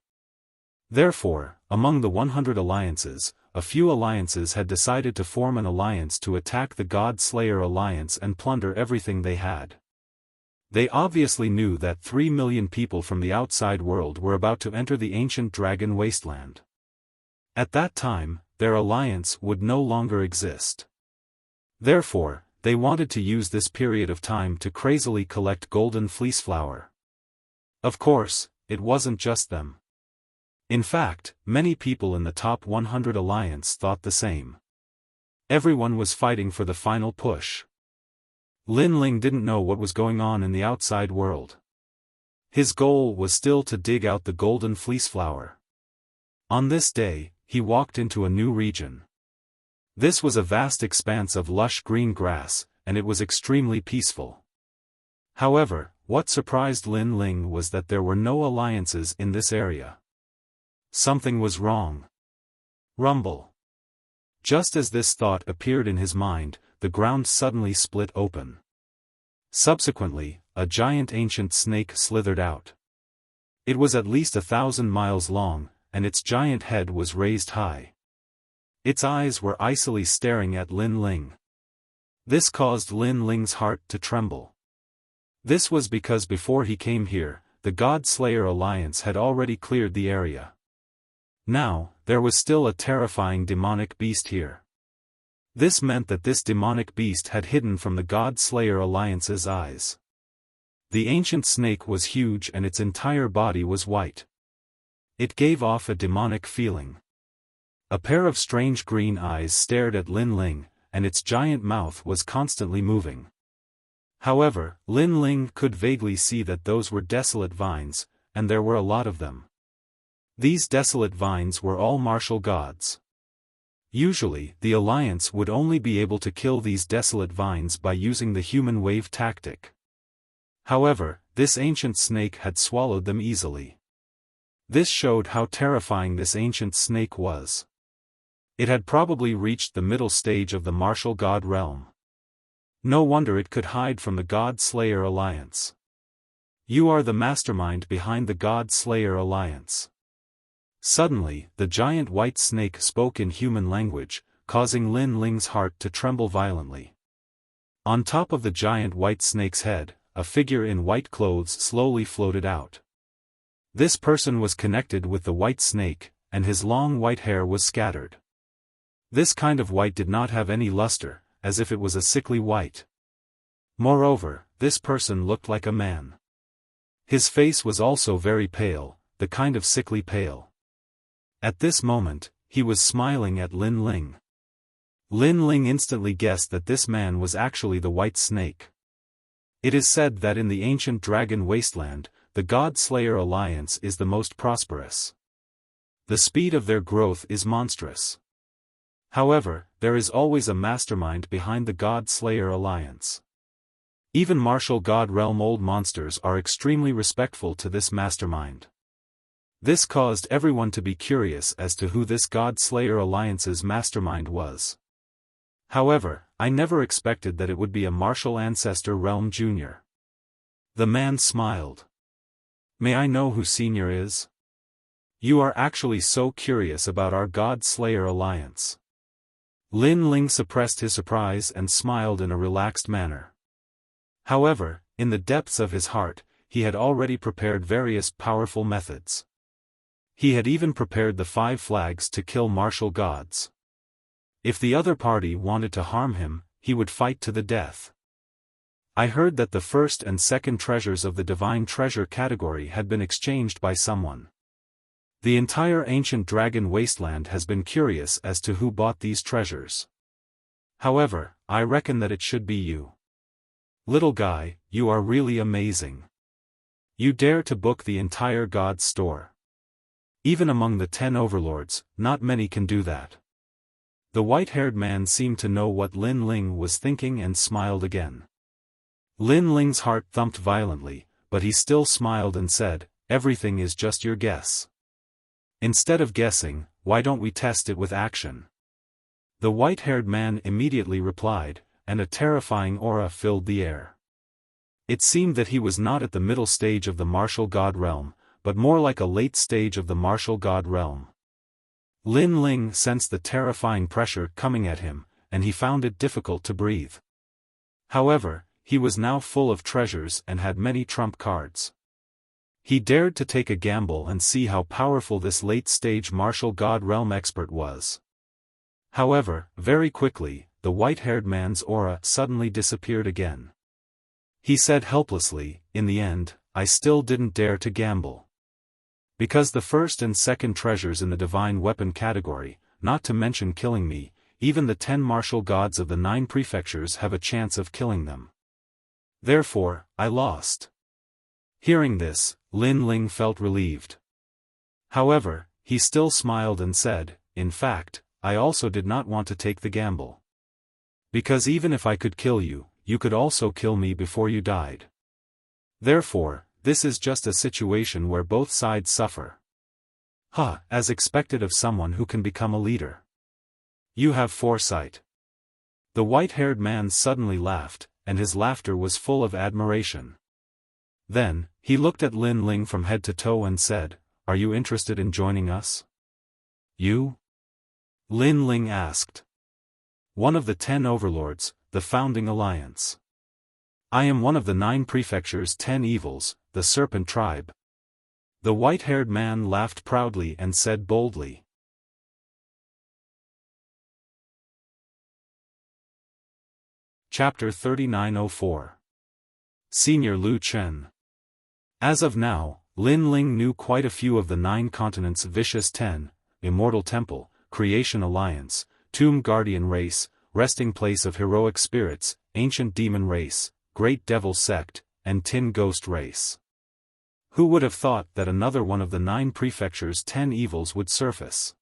Therefore, among the 100 alliances, a few alliances had decided to form an alliance to attack the God-Slayer alliance and plunder everything they had. They obviously knew that 3 million people from the outside world were about to enter the ancient dragon wasteland. At that time, their alliance would no longer exist. Therefore, they wanted to use this period of time to crazily collect golden fleece flower. Of course, it wasn't just them. In fact, many people in the top 100 alliance thought the same. Everyone was fighting for the final push. Lin Ling didn't know what was going on in the outside world. His goal was still to dig out the golden fleece flower. On this day, he walked into a new region. This was a vast expanse of lush green grass, and it was extremely peaceful. However, what surprised Lin Ling was that there were no alliances in this area. Something was wrong. Rumble. Just as this thought appeared in his mind, the ground suddenly split open. Subsequently, a giant ancient snake slithered out. It was at least 1,000 miles long, and its giant head was raised high. Its eyes were icily staring at Lin Ling. This caused Lin Ling's heart to tremble. This was because before he came here, the God-Slayer alliance had already cleared the area. Now, there was still a terrifying demonic beast here. This meant that this demonic beast had hidden from the God-Slayer alliance's eyes. The ancient snake was huge and its entire body was white. It gave off a demonic feeling. A pair of strange green eyes stared at Lin Ling, and its giant mouth was constantly moving. However, Lin Ling could vaguely see that those were desolate vines, and there were a lot of them. These desolate vines were all martial gods. Usually, the alliance would only be able to kill these desolate vines by using the human wave tactic. However, this ancient snake had swallowed them easily. This showed how terrifying this ancient snake was. It had probably reached the middle stage of the martial god realm. No wonder it could hide from the God-Slayer alliance. You are the mastermind behind the God-Slayer alliance. Suddenly, the giant white snake spoke in human language, causing Lin Ling's heart to tremble violently. On top of the giant white snake's head, a figure in white clothes slowly floated out. This person was connected with the white snake, and his long white hair was scattered. This kind of white did not have any luster, as if it was a sickly white. Moreover, this person looked like a man. His face was also very pale, the kind of sickly pale. At this moment, he was smiling at Lin Ling. Lin Ling instantly guessed that this man was actually the white snake. It is said that in the ancient dragon wasteland, the God-Slayer alliance is the most prosperous. The speed of their growth is monstrous. However, there is always a mastermind behind the God-Slayer alliance. Even martial god realm old monsters are extremely respectful to this mastermind. This caused everyone to be curious as to who this God-Slayer alliance's mastermind was. However, I never expected that it would be a martial ancestor realm junior. The man smiled. May I know who Senior is? You are actually so curious about our God Slayer alliance. Lin Ling suppressed his surprise and smiled in a relaxed manner. However, in the depths of his heart, he had already prepared various powerful methods. He had even prepared the 5 flags to kill martial gods. If the other party wanted to harm him, he would fight to the death. I heard that the first and second treasures of the divine treasure category had been exchanged by someone. The entire ancient dragon wasteland has been curious as to who bought these treasures. However, I reckon that it should be you. Little guy, you are really amazing. You dare to book the entire God's store. Even among the 10 overlords, not many can do that. The white-haired man seemed to know what Lin Ling was thinking and smiled again. Lin Ling's heart thumped violently, but he still smiled and said, "Everything is just your guess. Instead of guessing, why don't we test it with action?" The white-haired man immediately replied, and a terrifying aura filled the air. It seemed that he was not at the middle stage of the martial god realm, but more like a late stage of the martial god realm. Lin Ling sensed the terrifying pressure coming at him, and he found it difficult to breathe. However, he was now full of treasures and had many trump cards. He dared to take a gamble and see how powerful this late-stage martial god realm expert was. However, very quickly, the white-haired man's aura suddenly disappeared again. He said helplessly, "In the end, I still didn't dare to gamble. Because the first and second treasures in the divine weapon category, not to mention killing me, even the 10 martial gods of the 9 prefectures have a chance of killing them. Therefore, I lost." Hearing this, Lin Ling felt relieved. However, he still smiled and said, "In fact, I also did not want to take the gamble. Because even if I could kill you, you could also kill me before you died. Therefore, this is just a situation where both sides suffer." As expected of someone who can become a leader. You have foresight. The white-haired man suddenly laughed, and his laughter was full of admiration. Then, he looked at Lin Ling from head to toe and said, "Are you interested in joining us?" "You?" Lin Ling asked. "One of the 10 overlords, the founding alliance. I am one of the 9 prefectures' 10 evils, the serpent tribe." The white-haired man laughed proudly and said boldly. Chapter 3904. Senior Lu Chen. As of now, Lin Ling knew quite a few of the 9 continents: Vicious 10, Immortal Temple, Creation Alliance, Tomb Guardian Race, Resting Place of Heroic Spirits, Ancient Demon Race, Great Devil Sect, and Tin Ghost Race. Who would have thought that another one of the 9 prefectures' 10 evils would surface?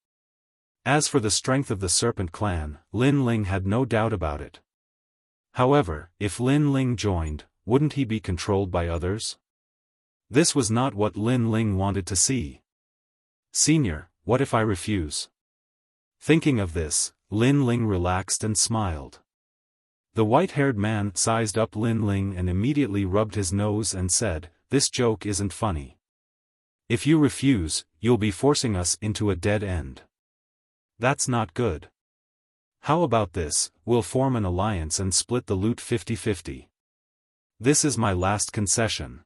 As for the strength of the Serpent clan, Lin Ling had no doubt about it. However, if Lin Ling joined, wouldn't he be controlled by others? This was not what Lin Ling wanted to see. "Senior, what if I refuse?" Thinking of this, Lin Ling relaxed and smiled. The white-haired man sized up Lin Ling and immediately rubbed his nose and said, "This joke isn't funny. If you refuse, you'll be forcing us into a dead end. That's not good. How about this, we'll form an alliance and split the loot 50-50. This is my last concession."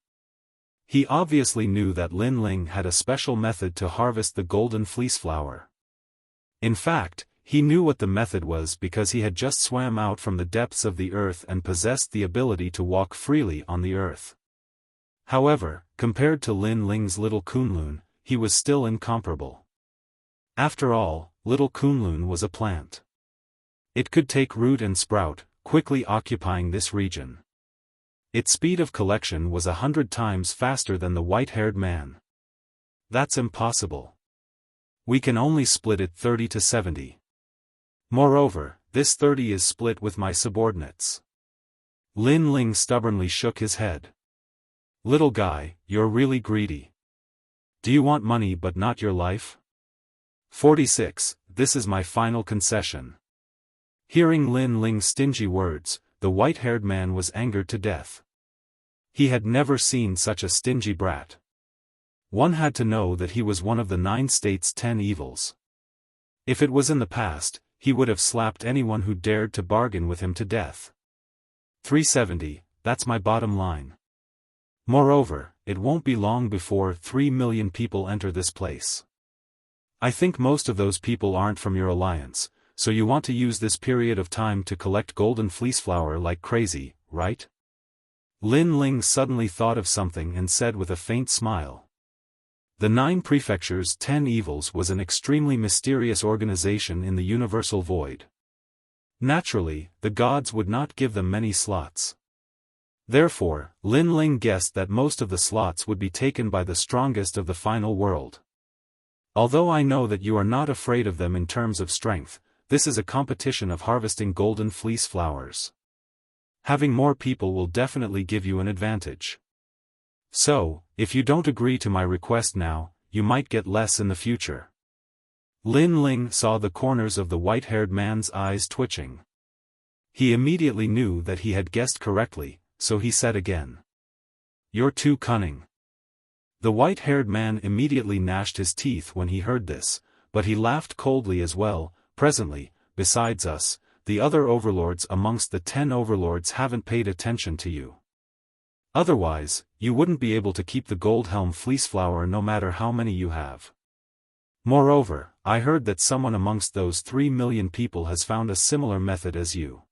He obviously knew that Lin Ling had a special method to harvest the golden fleece flower. In fact, he knew what the method was because he had just swam out from the depths of the earth and possessed the ability to walk freely on the earth. However, compared to Lin Ling's little Kunlun, he was still incomparable. After all, little Kunlun was a plant. It could take root and sprout, quickly occupying this region. Its speed of collection was 100 times faster than the white-haired man. That's impossible. We can only split it 30-70. Moreover, this 30 is split with my subordinates. Lin Ling stubbornly shook his head. "Little guy, you're really greedy. Do you want money but not your life?" 46. This is my final concession. Hearing Lin Ling's stingy words, the white-haired man was angered to death. He had never seen such a stingy brat. One had to know that he was one of the 9 states' 10 evils. If it was in the past, he would have slapped anyone who dared to bargain with him to death. 370, that's my bottom line. Moreover, it won't be long before 3 million people enter this place. I think most of those people aren't from your alliance, so you want to use this period of time to collect golden fleece flower like crazy, right? Lin Ling suddenly thought of something and said with a faint smile. The 9 Prefectures' 10 Evils was an extremely mysterious organization in the universal void. Naturally, the gods would not give them many slots. Therefore, Lin Ling guessed that most of the slots would be taken by the strongest of the final world. Although I know that you are not afraid of them in terms of strength, this is a competition of harvesting golden fleece flowers. Having more people will definitely give you an advantage. So, if you don't agree to my request now, you might get less in the future. Lin Ling saw the corners of the white-haired man's eyes twitching. He immediately knew that he had guessed correctly, so he said again. You're too cunning. The white-haired man immediately gnashed his teeth when he heard this, but he laughed coldly as well. Presently, besides us, the other overlords amongst the 10 overlords haven't paid attention to you. Otherwise, you wouldn't be able to keep the gold helm fleece flower no matter how many you have. Moreover, I heard that someone amongst those 3 million people has found a similar method as you.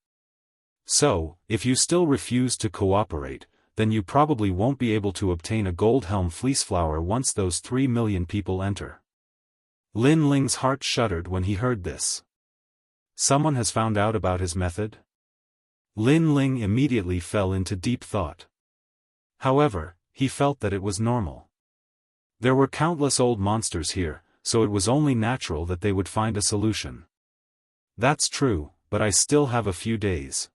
So, if you still refuse to cooperate, then you probably won't be able to obtain a gold helm fleece flower once those 3 million people enter. Lin Ling's heart shuddered when he heard this. Someone has found out about his method? Lin Ling immediately fell into deep thought. However, he felt that it was normal. There were countless old monsters here, so it was only natural that they would find a solution. That's true, but I still have a few days.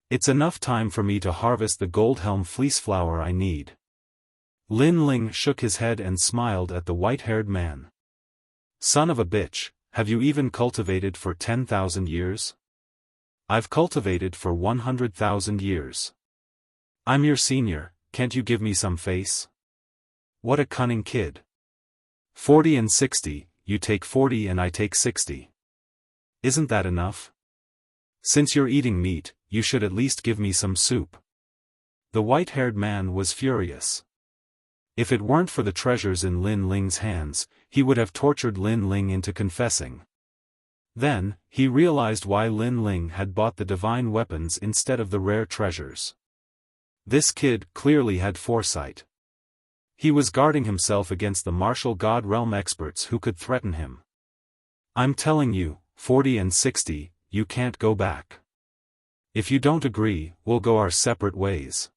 It's enough time for me to harvest the gold helm fleece flower I need. Lin Ling shook his head and smiled at the white-haired man. Son of a bitch, have you even cultivated for 10,000 years? I've cultivated for 100,000 years. I'm your senior, can't you give me some face? What a cunning kid. 40 and 60, you take 40 and I take 60. Isn't that enough? Since you're eating meat, you should at least give me some soup. The white-haired man was furious. If it weren't for the treasures in Lin Ling's hands, he would have tortured Lin Ling into confessing. Then, he realized why Lin Ling had bought the divine weapons instead of the rare treasures. This kid clearly had foresight. He was guarding himself against the martial god realm experts who could threaten him. I'm telling you, 40 and 60, you can't go back. If you don't agree, we'll go our separate ways.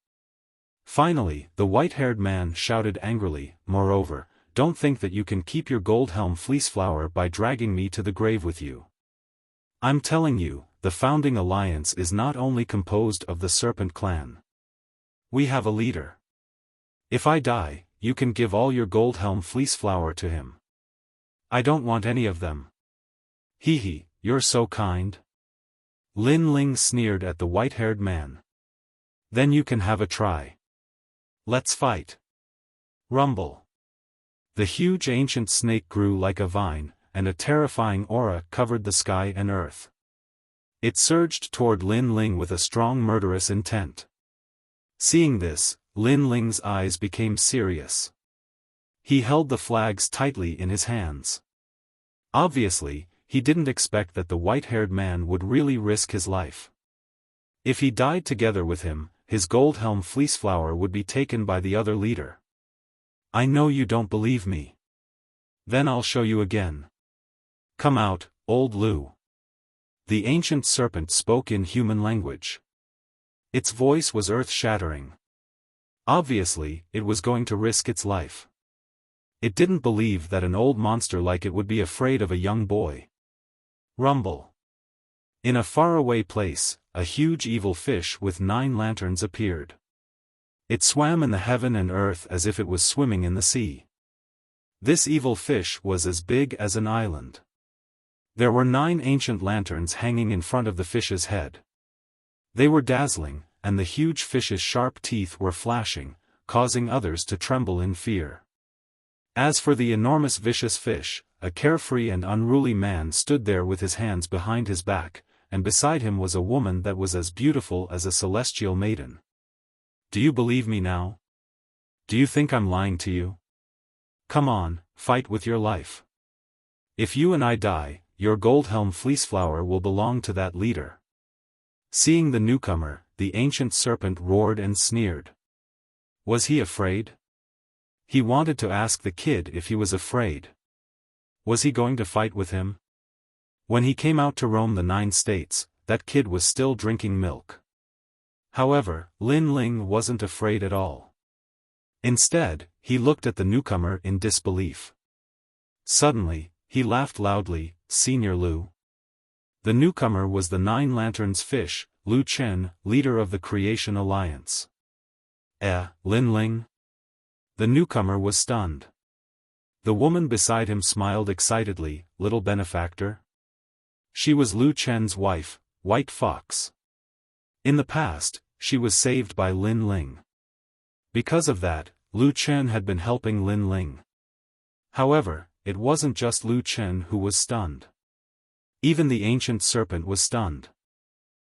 Finally, the white-haired man shouted angrily, moreover, don't think that you can keep your gold helm fleece flower by dragging me to the grave with you. I'm telling you, the founding alliance is not only composed of the serpent clan. We have a leader. If I die, you can give all your gold helm fleece flower to him. I don't want any of them. Hee hee, you're so kind. Lin Ling sneered at the white-haired man. Then you can have a try. Let's fight. Rumble. The huge ancient snake grew like a vine, and a terrifying aura covered the sky and earth. It surged toward Lin Ling with a strong murderous intent. Seeing this, Lin Ling's eyes became serious. He held the flags tightly in his hands. Obviously, he didn't expect that the white-haired man would really risk his life. If he died together with him, his gold helm fleece flower would be taken by the other leader. I know you don't believe me. Then I'll show you again. Come out, old Lu. The ancient serpent spoke in human language. Its voice was earth-shattering. Obviously, it was going to risk its life. It didn't believe that an old monster like it would be afraid of a young boy. Rumble. In a faraway place, a huge evil fish with 9 lanterns appeared. It swam in the heaven and earth as if it was swimming in the sea. This evil fish was as big as an island. There were 9 ancient lanterns hanging in front of the fish's head. They were dazzling, and the huge fish's sharp teeth were flashing, causing others to tremble in fear. As for the enormous vicious fish, a carefree and unruly man stood there with his hands behind his back, and beside him was a woman that was as beautiful as a celestial maiden. Do you believe me now? Do you think I'm lying to you? Come on, fight with your life. If you and I die, your Goldhelm Fleeceflower will belong to that leader. Seeing the newcomer, the ancient serpent roared and sneered. Was he afraid? He wanted to ask the kid if he was afraid. Was he going to fight with him? When he came out to roam the 9 states, that kid was still drinking milk. However, Lin Ling wasn't afraid at all. Instead, he looked at the newcomer in disbelief. Suddenly, he laughed loudly. Senior Lu. The newcomer was the 9 Lanterns fish, Lu Chen, leader of the Creation Alliance. Lin Ling? The newcomer was stunned. The woman beside him smiled excitedly. Little benefactor? She was Lu Chen's wife, White Fox. In the past, she was saved by Lin Ling. Because of that, Lu Chen had been helping Lin Ling. However, it wasn't just Lu Chen who was stunned. Even the ancient serpent was stunned.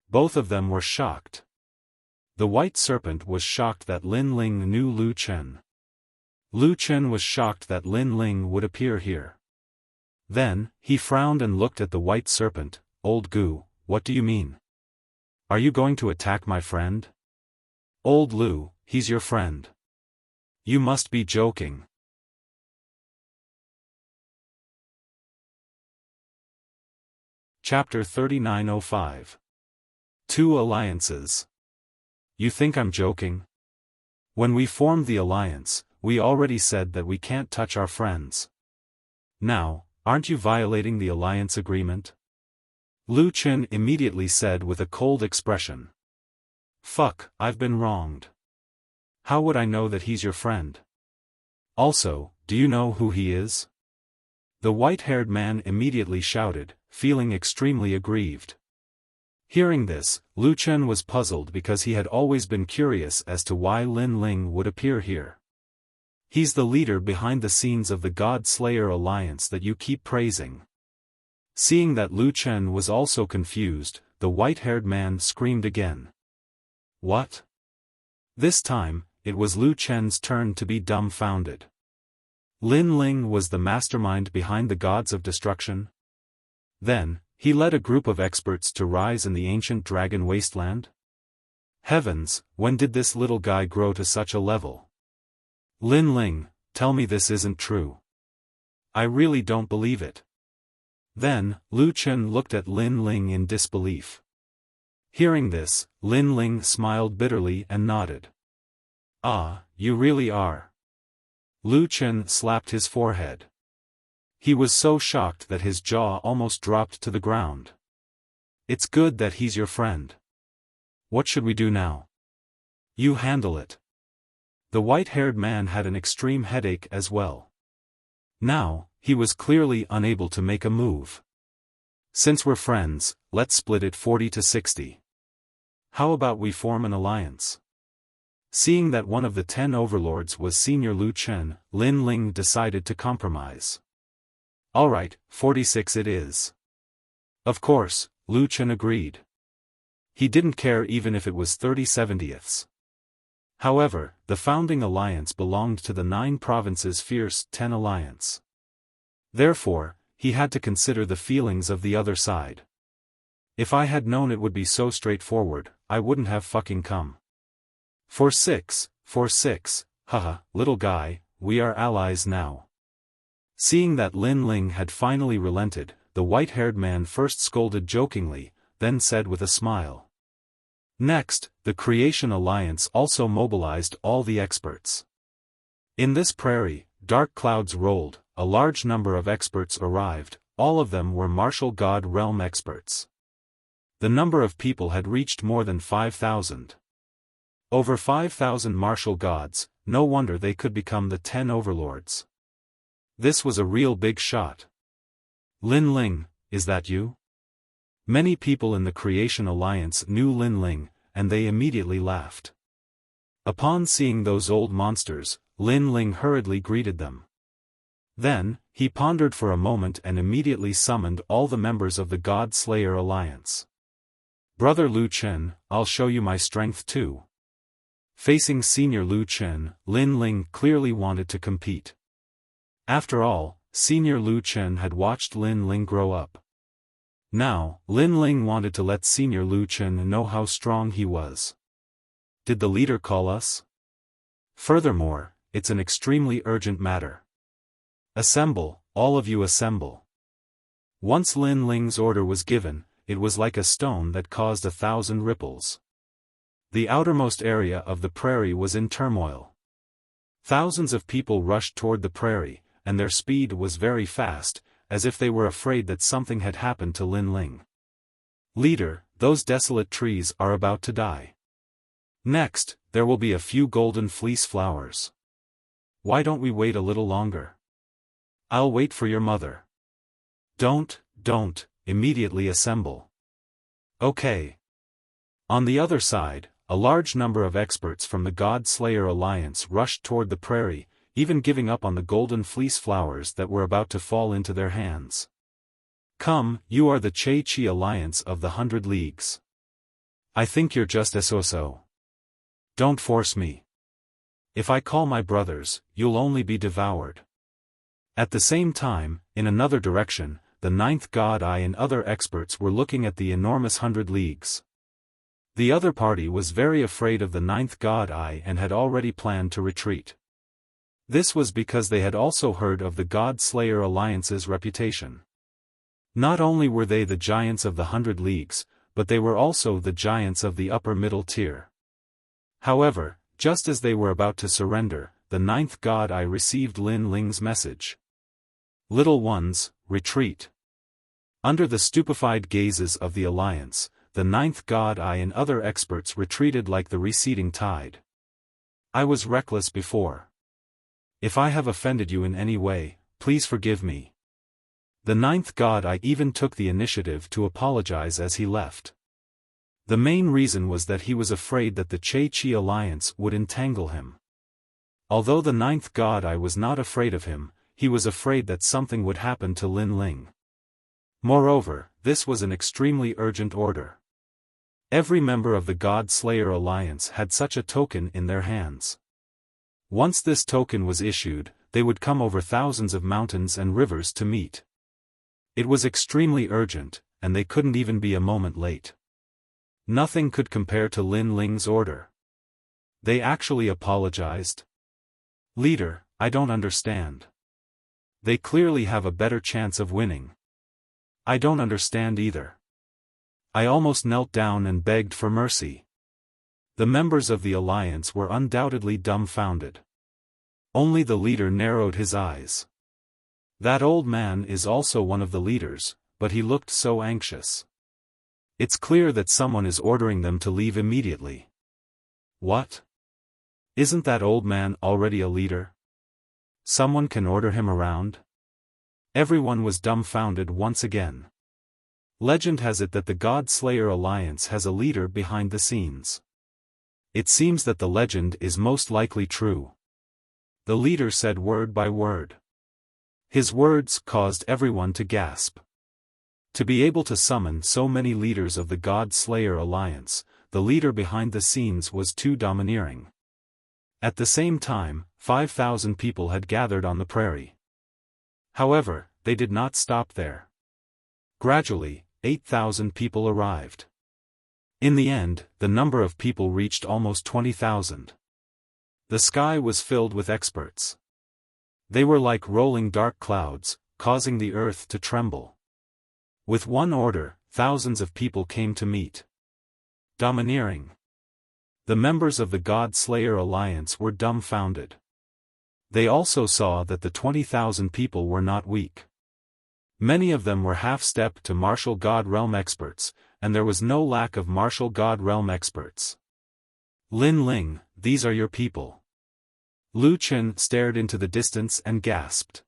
Both of them were shocked. The white serpent was shocked that Lin Ling knew Lu Chen. Lu Chen was shocked that Lin Ling would appear here. Then, he frowned and looked at the white serpent. Old Gu, what do you mean? Are you going to attack my friend? Old Lu, he's your friend. You must be joking. Chapter 3905. 2 Alliances. You think I'm joking? When we formed the alliance, we already said that we can't touch our friends. Now, aren't you violating the alliance agreement? Lu Chen immediately said with a cold expression. Fuck, I've been wronged. How would I know that he's your friend? Also, do you know who he is? The white-haired man immediately shouted, feeling extremely aggrieved. Hearing this, Lu Chen was puzzled because he had always been curious as to why Lin Ling would appear here. He's the leader behind the scenes of the God Slayer Alliance that you keep praising. Seeing that Lu Chen was also confused, the white-haired man screamed again. What? This time, it was Lu Chen's turn to be dumbfounded. Lin Ling was the mastermind behind the gods of destruction? Then, he led a group of experts to rise in the ancient dragon wasteland? Heavens, when did this little guy grow to such a level? Lin Ling, tell me this isn't true. I really don't believe it. Then, Lu Chen looked at Lin Ling in disbelief. Hearing this, Lin Ling smiled bitterly and nodded. Ah, you really are. Lu Chen slapped his forehead. He was so shocked that his jaw almost dropped to the ground. It's good that he's your friend. What should we do now? You handle it. The white-haired man had an extreme headache as well. Now, he was clearly unable to make a move. Since we're friends, let's split it 40-60. How about we form an alliance? Seeing that one of the 10 overlords was Senior Lu Chen, Lin Ling decided to compromise. Alright, 46 it is. Of course, Lu Chen agreed. He didn't care even if it was 30/70ths. However, the founding alliance belonged to the 9 provinces Fierce 10 Alliance. Therefore, he had to consider the feelings of the other side. If I had known it would be so straightforward, I wouldn't have fucking come. For six, haha, little guy, we are allies now. Seeing that Lin Ling had finally relented, the white-haired man first scolded jokingly, then said with a smile. Next, the Creation Alliance also mobilized all the experts. In this prairie, dark clouds rolled, a large number of experts arrived, all of them were martial god realm experts. The number of people had reached more than 5,000. Over 5,000 martial gods, no wonder they could become the 10 overlords. This was a real big shot. Lin Ling, is that you? Many people in the Creation Alliance knew Lin Ling, and they immediately laughed. Upon seeing those old monsters, Lin Ling hurriedly greeted them. Then, he pondered for a moment and immediately summoned all the members of the God Slayer Alliance. "Brother Lu Chen, I'll show you my strength too." Facing Senior Lu Chen, Lin Ling clearly wanted to compete. After all, Senior Lu Chen had watched Lin Ling grow up. Now, Lin Ling wanted to let Senior Lu Chen know how strong he was. "Did the leader call us?" "Furthermore, it's an extremely urgent matter. Assemble, all of you assemble." Once Lin Ling's order was given, it was like a stone that caused 1,000 ripples. The outermost area of the prairie was in turmoil. Thousands of people rushed toward the prairie, and their speed was very fast, as if they were afraid that something had happened to Lin Ling. "Leader, those desolate trees are about to die. Next, there will be a few golden fleece flowers. Why don't we wait a little longer?" "I'll wait for your mother." Don't, immediately assemble." "Okay." On the other side, a large number of experts from the God Slayer Alliance rushed toward the prairie, even giving up on the golden fleece flowers that were about to fall into their hands. "Come, you are the Che-Chi Alliance of the 100 Leagues. I think you're just so. Don't force me. If I call my brothers, you'll only be devoured." At the same time, in another direction, the 9th God Eye and other experts were looking at the enormous 100 Leagues. The other party was very afraid of the 9th God Eye and had already planned to retreat. This was because they had also heard of the God Slayer Alliance's reputation. Not only were they the giants of the 100 Leagues, but they were also the giants of the upper middle tier. However, just as they were about to surrender, the 9th God Eye received Lin Ling's message. "Little ones, retreat." Under the stupefied gazes of the Alliance, the 9th God Eye and other experts retreated like the receding tide. "I was reckless before. If I have offended you in any way, please forgive me." The 9th God Eye even took the initiative to apologize as he left. The main reason was that he was afraid that the Che-Chi Alliance would entangle him. Although the 9th God Eye was not afraid of him, he was afraid that something would happen to Lin Ling. Moreover, this was an extremely urgent order. Every member of the God Slayer Alliance had such a token in their hands. Once this token was issued, they would come over thousands of mountains and rivers to meet. It was extremely urgent, and they couldn't even be a moment late. Nothing could compare to Lin Ling's order. They actually apologized. "Leader, I don't understand. They clearly have a better chance of winning." "I don't understand either. I almost knelt down and begged for mercy." The members of the Alliance were undoubtedly dumbfounded. Only the leader narrowed his eyes. "That old man is also one of the leaders, but he looked so anxious. It's clear that someone is ordering them to leave immediately." "What? Isn't that old man already a leader? Someone can order him around?" Everyone was dumbfounded once again. Legend has it that the God Slayer Alliance has a leader behind the scenes. It seems that the legend is most likely true. The leader said word by word. His words caused everyone to gasp. To be able to summon so many leaders of the God Slayer Alliance, the leader behind the scenes was too domineering. At the same time, 5,000 people had gathered on the prairie. However, they did not stop there. Gradually, 8,000 people arrived. In the end, the number of people reached almost 20,000. The sky was filled with experts. They were like rolling dark clouds, causing the earth to tremble. With one order, thousands of people came to meet. Domineering. The members of the God Slayer Alliance were dumbfounded. They also saw that the 20,000 people were not weak. Many of them were half-step to martial God Realm experts, and there was no lack of martial God Realm experts. "Lin Ling, these are your people." Lu Chen stared into the distance and gasped.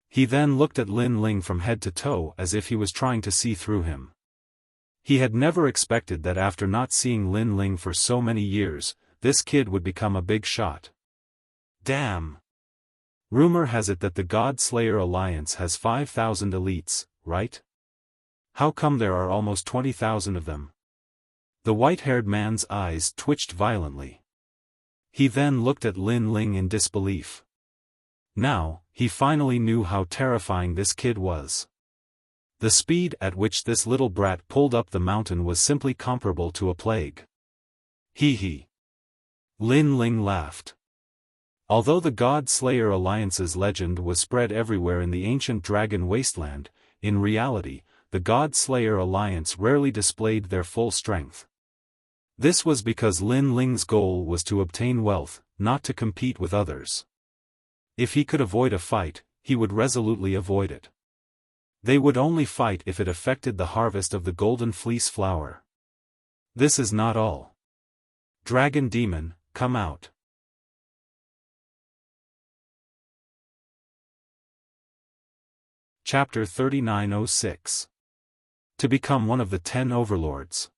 He then looked at Lin Ling from head to toe as if he was trying to see through him. He had never expected that after not seeing Lin Ling for so many years, this kid would become a big shot. Damn! Rumor has it that the God Slayer Alliance has 5,000 elites, right? How come there are almost 20,000 of them? The white-haired man's eyes twitched violently. He then looked at Lin Ling in disbelief. Now, he finally knew how terrifying this kid was. The speed at which this little brat pulled up the mountain was simply comparable to a plague. Hee hee. Lin Ling laughed. Although the God Slayer Alliance's legend was spread everywhere in the ancient dragon wasteland, in reality, the God Slayer Alliance rarely displayed their full strength. This was because Lin Ling's goal was to obtain wealth, not to compete with others. If he could avoid a fight, he would resolutely avoid it. They would only fight if it affected the harvest of the golden fleece flower. This is not all. Dragon Demon, come out. Chapter 3906. To become one of the 10 overlords.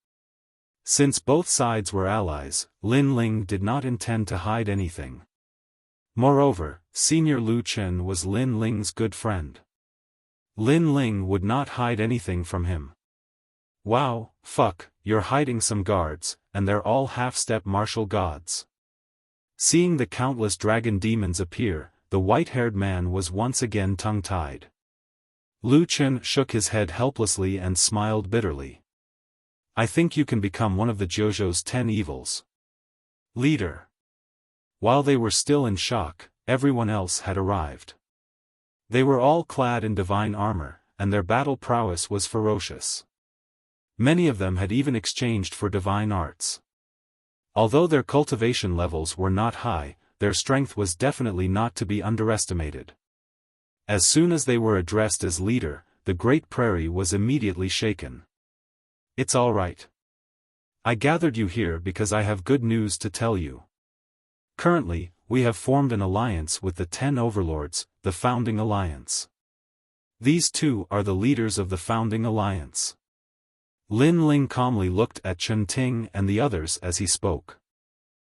Since both sides were allies, Lin Ling did not intend to hide anything. Moreover, Senior Lu Chen was Lin Ling's good friend. Lin Ling would not hide anything from him. Wow, fuck, you're hiding some guards, and they're all half-step martial gods. Seeing the countless dragon demons appear, the white-haired man was once again tongue-tied. Lu Chen shook his head helplessly and smiled bitterly. I think you can become one of the JoJo's 10 evils. Leader. While they were still in shock, everyone else had arrived. They were all clad in divine armor, and their battle prowess was ferocious. Many of them had even exchanged for divine arts. Although their cultivation levels were not high, their strength was definitely not to be underestimated. As soon as they were addressed as leader, the Great Prairie was immediately shaken. It's all right. I gathered you here because I have good news to tell you. Currently, we have formed an alliance with the 10 overlords, the Founding Alliance. These two are the leaders of the Founding Alliance. Lin Ling calmly looked at Chen Ting and the others as he spoke.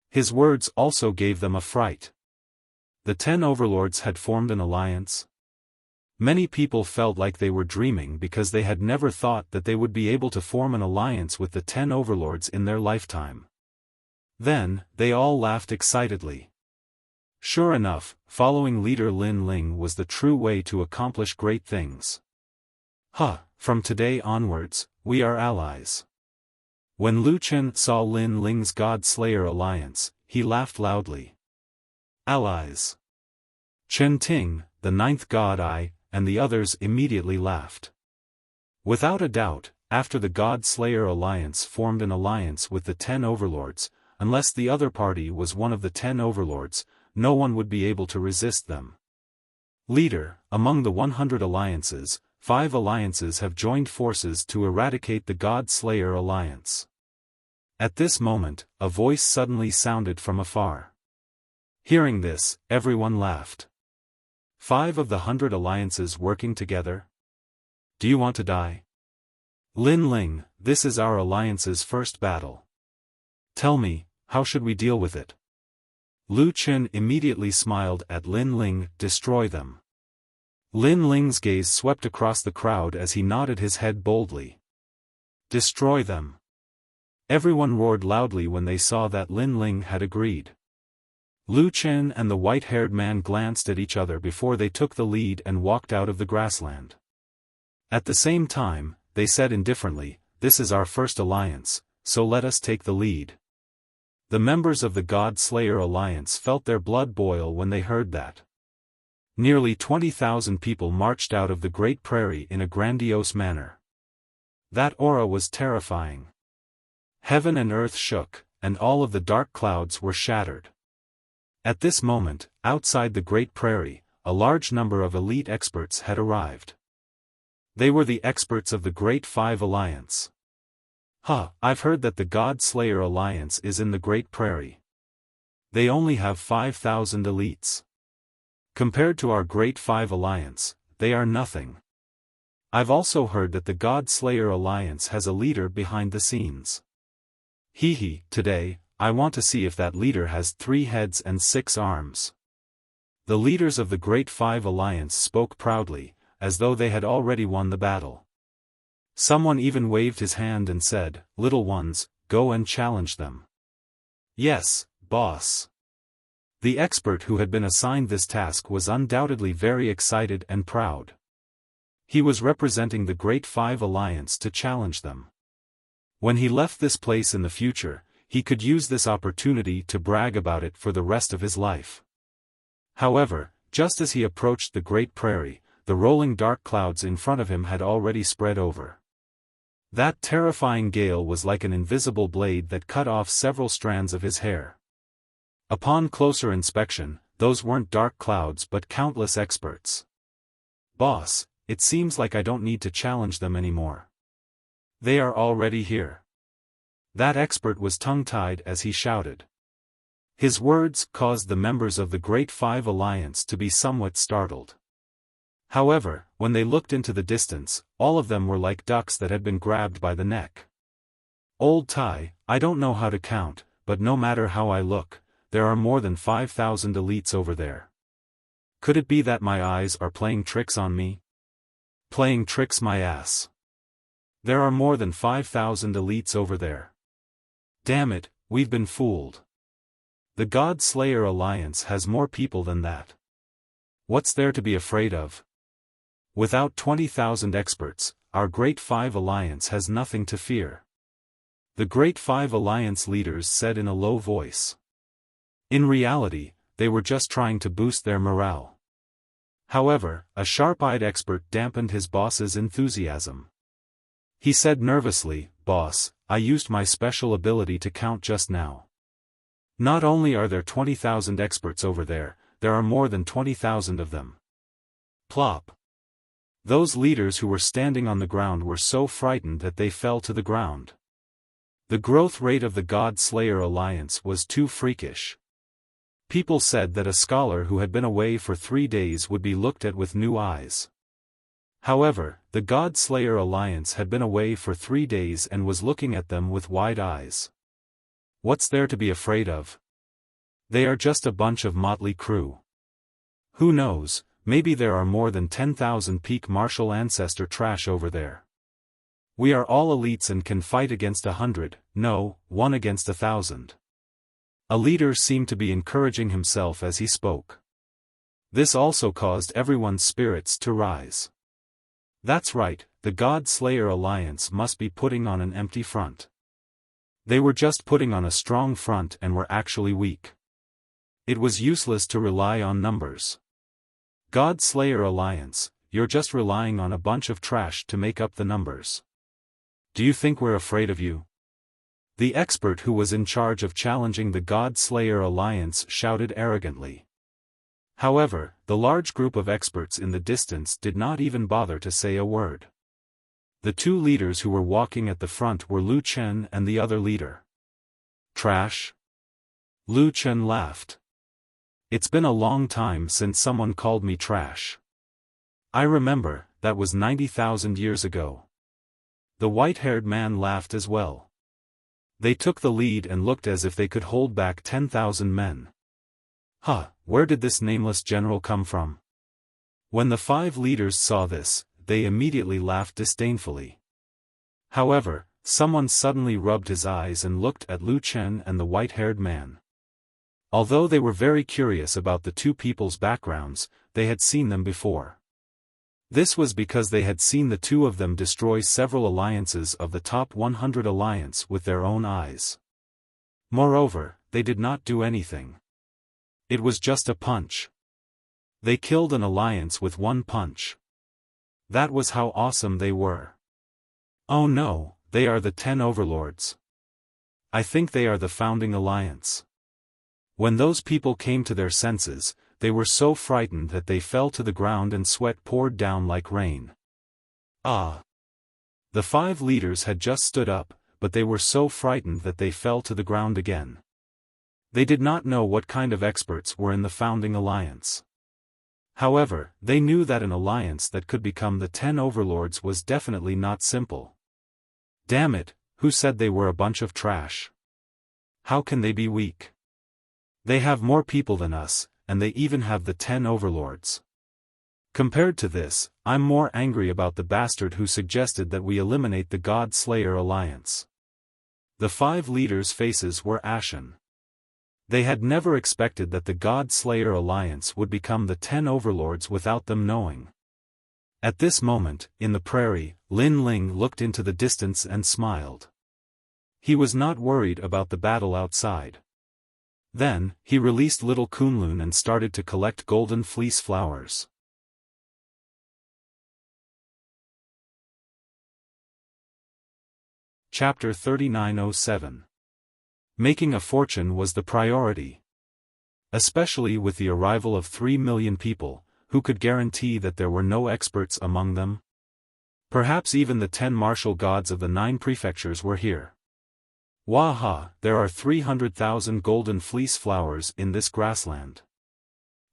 His words also gave them a fright. The 10 overlords had formed an alliance. Many people felt like they were dreaming because they had never thought that they would be able to form an alliance with the 10 overlords in their lifetime. Then, they all laughed excitedly. Sure enough, following leader Lin Ling was the true way to accomplish great things. From today onwards, we are allies. When Lu Chen saw Lin Ling's God Slayer alliance, he laughed loudly. Allies. Chen Ting, the 9th God Eye, and the others immediately laughed. Without a doubt, after the God Slayer Alliance formed an alliance with the 10 overlords, unless the other party was one of the 10 overlords, no one would be able to resist them. Leader, among the 100 alliances, 5 alliances have joined forces to eradicate the God Slayer Alliance. At this moment, a voice suddenly sounded from afar. Hearing this, everyone laughed. 5 of the 100 alliances working together? Do you want to die? Lin Ling, this is our alliance's first battle. Tell me, how should we deal with it? Lu Chen immediately smiled at Lin Ling. Destroy them. Lin Ling's gaze swept across the crowd as he nodded his head boldly. Destroy them. Everyone roared loudly when they saw that Lin Ling had agreed. Lu Chen and the white-haired man glanced at each other before they took the lead and walked out of the grassland. At the same time, they said indifferently, this is our first alliance, so let us take the lead. The members of the God Slayer Alliance felt their blood boil when they heard that. Nearly 20,000 people marched out of the Great Prairie in a grandiose manner. That aura was terrifying. Heaven and earth shook, and all of the dark clouds were shattered. At this moment, outside the Great Prairie, a large number of elite experts had arrived. They were the experts of the Great Five Alliance. I've heard that the God Slayer Alliance is in the Great Prairie. They only have 5,000 elites. Compared to our Great Five Alliance, they are nothing. I've also heard that the God Slayer Alliance has a leader behind the scenes. Today, I want to see if that leader has 3 heads and 6 arms. The leaders of the Great Five Alliance spoke proudly, as though they had already won the battle. Someone even waved his hand and said, "Little ones, go and challenge them." "Yes, boss." The expert who had been assigned this task was undoubtedly very excited and proud. He was representing the Great Five Alliance to challenge them. When he left this place in the future, he could use this opportunity to brag about it for the rest of his life. However, just as he approached the Great Prairie, the rolling dark clouds in front of him had already spread over. That terrifying gale was like an invisible blade that cut off several strands of his hair. Upon closer inspection, those weren't dark clouds but countless experts. "Boss, it seems like I don't need to challenge them anymore. They are already here." That expert was tongue-tied as he shouted. His words caused the members of the Great Five Alliance to be somewhat startled. However, when they looked into the distance, all of them were like ducks that had been grabbed by the neck. "Old Tai, I don't know how to count, but no matter how I look, there are more than 5,000 elites over there. Could it be that my eyes are playing tricks on me? Playing tricks my ass. There are more than 5,000 elites over there. Damn it, we've been fooled. The God Slayer Alliance has more people than that. What's there to be afraid of? Without 20,000 experts, our Great Five Alliance has nothing to fear." The Great Five Alliance leaders said in a low voice. In reality, they were just trying to boost their morale. However, a sharp-eyed expert dampened his boss's enthusiasm. He said nervously, "Boss, I used my special ability to count just now. Not only are there 20,000 experts over there, there are more than 20,000 of them." Plop. Those leaders who were standing on the ground were so frightened that they fell to the ground. The growth rate of the God Slayer Alliance was too freakish. People said that a scholar who had been away for 3 days would be looked at with new eyes. However, the God Slayer Alliance had been away for 3 days and was looking at them with wide eyes. What's there to be afraid of? They are just a bunch of motley crew. Who knows, maybe there are more than 10,000 peak martial ancestor trash over there. We are all elites and can fight against 100, no, 1 against 1,000. A leader seemed to be encouraging himself as he spoke. This also caused everyone's spirits to rise. That's right, the God Slayer Alliance must be putting on an empty front. They were just putting on a strong front and were actually weak. It was useless to rely on numbers. God Slayer Alliance, you're just relying on a bunch of trash to make up the numbers. Do you think we're afraid of you? The expert who was in charge of challenging the God Slayer Alliance shouted arrogantly. However, the large group of experts in the distance did not even bother to say a word. The 2 leaders who were walking at the front were Lu Chen and the other leader. Trash? Lu Chen laughed. It's been a long time since someone called me trash. I remember, that was 90,000 years ago. The white-haired man laughed as well. They took the lead and looked as if they could hold back 10,000 men. Huh, where did this nameless general come from? When the 5 leaders saw this, they immediately laughed disdainfully. However, someone suddenly rubbed his eyes and looked at Lu Chen and the white-haired man. Although they were very curious about the 2 people's backgrounds, they had seen them before. This was because they had seen the 2 of them destroy several alliances of the top 100 alliance with their own eyes. Moreover, they did not do anything. It was just a punch. They killed an alliance with 1 punch. That was how awesome they were. Oh no, they are the 10 overlords. I think they are the founding alliance. When those people came to their senses, they were so frightened that they fell to the ground and sweat poured down like rain. Ah! The 5 leaders had just stood up, but they were so frightened that they fell to the ground again. They did not know what kind of experts were in the founding alliance. However, they knew that an alliance that could become the 10 overlords was definitely not simple. Damn it, who said they were a bunch of trash? How can they be weak? They have more people than us, and they even have the 10 overlords. Compared to this, I'm more angry about the bastard who suggested that we eliminate the God Slayer alliance. The 5 leaders' faces were ashen. They had never expected that the God Slayer alliance would become the 10 overlords without them knowing. At this moment, in the prairie, Lin Ling looked into the distance and smiled. He was not worried about the battle outside. Then, he released little Kunlun and started to collect golden fleece flowers. Chapter 3907. Making a fortune was the priority. Especially with the arrival of 3 million people, who could guarantee that there were no experts among them? Perhaps even the 10 martial gods of the 9 prefectures were here. Waha, there are 300,000 golden fleece flowers in this grassland.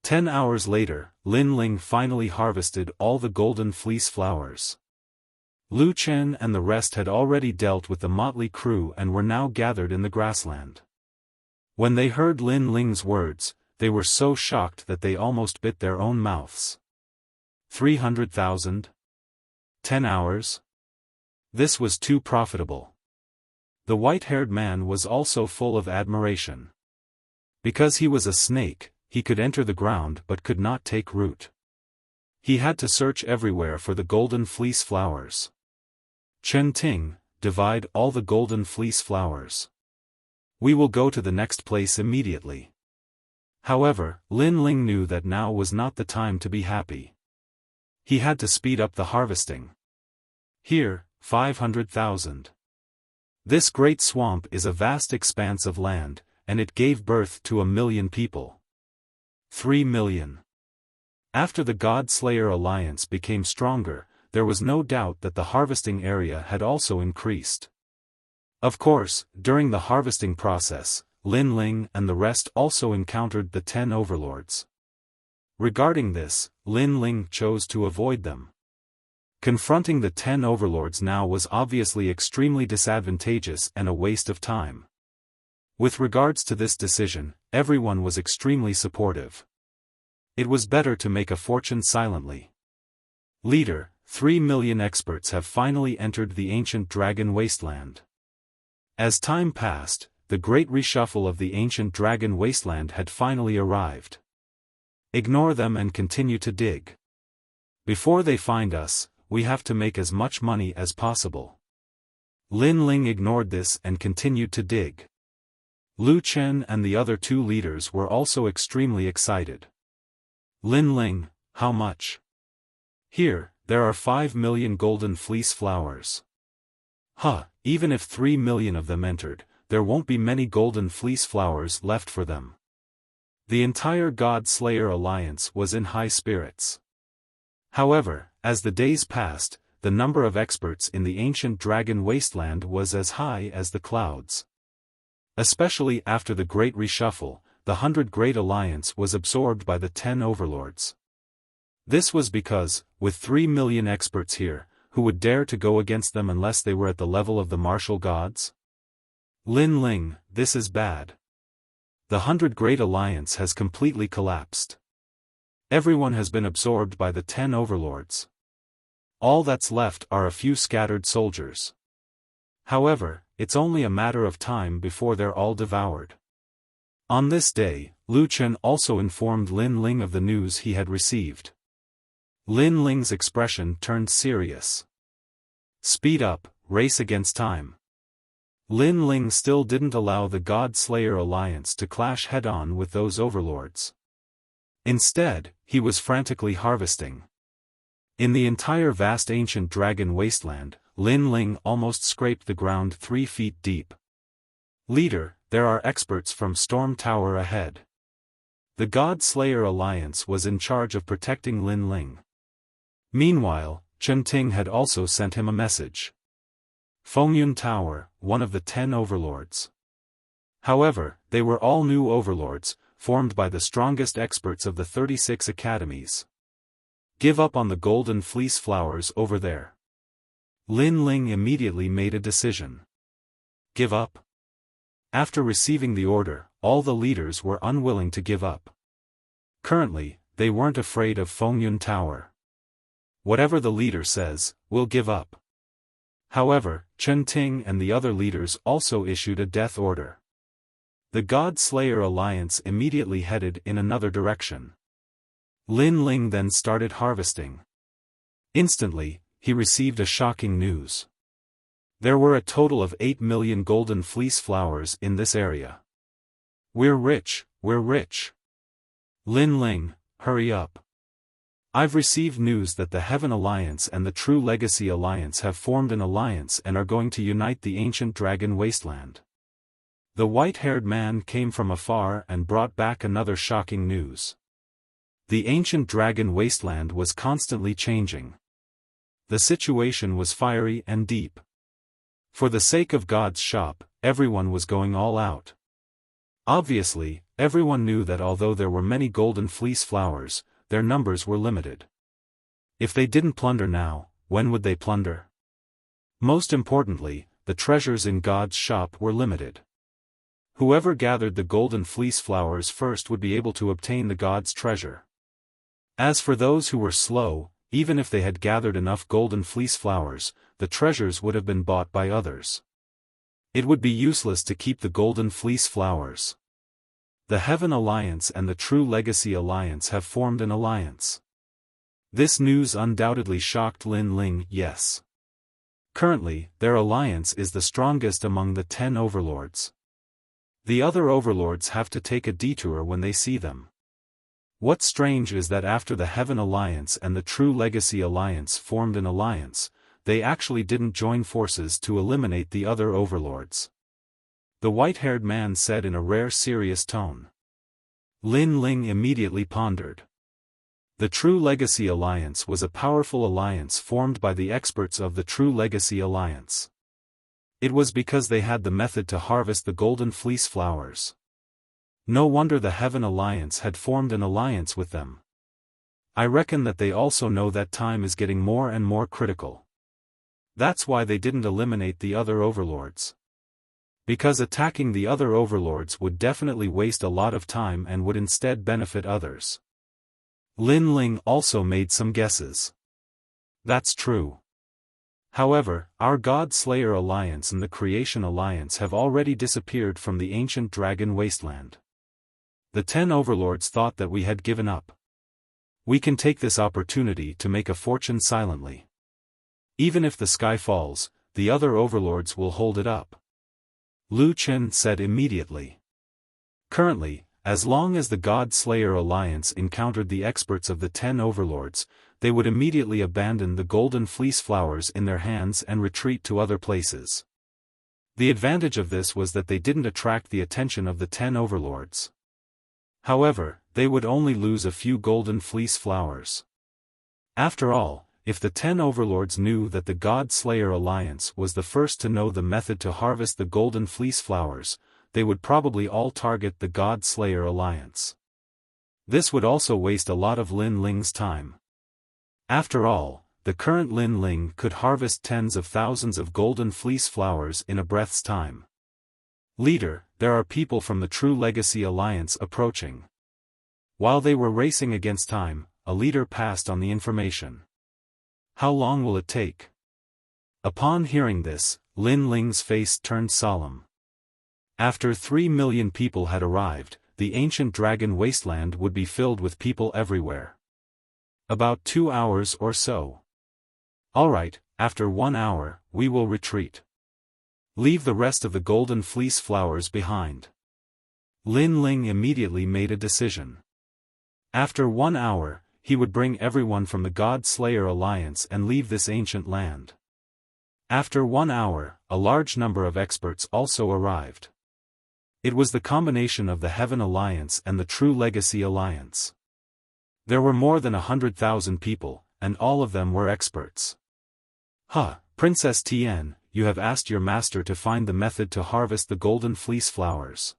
10 hours later, Lin Ling finally harvested all the golden fleece flowers. Lu Chen and the rest had already dealt with the motley crew and were now gathered in the grassland. When they heard Lin Ling's words, they were so shocked that they almost bit their own mouths. 300,000? 10 hours? This was too profitable. The white-haired man was also full of admiration. Because he was a snake, he could enter the ground but could not take root. He had to search everywhere for the golden fleece flowers. Chen Ting, divide all the golden fleece flowers. We will go to the next place immediately. However, Lin Ling knew that now was not the time to be happy. He had to speed up the harvesting. Here, 500,000. This great swamp is a vast expanse of land, and it gave birth to 1 million people. 3 million. After the God Slayer alliance became stronger, there was no doubt that the harvesting area had also increased. Of course, during the harvesting process, Lin Ling and the rest also encountered the 10 overlords. Regarding this, Lin Ling chose to avoid them. Confronting the 10 overlords now was obviously extremely disadvantageous and a waste of time. With regards to this decision, everyone was extremely supportive. It was better to make a fortune silently. Leader, 3 million experts have finally entered the ancient dragon wasteland. As time passed, the great reshuffle of the ancient dragon wasteland had finally arrived. Ignore them and continue to dig. Before they find us, we have to make as much money as possible. Lin Ling ignored this and continued to dig. Lu Chen and the other 2 leaders were also extremely excited. Lin Ling, how much? Here, there are 5 million golden fleece flowers. Even if 3 million of them entered, there won't be many golden fleece flowers left for them. The entire God Slayer alliance was in high spirits. However, as the days passed, the number of experts in the ancient dragon wasteland was as high as the clouds. Especially after the Great Reshuffle, the 100 Great Alliance was absorbed by the 10 overlords. This was because, with 3 million experts here, who would dare to go against them unless they were at the level of the martial gods? Lin Ling, this is bad. The 100 Great Alliance has completely collapsed. Everyone has been absorbed by the 10 overlords. All that's left are a few scattered soldiers. However, it's only a matter of time before they're all devoured. On this day, Lu Chen also informed Lin Ling of the news he had received. Lin Ling's expression turned serious. Speed up, race against time. Lin Ling still didn't allow the God Slayer alliance to clash head-on with those overlords. Instead, he was frantically harvesting. In the entire vast ancient dragon wasteland, Lin Ling almost scraped the ground 3 feet deep. Leader, there are experts from Storm Tower ahead. The God Slayer alliance was in charge of protecting Lin Ling. Meanwhile, Chen Ting had also sent him a message. Fengyun Tower, one of the 10 overlords. However, they were all new overlords, formed by the strongest experts of the 36 academies. Give up on the golden fleece flowers over there. Lin Ling immediately made a decision. Give up? After receiving the order, all the leaders were unwilling to give up. Currently, they weren't afraid of Fengyun Tower. Whatever the leader says, we'll give up. However, Chen Ting and the other leaders also issued a death order. The God Slayer Alliance immediately headed in another direction. Lin Ling then started harvesting. Instantly, he received a shocking news. There were a total of 8 million golden fleece flowers in this area. We're rich, we're rich. Lin Ling, hurry up. I've received news that the Heaven Alliance and the True Legacy Alliance have formed an alliance and are going to unite the ancient dragon wasteland. The white-haired man came from afar and brought back another shocking news. The ancient dragon wasteland was constantly changing. The situation was fiery and deep. For the sake of God's shop, everyone was going all out. Obviously, everyone knew that although there were many golden fleece flowers, their numbers were limited. If they didn't plunder now, when would they plunder? Most importantly, the treasures in God's shop were limited. Whoever gathered the golden fleece flowers first would be able to obtain the God's treasure. As for those who were slow, even if they had gathered enough golden fleece flowers, the treasures would have been bought by others. It would be useless to keep the golden fleece flowers. The Heaven Alliance and the True Legacy Alliance have formed an alliance. This news undoubtedly shocked Lin Ling, yes. Currently, their alliance is the strongest among the 10 overlords. The other overlords have to take a detour when they see them. What's strange is that after the Heaven Alliance and the True Legacy Alliance formed an alliance, they actually didn't join forces to eliminate the other overlords. The white-haired man said in a rare serious tone. Lin Ling immediately pondered. The True Legacy Alliance was a powerful alliance formed by the experts of the True Legacy Alliance. It was because they had the method to harvest the golden fleece flowers. No wonder the Heaven Alliance had formed an alliance with them. I reckon that they also know that time is getting more and more critical. That's why they didn't eliminate the other overlords. Because attacking the other overlords would definitely waste a lot of time and would instead benefit others. Lin Ling also made some guesses. That's true. However, our God Slayer Alliance and the Creation Alliance have already disappeared from the ancient dragon wasteland. The 10 overlords thought that we had given up. We can take this opportunity to make a fortune silently. Even if the sky falls, the other overlords will hold it up. Lu Chen said immediately. Currently, as long as the God Slayer Alliance encountered the experts of the 10 overlords, they would immediately abandon the golden fleece flowers in their hands and retreat to other places. The advantage of this was that they didn't attract the attention of the 10 overlords. However, they would only lose a few golden fleece flowers. After all, if the 10 overlords knew that the God Slayer Alliance was the first to know the method to harvest the golden fleece flowers, they would probably all target the God Slayer Alliance. This would also waste a lot of Lin Ling's time. After all, the current Lin Ling could harvest tens of thousands of golden fleece flowers in a breath's time. Leader, there are people from the True Legacy Alliance approaching. While they were racing against time, a leader passed on the information. How long will it take? Upon hearing this, Lin Ling's face turned solemn. After 3 million people had arrived, the ancient dragon wasteland would be filled with people everywhere. About 2 hours or so. Alright, after 1 hour, we will retreat. Leave the rest of the golden fleece flowers behind. Lin Ling immediately made a decision. After 1 hour, he would bring everyone from the God Slayer Alliance and leave this ancient land. After 1 hour, a large number of experts also arrived. It was the combination of the Heaven Alliance and the True Legacy Alliance. There were more than 100,000 people, and all of them were experts. Princess Tian, you have asked your master to find the method to harvest the golden fleece flowers.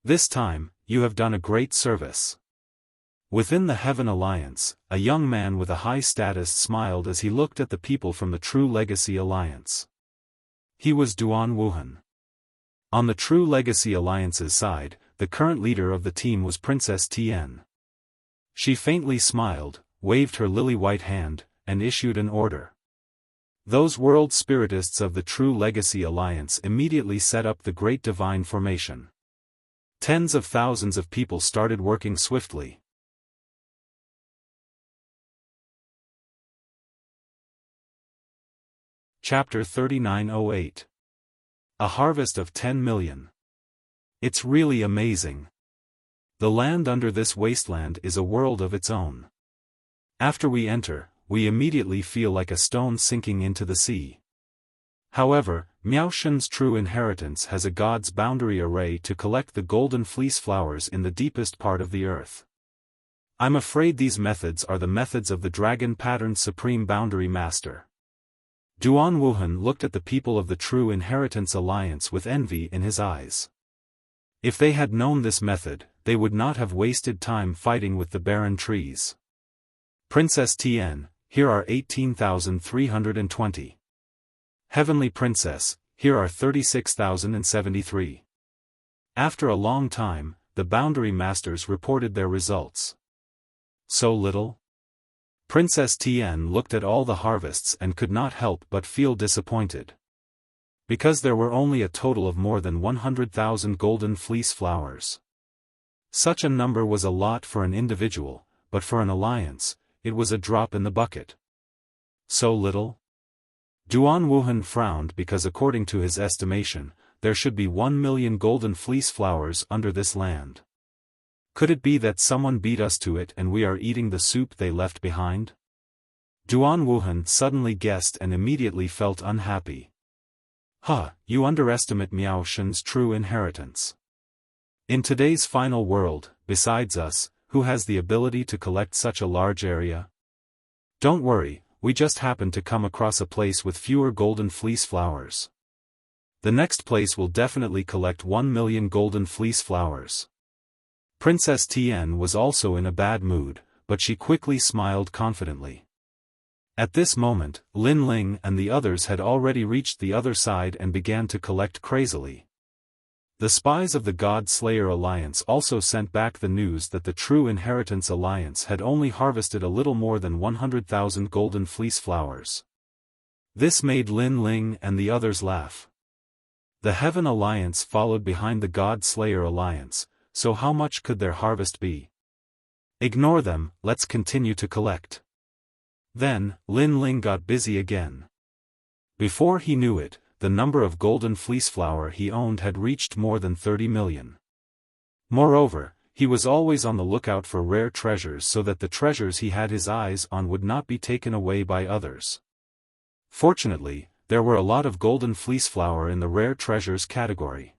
This time, you have done a great service. Within the Heaven Alliance, a young man with a high status smiled as he looked at the people from the True Legacy Alliance. He was Duan Wuhan. On the True Legacy Alliance's side, the current leader of the team was Princess Tian. She faintly smiled, waved her lily-white hand, and issued an order. Those world spiritists of the True Legacy Alliance immediately set up the Great Divine Formation. Tens of thousands of people started working swiftly. Chapter 3908. A harvest of 10 million. It's really amazing. The land under this wasteland is a world of its own. After we enter, we immediately feel like a stone sinking into the sea. However, Miaoshen's true inheritance has a god's boundary array to collect the golden fleece flowers in the deepest part of the earth. I'm afraid these methods are the methods of the dragon-patterned Supreme Boundary Master. Duan Wuhan looked at the people of the True Inheritance Alliance with envy in his eyes. If they had known this method, they would not have wasted time fighting with the barren trees. Princess Tian, here are 18,320. Heavenly Princess, here are 36,073. After a long time, the Boundary Masters reported their results. So little? Princess Tian looked at all the harvests and could not help but feel disappointed. Because there were only a total of more than 100,000 golden fleece flowers. Such a number was a lot for an individual, but for an alliance, it was a drop in the bucket. So little? Duan Wuhan frowned because according to his estimation, there should be 1 million golden fleece flowers under this land. Could it be that someone beat us to it and we are eating the soup they left behind? Duan Wuhan suddenly guessed and immediately felt unhappy. You underestimate Miaoshen's true inheritance. In today's final world, besides us, who has the ability to collect such a large area? Don't worry, we just happened to come across a place with fewer golden fleece flowers. The next place will definitely collect 1 million golden fleece flowers. Princess Tian was also in a bad mood, but she quickly smiled confidently. At this moment, Lin Ling and the others had already reached the other side and began to collect crazily. The spies of the God Slayer Alliance also sent back the news that the True Inheritance Alliance had only harvested a little more than 100,000 golden fleece flowers. This made Lin Ling and the others laugh. The Heaven Alliance followed behind the God Slayer Alliance, so how much could their harvest be? Ignore them, let's continue to collect. Then, Lin Ling got busy again. Before he knew it, the number of golden fleece flower he owned had reached more than 30 million. Moreover, he was always on the lookout for rare treasures so that the treasures he had his eyes on would not be taken away by others. Fortunately, there were a lot of golden fleece flower in the rare treasures category.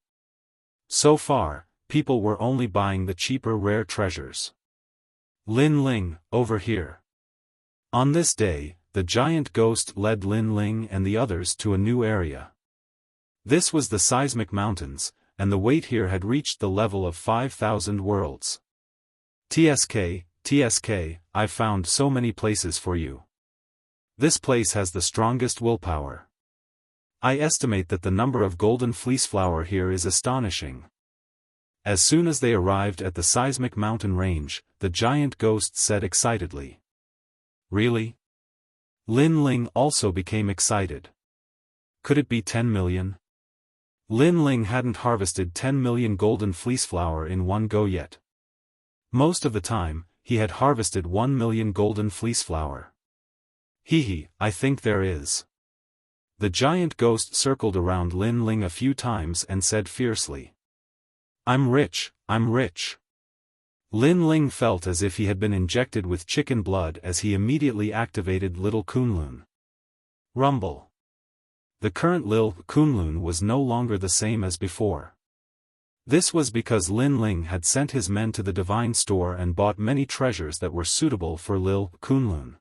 So far, people were only buying the cheaper rare treasures. Lin Ling, over here. On this day, the giant ghost led Lin Ling and the others to a new area. This was the Seismic Mountains, and the weight here had reached the level of 5,000 worlds. TSK, I've found so many places for you. This place has the strongest willpower. I estimate that the number of golden fleece flower here is astonishing. As soon as they arrived at the Seismic Mountain range, the giant ghost said excitedly. Really? Lin Ling also became excited. Could it be 10 million? Lin Ling hadn't harvested 10 million golden fleece flower in one go yet. Most of the time, he had harvested 1 million golden fleece flower. I think there is. The giant ghost circled around Lin Ling a few times and said fiercely. I'm rich. Lin Ling felt as if he had been injected with chicken blood as he immediately activated Little Kunlun. Rumble. The current Lil Kunlun was no longer the same as before. This was because Lin Ling had sent his men to the Divine Store and bought many treasures that were suitable for Lil Kunlun.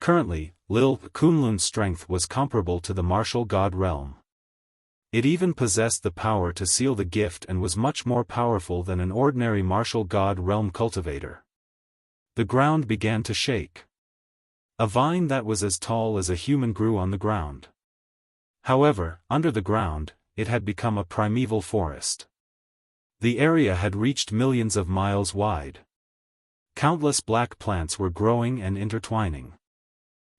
Currently, Lil Kunlun's strength was comparable to the martial god realm. It even possessed the power to seal the gift and was much more powerful than an ordinary martial god realm cultivator. The ground began to shake. A vine that was as tall as a human grew on the ground. However, under the ground, it had become a primeval forest. The area had reached millions of miles wide. Countless black plants were growing and intertwining.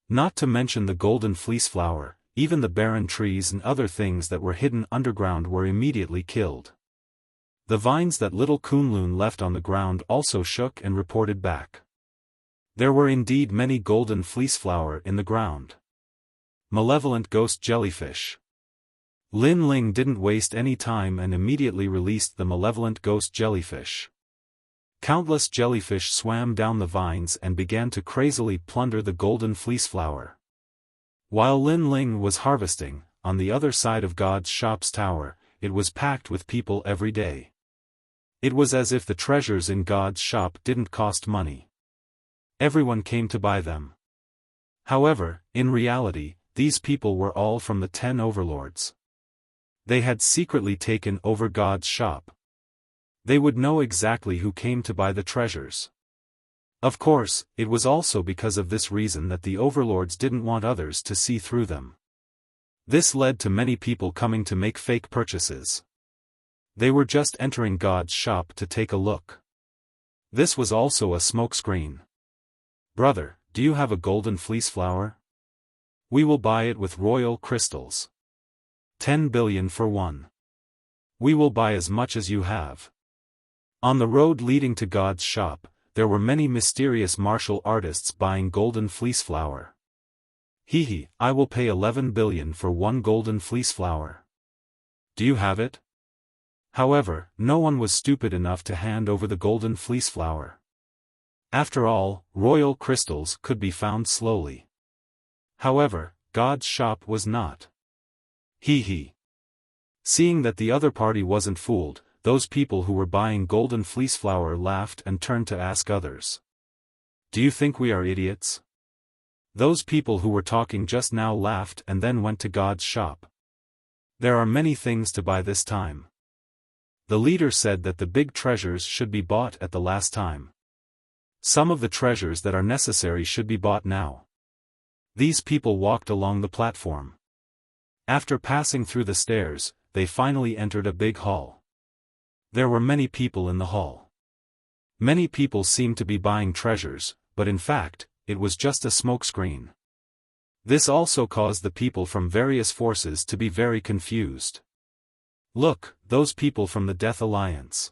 Not to mention the golden fleece flower, even the barren trees and other things that were hidden underground were immediately killed. The vines that little Kunlun left on the ground also shook and reported back. There were indeed many golden fleece flower in the ground. Malevolent ghost jellyfish. Lin Ling didn't waste any time and immediately released the malevolent ghost jellyfish. Countless jellyfish swam down the vines and began to crazily plunder the golden fleece flower. While Lin Ling was harvesting, on the other side of God's shop's tower, it was packed with people every day. It was as if the treasures in God's shop didn't cost money. Everyone came to buy them. However, in reality, these people were all from the 10 overlords. They had secretly taken over God's shop. They would know exactly who came to buy the treasures. Of course, it was also because of this reason that the overlords didn't want others to see through them. This led to many people coming to make fake purchases. They were just entering God's shop to take a look. This was also a smokescreen. Brother, do you have a golden fleece flower? We will buy it with royal crystals. 10 billion for one. We will buy as much as you have. On the road leading to God's shop, there were many mysterious martial artists buying golden fleece flower. Hehe, I will pay 11 billion for one golden fleece flower. Do you have it? However, no one was stupid enough to hand over the golden fleece flower. After all, royal crystals could be found slowly. However, God's shop was not. Hehe. Seeing that the other party wasn't fooled, those people who were buying golden fleece flower laughed and turned to ask others. Do you think we are idiots? Those people who were talking just now laughed and then went to God's shop. There are many things to buy this time. The leader said that the big treasures should be bought at the last time. Some of the treasures that are necessary should be bought now. These people walked along the platform. After passing through the stairs, they finally entered a big hall. There were many people in the hall. Many people seemed to be buying treasures, but in fact, it was just a smokescreen. This also caused the people from various forces to be very confused. Look, those people from the Death Alliance.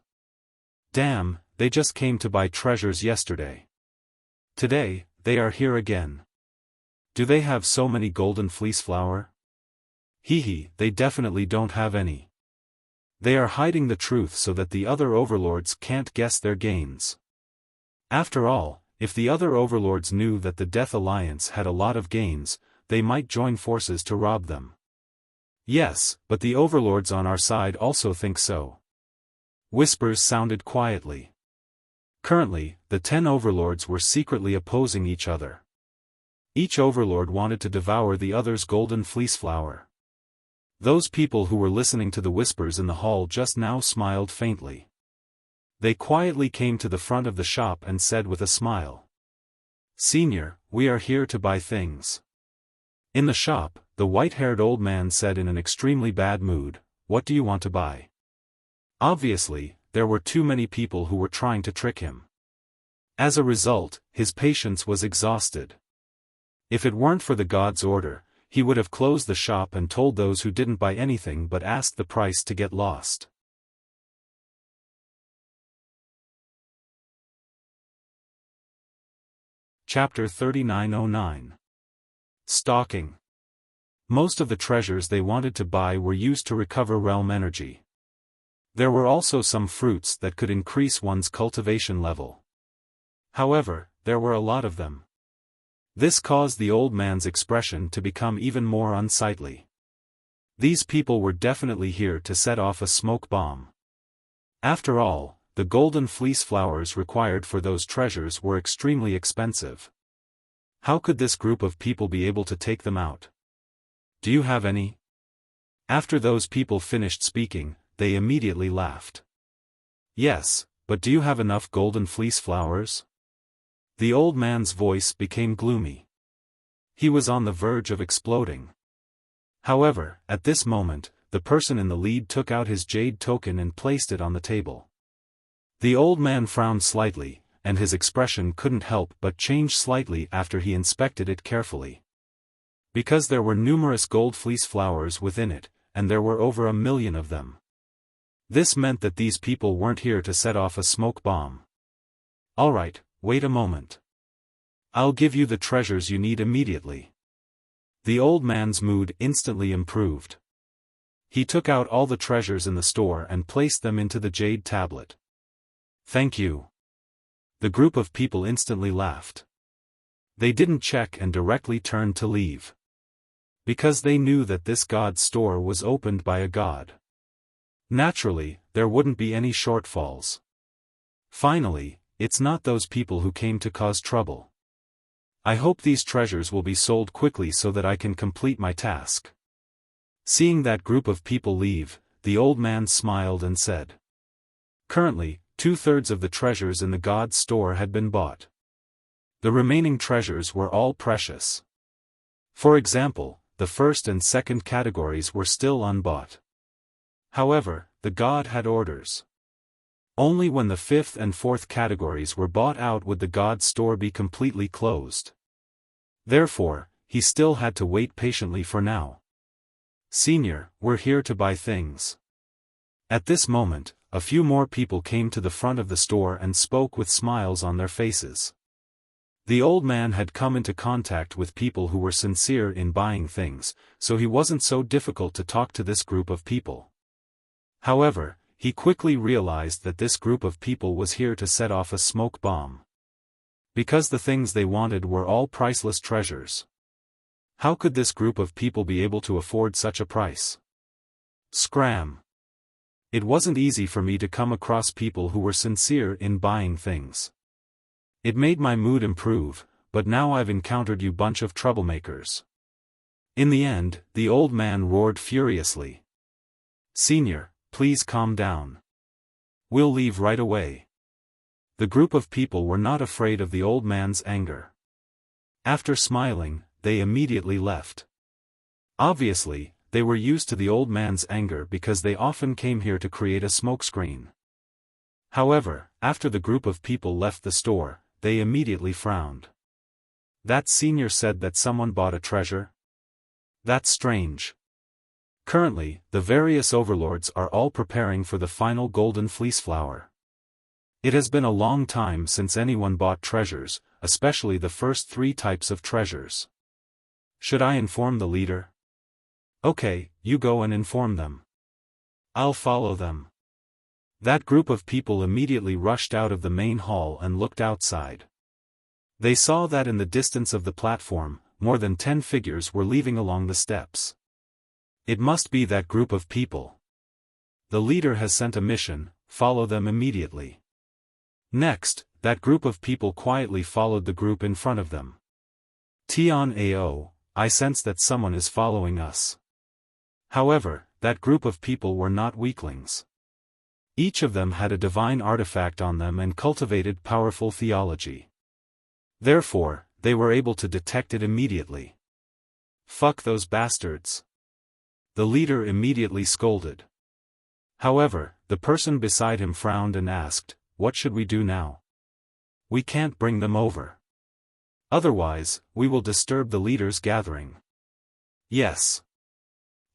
Damn, they just came to buy treasures yesterday. Today, they are here again. Do they have so many golden fleece flower? Hehe, they definitely don't have any. They are hiding the truth so that the other overlords can't guess their gains. After all, if the other overlords knew that the Death Alliance had a lot of gains, they might join forces to rob them. Yes, but the overlords on our side also think so. Whispers sounded quietly. Currently, the 10 overlords were secretly opposing each other. Each overlord wanted to devour the other's golden fleece flower. Those people who were listening to the whispers in the hall just now smiled faintly. They quietly came to the front of the shop and said with a smile. Senior, we are here to buy things. In the shop, the white-haired old man said in an extremely bad mood, what do you want to buy? Obviously, there were too many people who were trying to trick him. As a result, his patience was exhausted. If it weren't for the god's order, he would have closed the shop and told those who didn't buy anything but asked the price to get lost. Chapter 3909. Stalking. Most of the treasures they wanted to buy were used to recover realm energy. There were also some fruits that could increase one's cultivation level. However, there were a lot of them. This caused the old man's expression to become even more unsightly. These people were definitely here to set off a smoke bomb. After all, the golden fleece flowers required for those treasures were extremely expensive. How could this group of people be able to take them out? Do you have any? After those people finished speaking, they immediately laughed. Yes, but do you have enough golden fleece flowers? The old man's voice became gloomy. He was on the verge of exploding. However, at this moment, the person in the lead took out his jade token and placed it on the table. The old man frowned slightly, and his expression couldn't help but change slightly after he inspected it carefully. Because there were numerous gold fleece flowers within it, and there were over 1 million of them. This meant that these people weren't here to set off a smoke bomb. Alright, wait a moment. I'll give you the treasures you need immediately. The old man's mood instantly improved. He took out all the treasures in the store and placed them into the jade tablet. Thank you. The group of people instantly laughed. They didn't check and directly turned to leave. Because they knew that this god's store was opened by a god. Naturally, there wouldn't be any shortfalls. Finally, it's not those people who came to cause trouble. I hope these treasures will be sold quickly so that I can complete my task. Seeing that group of people leave, the old man smiled and said. Currently, 2/3 of the treasures in the god's store had been bought. The remaining treasures were all precious. For example, the first and second categories were still unbought. However, the god had orders. Only when the fifth and fourth categories were bought out would the god's store be completely closed. Therefore, he still had to wait patiently for now. Senior, we're here to buy things. At this moment, a few more people came to the front of the store and spoke with smiles on their faces. The old man had come into contact with people who were sincere in buying things, so he wasn't so difficult to talk to this group of people. However, he quickly realized that this group of people was here to set off a smoke bomb. Because the things they wanted were all priceless treasures. How could this group of people be able to afford such a price? Scram! It wasn't easy for me to come across people who were sincere in buying things. It made my mood improve, but now I've encountered you bunch of troublemakers. In the end, the old man roared furiously. Senior, please calm down. We'll leave right away. The group of people were not afraid of the old man's anger. After smiling, they immediately left. Obviously, they were used to the old man's anger because they often came here to create a smokescreen. However, after the group of people left the store, they immediately frowned. That senior said that someone bought a treasure? That's strange. Currently, the various overlords are all preparing for the final golden fleece flower. It has been a long time since anyone bought treasures, especially the first 3 types of treasures. Should I inform the leader? Okay, you go and inform them. I'll follow them. That group of people immediately rushed out of the main hall and looked outside. They saw that in the distance of the platform, more than 10 figures were leaving along the steps. It must be that group of people. The leader has sent a mission, follow them immediately. Next, that group of people quietly followed the group in front of them. Tian Ao, I sense that someone is following us. However, that group of people were not weaklings. Each of them had a divine artifact on them and cultivated powerful theology. Therefore, they were able to detect it immediately. Fuck those bastards. The leader immediately scolded. However, the person beside him frowned and asked, what should we do now? We can't bring them over. Otherwise, we will disturb the leader's gathering. Yes.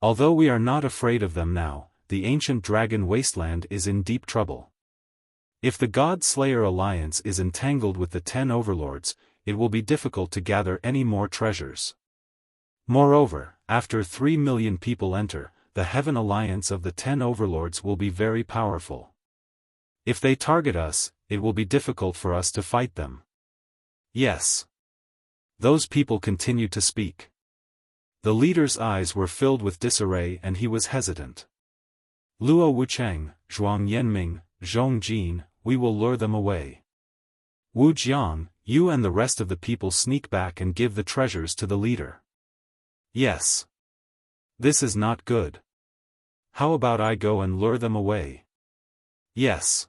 Although we are not afraid of them now, the ancient dragon wasteland is in deep trouble. If the God Slayer alliance is entangled with the 10 overlords, it will be difficult to gather any more treasures. Moreover, after 3 million people enter, the Heaven Alliance of the 10 overlords will be very powerful. If they target us, it will be difficult for us to fight them. Yes. Those people continued to speak. The leader's eyes were filled with disarray and he was hesitant. Luo Wucheng, Zhuang Yanming, Zhong Jin, we will lure them away. Wu Jiang, you and the rest of the people sneak back and give the treasures to the leader. Yes. This is not good. How about I go and lure them away? Yes.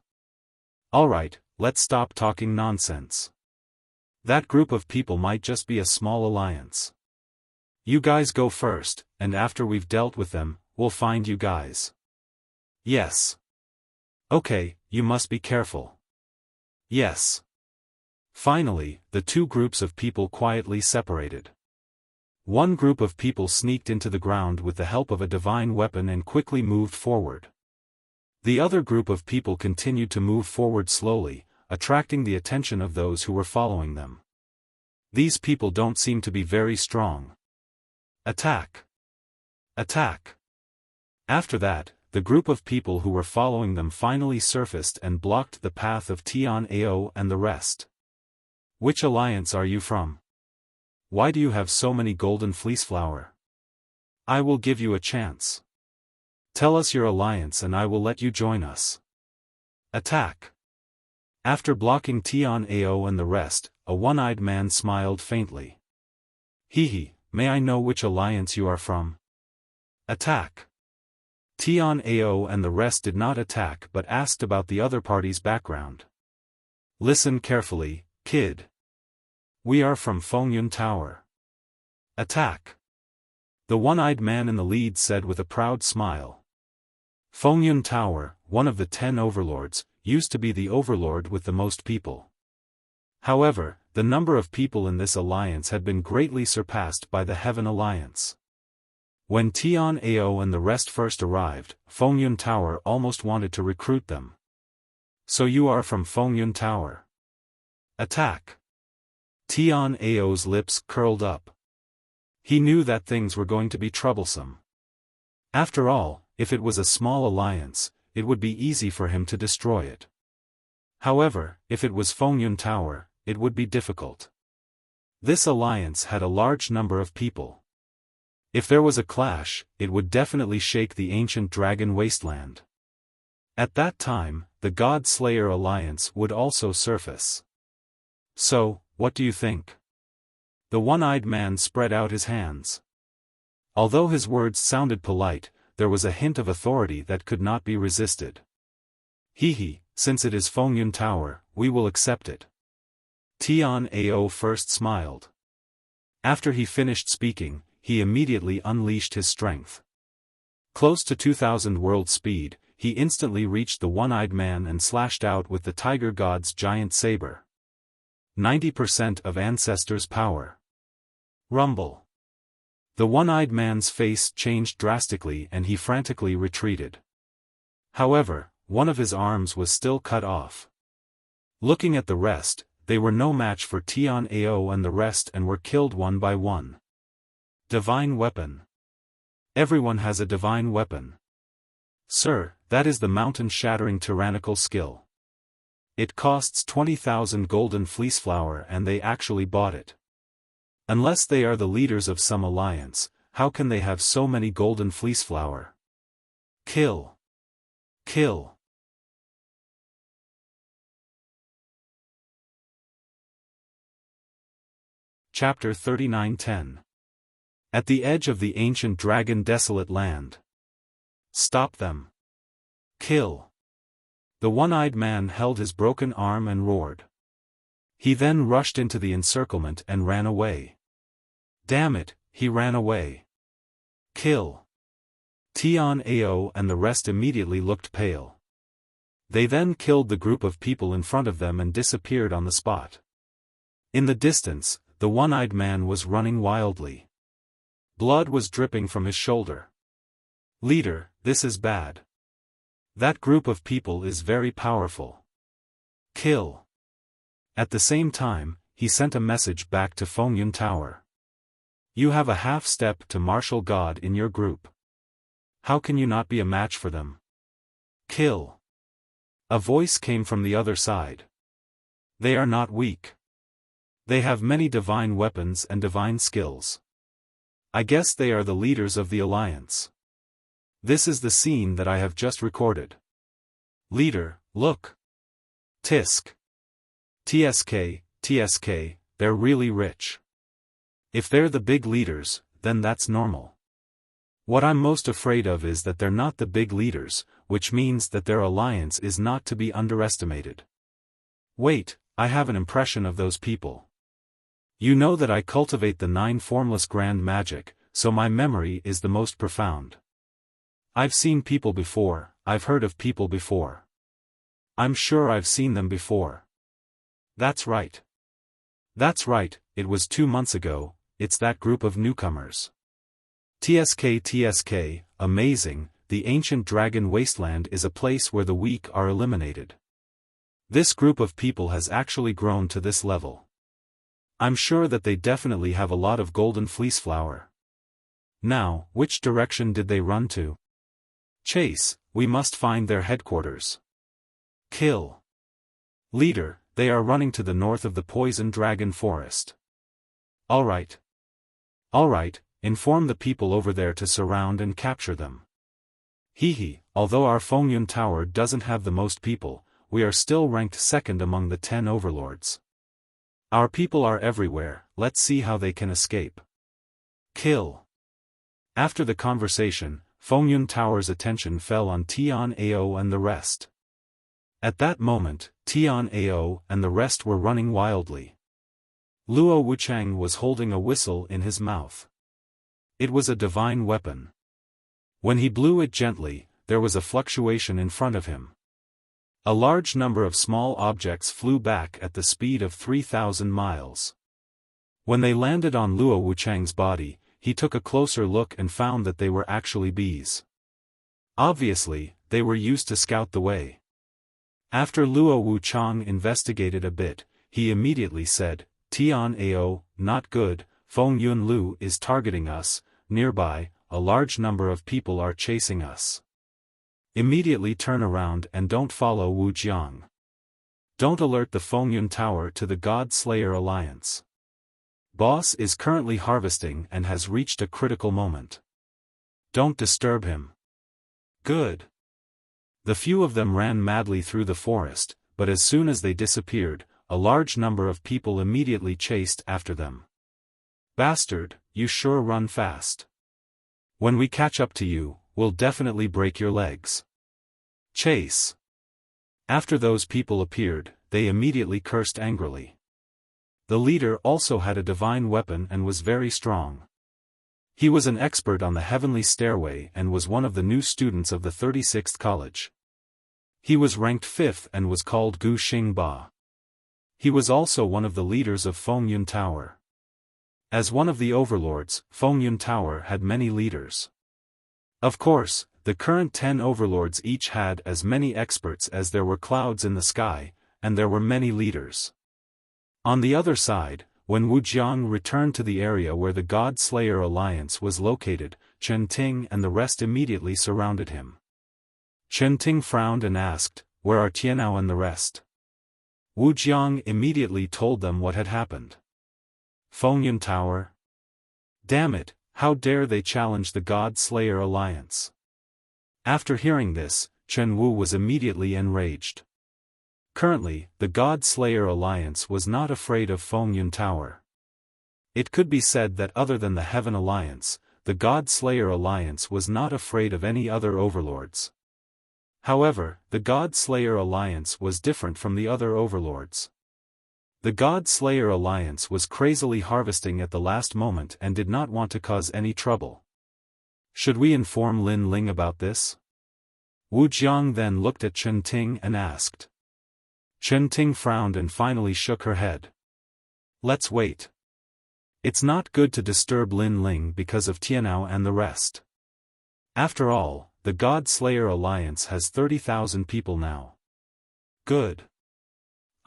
Alright, let's stop talking nonsense. That group of people might just be a small alliance. You guys go first, and after we've dealt with them, we'll find you guys. Yes. Okay, you must be careful. Yes. Finally, the two groups of people quietly separated. One group of people sneaked into the ground with the help of a divine weapon and quickly moved forward. The other group of people continued to move forward slowly, attracting the attention of those who were following them. These people don't seem to be very strong. Attack! Attack! After that, the group of people who were following them finally surfaced and blocked the path of Tian Ao and the rest. Which alliance are you from? Why do you have so many golden fleeceflower? I will give you a chance. Tell us your alliance and I will let you join us. Attack! After blocking Tian Ao and the rest, a one-eyed man smiled faintly. Hee, may I know which alliance you are from? Attack! Tian Ao and the rest did not attack but asked about the other party's background. Listen carefully, kid. We are from Fengyun Tower. Attack! The one-eyed man in the lead said with a proud smile. Fengyun Tower, one of the 10 overlords, used to be the overlord with the most people. However, the number of people in this alliance had been greatly surpassed by the Heaven Alliance. When Tian Ao and the rest first arrived, Fengyun Tower almost wanted to recruit them. So you are from Fengyun Tower. Attack! Tian Ao's lips curled up. He knew that things were going to be troublesome. After all, if it was a small alliance, it would be easy for him to destroy it. However, if it was Fengyun Tower, it would be difficult. This alliance had a large number of people. If there was a clash, it would definitely shake the ancient dragon wasteland. At that time, the God Slayer alliance would also surface. So, what do you think? The one-eyed man spread out his hands. Although his words sounded polite, there was a hint of authority that could not be resisted. Hee, since it is Fengyun Tower, we will accept it. Tian Ao first smiled. After he finished speaking, he immediately unleashed his strength. Close to 2000 world speed, he instantly reached the one-eyed man and slashed out with the tiger god's giant saber. 90% of ancestors' power. Rumble. The one-eyed man's face changed drastically and he frantically retreated. However, one of his arms was still cut off. Looking at the rest, they were no match for Tian Ao and the rest and were killed one by one. Divine weapon. Everyone has a divine weapon. Sir, that is the mountain-shattering tyrannical skill. It costs 20,000 golden fleeceflower and they actually bought it. Unless they are the leaders of some alliance, how can they have so many golden fleeceflower? Kill. Kill. Chapter 39:10. At the edge of the ancient dragon desolate land. Stop them. Kill. The one-eyed man held his broken arm and roared. He then rushed into the encirclement and ran away. Damn it, he ran away. Kill. Tian Ao and the rest immediately looked pale. They then killed the group of people in front of them and disappeared on the spot. In the distance, the one-eyed man was running wildly. Blood was dripping from his shoulder. Leader, this is bad. That group of people is very powerful. Kill. At the same time, he sent a message back to Fengyun Tower. You have a half-step to martial god in your group. How can you not be a match for them? Kill. A voice came from the other side. They are not weak. They have many divine weapons and divine skills. I guess they are the leaders of the alliance. This is the scene that I have just recorded. Leader, look. Tisk. TSK, they're really rich. If they're the big leaders, then that's normal. What I'm most afraid of is that they're not the big leaders, which means that their alliance is not to be underestimated. Wait, I have an impression of those people. You know that I cultivate the 9 formless grand magic, so my memory is the most profound. I've seen people before, I've heard of people before. I'm sure I've seen them before. That's right. That's right, it was 2 months ago, it's that group of newcomers. TSK, amazing, the ancient dragon wasteland is a place where the weak are eliminated. This group of people has actually grown to this level. I'm sure that they definitely have a lot of golden fleece flower. Now, which direction did they run to? Chase, we must find their headquarters. Kill. Leader, they are running to the north of the poison dragon forest. Alright. Alright, inform the people over there to surround and capture them. Hehe, although our Fengyun Tower doesn't have the most people, we are still ranked second among the 10 overlords. Our people are everywhere, let's see how they can escape. Kill. After the conversation, Fengyun Tower's attention fell on Tian Ao and the rest. At that moment, Tian Ao and the rest were running wildly. Luo Wuchang was holding a whistle in his mouth. It was a divine weapon. When he blew it gently, there was a fluctuation in front of him. A large number of small objects flew back at the speed of 3,000 miles. When they landed on Luo Wuchang's body, he took a closer look and found that they were actually bees. Obviously, they were used to scout the way. After Luo Wuchang investigated a bit, he immediately said, Tian Ao, not good, Fengyun Lu is targeting us, nearby, a large number of people are chasing us. Immediately turn around and don't follow Wu Jiang. Don't alert the Fengyun Tower to the God Slayer Alliance. Boss is currently harvesting and has reached a critical moment. Don't disturb him. Good. The few of them ran madly through the forest, but as soon as they disappeared, a large number of people immediately chased after them. Bastard, you sure run fast. When we catch up to you, we'll definitely break your legs. Chase. After those people appeared, they immediately cursed angrily. The leader also had a divine weapon and was very strong. He was an expert on the heavenly stairway and was one of the new students of the 36th college. He was ranked 5th and was called Gu Xingba. He was also one of the leaders of Fengyun Tower. As one of the overlords, Fengyun Tower had many leaders. Of course, the current 10 overlords each had as many experts as there were clouds in the sky, and there were many leaders. On the other side, when Wu Jiang returned to the area where the God Slayer Alliance was located, Chen Ting and the rest immediately surrounded him. Chen Ting frowned and asked, "Where are Tianao and the rest?" Wu Jiang immediately told them what had happened. Fengyun Tower? Damn it, how dare they challenge the God Slayer Alliance? After hearing this, Chen Wu was immediately enraged. Currently, the God Slayer Alliance was not afraid of Fengyun Tower. It could be said that other than the Heaven Alliance, the God Slayer Alliance was not afraid of any other overlords. However, the God Slayer Alliance was different from the other overlords. The God Slayer Alliance was crazily harvesting at the last moment and did not want to cause any trouble. Should we inform Lin Ling about this? Wu Jiang then looked at Chen Ting and asked. Chen Ting frowned and finally shook her head. Let's wait. It's not good to disturb Lin Ling because of Tianao and the rest. After all, the God Slayer Alliance has 30,000 people now. Good.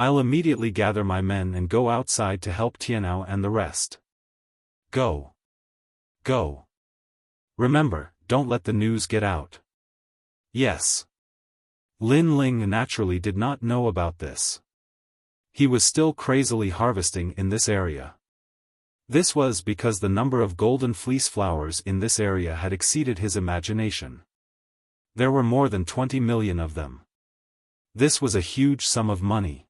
I'll immediately gather my men and go outside to help Tianao and the rest. Go. Go. Remember, don't let the news get out. Yes. Lin Ling naturally did not know about this. He was still crazily harvesting in this area. This was because the number of golden fleece flowers in this area had exceeded his imagination. There were more than 20 million of them. This was a huge sum of money.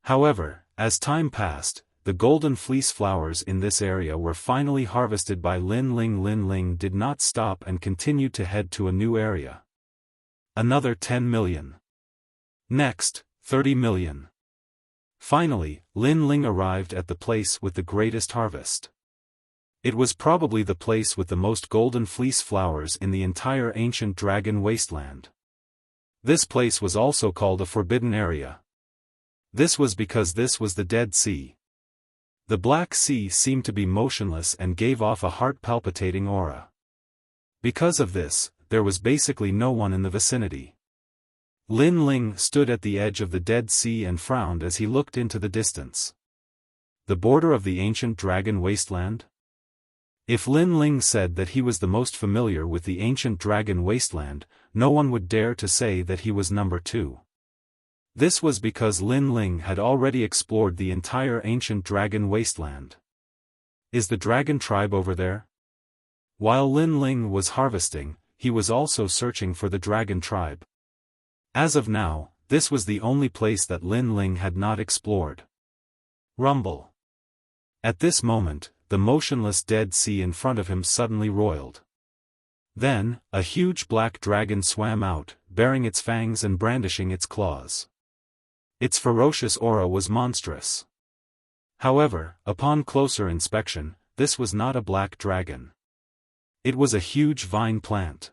However, as time passed, the golden fleece flowers in this area were finally harvested by Lin Ling. Lin Ling did not stop and continued to head to a new area. Another 10 million. Next, 30 million. Finally, Lin Ling arrived at the place with the greatest harvest. It was probably the place with the most golden fleece flowers in the entire ancient dragon wasteland. This place was also called a forbidden area. This was because this was the Dead Sea. The Black Sea seemed to be motionless and gave off a heart-palpitating aura. Because of this, there was basically no one in the vicinity. Lin Ling stood at the edge of the Dead Sea and frowned as he looked into the distance. The border of the ancient dragon wasteland? If Lin Ling said that he was the most familiar with the ancient dragon wasteland, no one would dare to say that he was number 2. This was because Lin Ling had already explored the entire ancient dragon wasteland. Is the dragon tribe over there? While Lin Ling was harvesting, he was also searching for the dragon tribe. As of now, this was the only place that Lin Ling had not explored. Rumble. At this moment, the motionless Dead Sea in front of him suddenly roiled. Then, a huge black dragon swam out, baring its fangs and brandishing its claws. Its ferocious aura was monstrous. However, upon closer inspection, this was not a black dragon. It was a huge vine plant.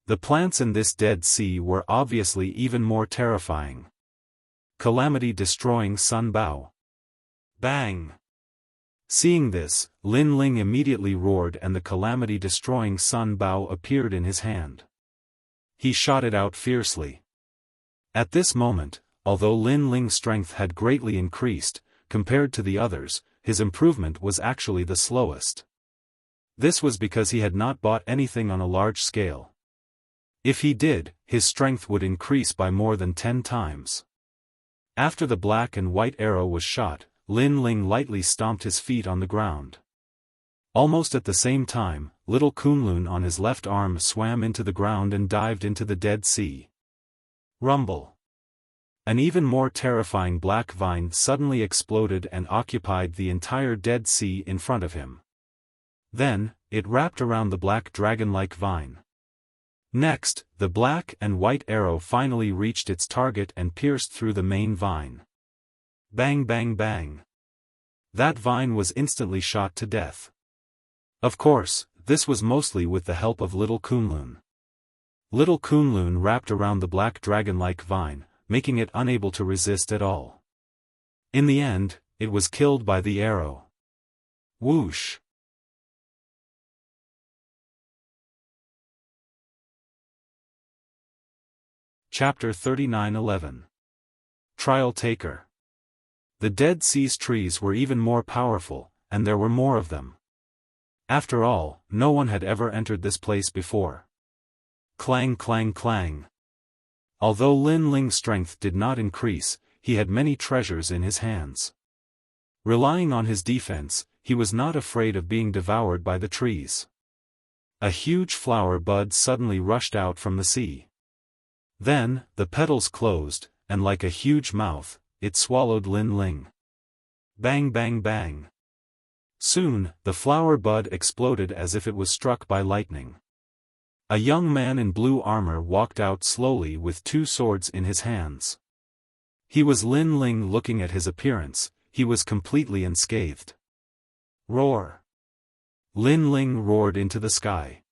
The plants in this Dead Sea were obviously even more terrifying. Calamity-destroying Sun Bao. Bang! Seeing this, Lin Ling immediately roared and the calamity-destroying Sun Bao appeared in his hand. He shot it out fiercely. At this moment, although Lin Ling's strength had greatly increased, compared to the others, his improvement was actually the slowest. This was because he had not bought anything on a large scale. If he did, his strength would increase by more than 10 times. After the black and white arrow was shot, Lin Ling lightly stomped his feet on the ground. Almost at the same time, little Kunlun on his left arm swam into the ground and dived into the Dead Sea. Rumble. An even more terrifying black vine suddenly exploded and occupied the entire Dead Sea in front of him. Then, it wrapped around the black dragon-like vine. Next, the black and white arrow finally reached its target and pierced through the main vine. Bang bang bang. That vine was instantly shot to death. Of course, this was mostly with the help of little Kunlun. Little Kunlun wrapped around the black dragon-like vine, making it unable to resist at all. In the end, it was killed by the arrow. Whoosh! Chapter 39:11. Trial Taker. The Dead Sea's trees were even more powerful, and there were more of them. After all, no one had ever entered this place before. Clang clang clang. Although Lin Ling's strength did not increase, he had many treasures in his hands. Relying on his defense, he was not afraid of being devoured by the trees. A huge flower bud suddenly rushed out from the sea. Then, the petals closed, and like a huge mouth, it swallowed Lin Ling. Bang bang bang. Soon, the flower bud exploded as if it was struck by lightning. A young man in blue armor walked out slowly with 2 swords in his hands. He was Lin Ling. Looking at his appearance, he was completely unscathed. Roar! Lin Ling roared into the sky.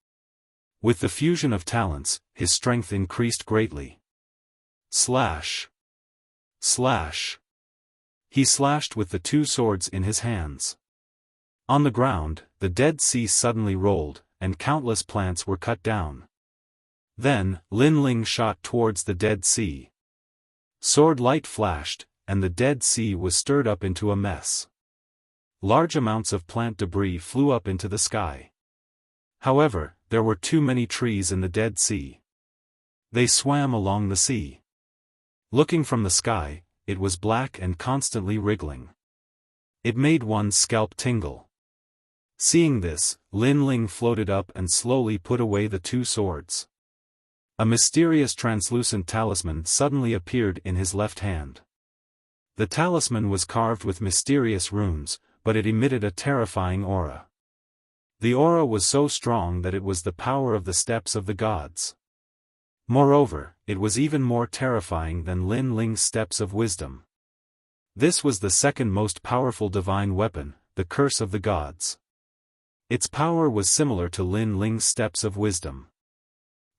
With the fusion of talents, his strength increased greatly. Slash! Slash! He slashed with the 2 swords in his hands. On the ground, the Dead Sea suddenly rolled, and countless plants were cut down. Then, Lin Ling shot towards the Dead Sea. Sword light flashed, and the Dead Sea was stirred up into a mess. Large amounts of plant debris flew up into the sky. However, there were too many trees in the Dead Sea. They swam along the sea. Looking from the sky, it was black and constantly wriggling. It made one's scalp tingle. Seeing this, Lin Ling floated up and slowly put away the 2 swords. A mysterious translucent talisman suddenly appeared in his left hand. The talisman was carved with mysterious runes, but it emitted a terrifying aura. The aura was so strong that it was the power of the steps of the gods. Moreover, it was even more terrifying than Lin Ling's steps of wisdom. This was the second most powerful divine weapon, the curse of the gods. Its power was similar to Lin Ling's steps of wisdom.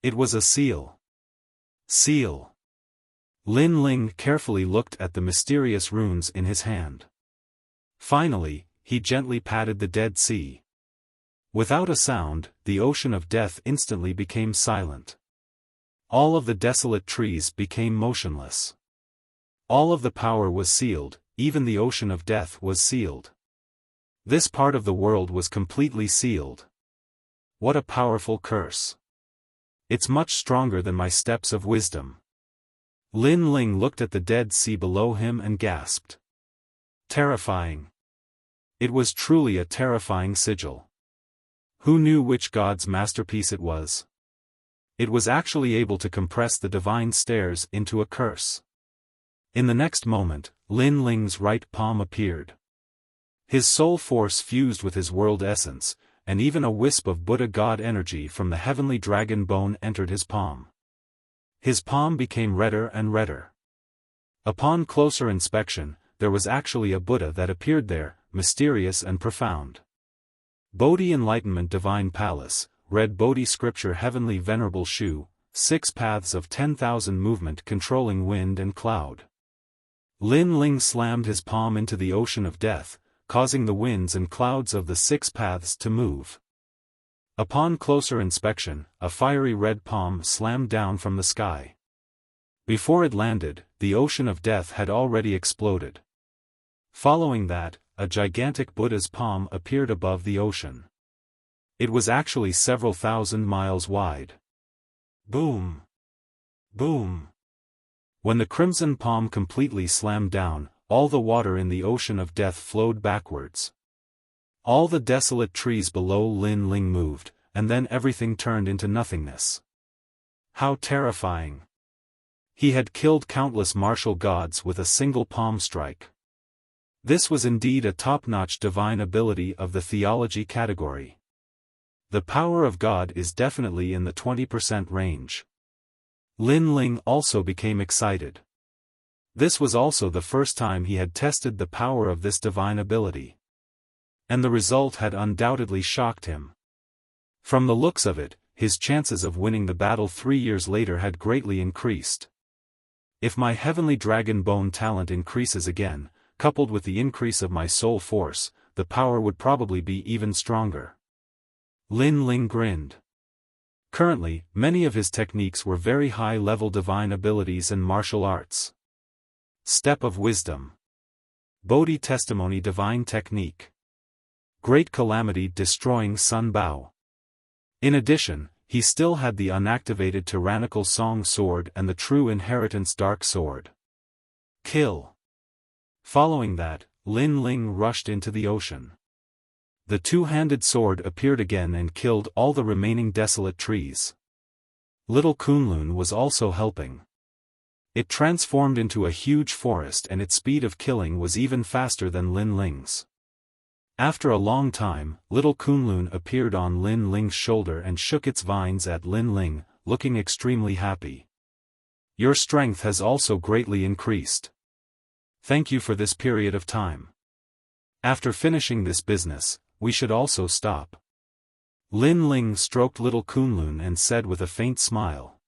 It was a seal. Seal. Lin Ling carefully looked at the mysterious runes in his hand. Finally, he gently patted the Dead Sea. Without a sound, the ocean of death instantly became silent. All of the desolate trees became motionless. All of the power was sealed, even the ocean of death was sealed. This part of the world was completely sealed. What a powerful curse. It's much stronger than my steps of wisdom. Lin Ling looked at the Dead Sea below him and gasped. Terrifying. It was truly a terrifying sigil. Who knew which god's masterpiece it was? It was actually able to compress the divine stairs into a curse. In the next moment, Lin Ling's right palm appeared. His soul force fused with his world essence, and even a wisp of Buddha god energy from the heavenly dragon bone entered his palm. His palm became redder and redder. Upon closer inspection, there was actually a Buddha that appeared there, mysterious and profound. Bodhi Enlightenment Divine Palace, Red Bodhi Scripture Heavenly Venerable Shu, 6 Paths of 10,000 Movement Controlling Wind and Cloud. Lin Ling slammed his palm into the ocean of death, causing the winds and clouds of the 6 paths to move. Upon closer inspection, a fiery red palm slammed down from the sky. Before it landed, the ocean of death had already exploded. Following that, a gigantic Buddha's palm appeared above the ocean. It was actually several thousand miles wide. Boom! Boom! When the crimson palm completely slammed down, all the water in the ocean of death flowed backwards. All the desolate trees below Lin Ling moved, and then everything turned into nothingness. How terrifying! He had killed countless martial gods with a single palm strike. This was indeed a top-notch divine ability of the theology category. The power of God is definitely in the 20% range. Lin Ling also became excited. This was also the first time he had tested the power of this divine ability. And the result had undoubtedly shocked him. From the looks of it, his chances of winning the battle 3 years later had greatly increased. If my heavenly dragon bone talent increases again, coupled with the increase of my soul force, the power would probably be even stronger. Lin Ling grinned. Currently, many of his techniques were very high-level divine abilities and martial arts. Step of Wisdom. Bodhi Testimony Divine Technique. Great Calamity Destroying Sun Bao. In addition, he still had the unactivated Tyrannical Song Sword and the True Inheritance Dark Sword. Kill. Following that, Lin Ling rushed into the ocean. The two-handed sword appeared again and killed all the remaining desolate trees. Little Kunlun was also helping. It transformed into a huge forest and its speed of killing was even faster than Lin Ling's. After a long time, Little Kunlun appeared on Lin Ling's shoulder and shook its vines at Lin Ling, looking extremely happy. Your strength has also greatly increased. Thank you for this period of time. After finishing this business, we should also stop. Lin Ling stroked Little Kunlun and said with a faint smile.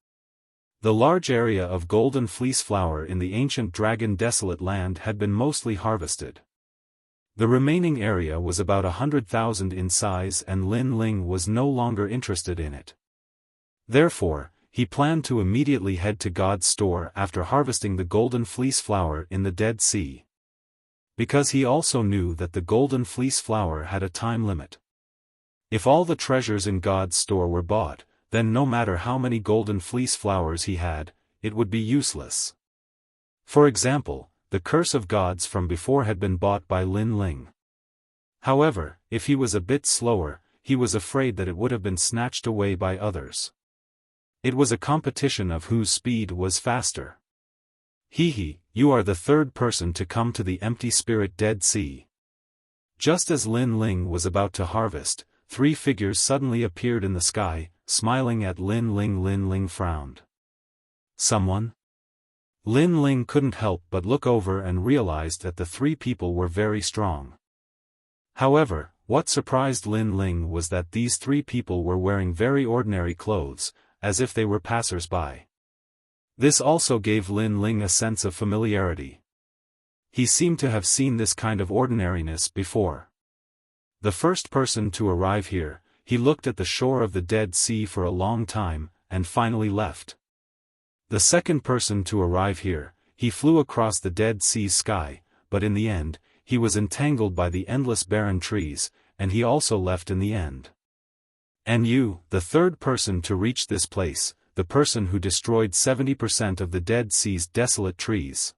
The large area of golden fleece flower in the ancient dragon desolate land had been mostly harvested. The remaining area was about 100,000 in size and Lin Ling was no longer interested in it. Therefore, he planned to immediately head to God's store after harvesting the golden fleece flower in the Dead Sea. Because he also knew that the golden fleece flower had a time limit. If all the treasures in God's store were bought, then no matter how many golden fleece flowers he had, it would be useless. For example, the curse of gods from before had been bought by Lin Ling. However, if he was a bit slower, he was afraid that it would have been snatched away by others. It was a competition of whose speed was faster. Hehe, you are the third person to come to the empty spirit Dead Sea. Just as Lin Ling was about to harvest, 3 figures suddenly appeared in the sky, smiling at Lin Ling. Lin Ling frowned. Someone? Lin Ling couldn't help but look over and realized that the 3 people were very strong. However, what surprised Lin Ling was that these 3 people were wearing very ordinary clothes, as if they were passers-by. This also gave Lin Ling a sense of familiarity. He seemed to have seen this kind of ordinariness before. The first person to arrive here, he looked at the shore of the Dead Sea for a long time, and finally left. The second person to arrive here, he flew across the Dead Sea sky, but in the end, he was entangled by the endless barren trees, and he also left in the end. And you, the third person to reach this place, the person who destroyed 70% of the Dead Sea's desolate trees.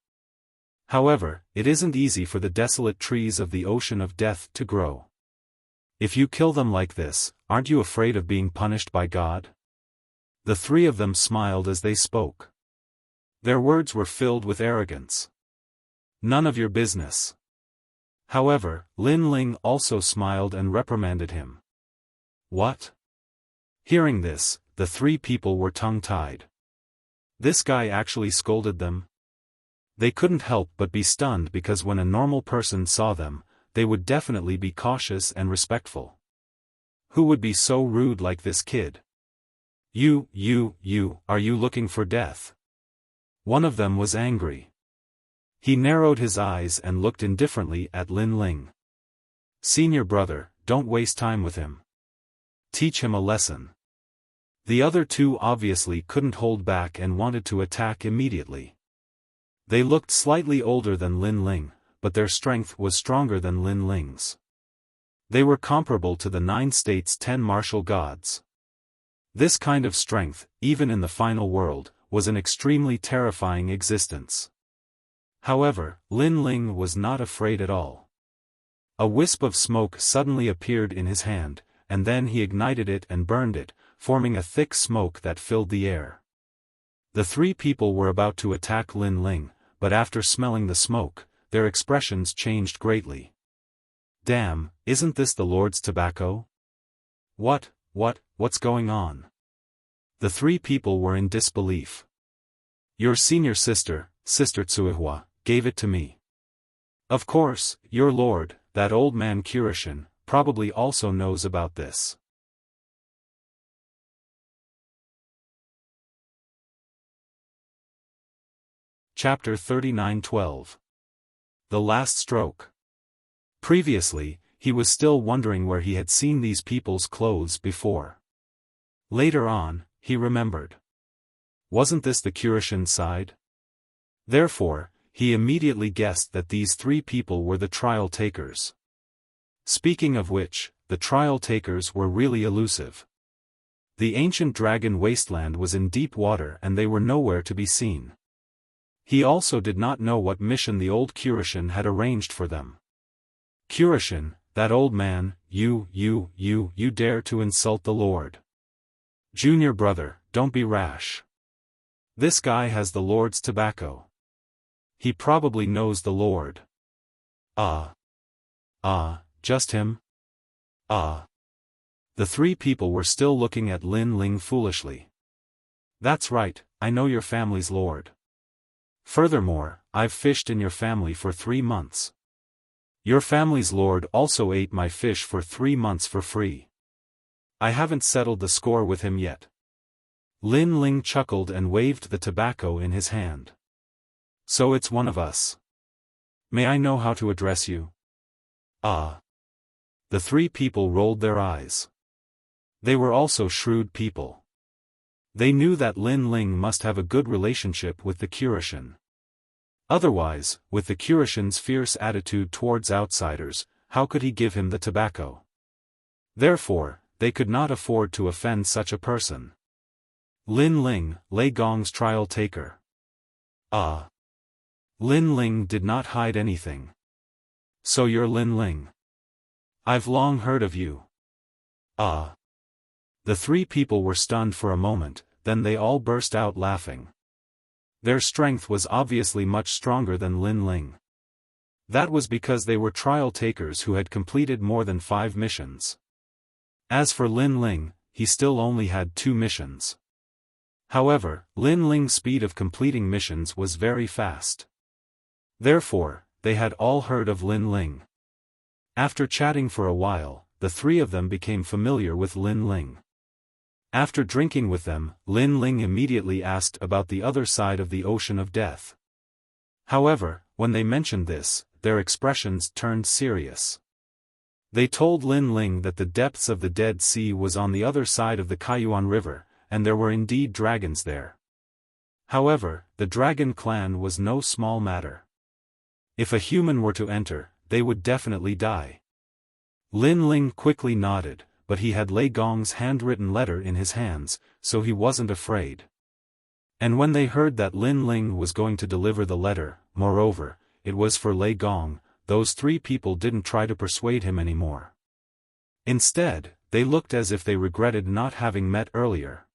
However, it isn't easy for the desolate trees of the ocean of death to grow. If you kill them like this, aren't you afraid of being punished by God? The three of them smiled as they spoke. Their words were filled with arrogance. None of your business. However, Lin Ling also smiled and reprimanded him. What? Hearing this, the three people were tongue-tied. This guy actually scolded them? They couldn't help but be stunned because when a normal person saw them, they would definitely be cautious and respectful. Who would be so rude like this kid? You, are you looking for death? One of them was angry. He narrowed his eyes and looked indifferently at Lin Ling. Senior brother, don't waste time with him. Teach him a lesson. The other two obviously couldn't hold back and wanted to attack immediately. They looked slightly older than Lin Ling, but their strength was stronger than Lin Ling's. They were comparable to the 9 states' 10 martial gods. This kind of strength, even in the final world, was an extremely terrifying existence. However, Lin Ling was not afraid at all. A wisp of smoke suddenly appeared in his hand, and then he ignited it and burned it, forming a thick smoke that filled the air. The three people were about to attack Lin Ling, but after smelling the smoke, their expressions changed greatly. Damn, isn't this the Lord's tobacco? What's going on? The three people were in disbelief. Your senior sister, Sister Tsuihua, gave it to me. Of course, your lord, that old man Kirishin, probably also knows about this. Chapter 39:12. The Last Stroke. Previously, he was still wondering where he had seen these people's clothes before. Later on, he remembered. Wasn't this the Kirishin side? Therefore, he immediately guessed that these three people were the trial takers. Speaking of which, the trial takers were really elusive. The ancient dragon wasteland was in deep water and they were nowhere to be seen. He also did not know what mission the old Kirishin had arranged for them. Kirishin, that old man, you dare to insult the Lord. Junior brother, don't be rash. This guy has the Lord's tobacco. He probably knows the Lord. Just him? The three people were still looking at Lin Ling foolishly. That's right, I know your family's Lord. Furthermore, I've fished in your family for 3 months. Your family's Lord also ate my fish for 3 months for free. I haven't settled the score with him yet. Lin Ling chuckled and waved the tobacco in his hand. So it's one of us. May I know how to address you? The three people rolled their eyes. They were also shrewd people. They knew that Lin Ling must have a good relationship with the Kirishin. Otherwise, with the Kirishin's fierce attitude towards outsiders, how could he give him the tobacco? Therefore, they could not afford to offend such a person. Lin Ling, Lei Gong's trial taker. Lin Ling did not hide anything. So you're Lin Ling. I've long heard of you. The three people were stunned for a moment, then they all burst out laughing. Their strength was obviously much stronger than Lin Ling. That was because they were trial takers who had completed more than 5 missions. As for Lin Ling, he still only had 2 missions. However, Lin Ling's speed of completing missions was very fast. Therefore, they had all heard of Lin Ling. After chatting for a while, the three of them became familiar with Lin Ling. After drinking with them, Lin Ling immediately asked about the other side of the ocean of death. However, when they mentioned this, their expressions turned serious. They told Lin Ling that the depths of the Dead Sea was on the other side of the Kaiyuan River, and there were indeed dragons there. However, the dragon clan was no small matter. If a human were to enter, they would definitely die. Lin Ling quickly nodded, but he had Lei Gong's handwritten letter in his hands, so he wasn't afraid. And when they heard that Lin Ling was going to deliver the letter, moreover, it was for Lei Gong, those three people didn't try to persuade him anymore. Instead, they looked as if they regretted not having met earlier.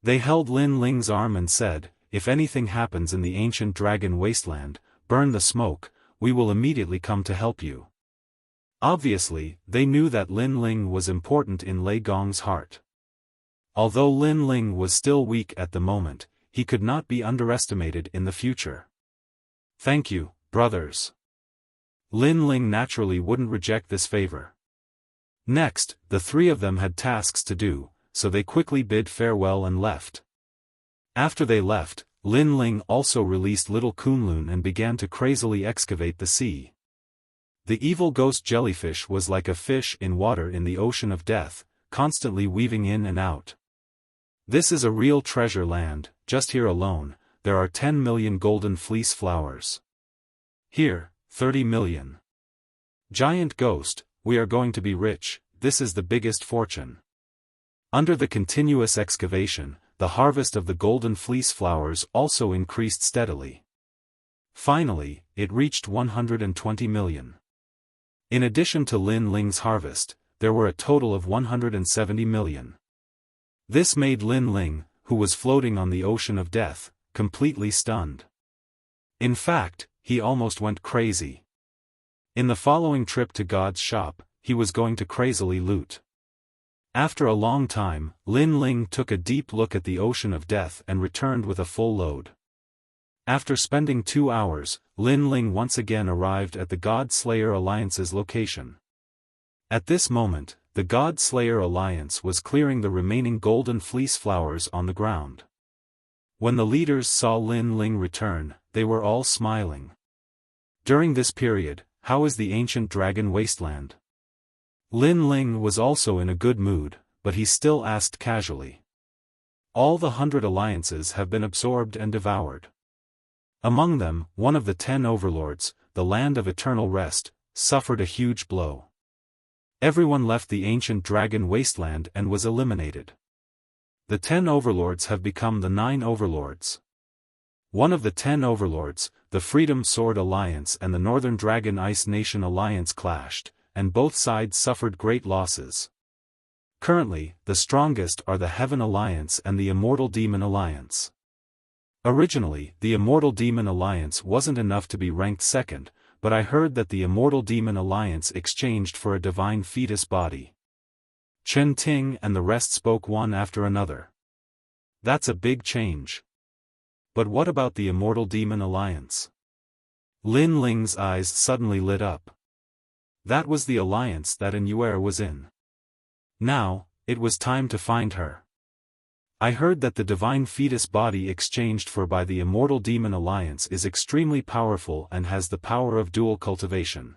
They held Lin Ling's arm and said, "If anything happens in the ancient dragon wasteland, burn the smoke, we will immediately come to help you." Obviously, they knew that Lin Ling was important in Lei Gong's heart. Although Lin Ling was still weak at the moment, he could not be underestimated in the future. "Thank you, brothers." Lin Ling naturally wouldn't reject this favor. Next, the three of them had tasks to do, so they quickly bid farewell and left. After they left, Lin Ling also released little Kunlun and began to crazily excavate the sea. The evil ghost jellyfish was like a fish in water in the ocean of death, constantly weaving in and out. This is a real treasure land. Just here alone, there are 10 million golden fleece flowers. Here, 30 million. Giant ghost, we are going to be rich, this is the biggest fortune. Under the continuous excavation, the harvest of the golden fleece flowers also increased steadily. Finally, it reached 120 million. In addition to Lin Ling's harvest, there were a total of 170 million. This made Lin Ling, who was floating on the ocean of death, completely stunned. In fact, he almost went crazy. In the following trip to God's shop, he was going to crazily loot. After a long time, Lin Ling took a deep look at the ocean of death and returned with a full load. After spending 2 hours, Lin Ling once again arrived at the God Slayer Alliance's location. At this moment, the God Slayer Alliance was clearing the remaining golden fleece flowers on the ground. When the leaders saw Lin Ling return, they were all smiling. During this period, how is the ancient dragon wasteland? Lin Ling was also in a good mood, but he still asked casually. All the 100 alliances have been absorbed and devoured. Among them, one of the 10 overlords, the land of eternal rest, suffered a huge blow. Everyone left the ancient dragon wasteland and was eliminated. The 10 overlords have become the 9 overlords. One of the 10 overlords, the Freedom Sword Alliance and the Northern Dragon Ice Nation Alliance clashed, and both sides suffered great losses. Currently, the strongest are the Heaven Alliance and the Immortal Demon Alliance. Originally, the Immortal Demon Alliance wasn't enough to be ranked second, but I heard that the Immortal Demon Alliance exchanged for a divine fetus body. Chen Ting and the rest spoke one after another. That's a big change. But what about the Immortal Demon Alliance? Lin Ling's eyes suddenly lit up. That was the alliance that Yuer was in. Now, it was time to find her. I heard that the divine fetus body exchanged for by the Immortal Demon Alliance is extremely powerful and has the power of dual cultivation.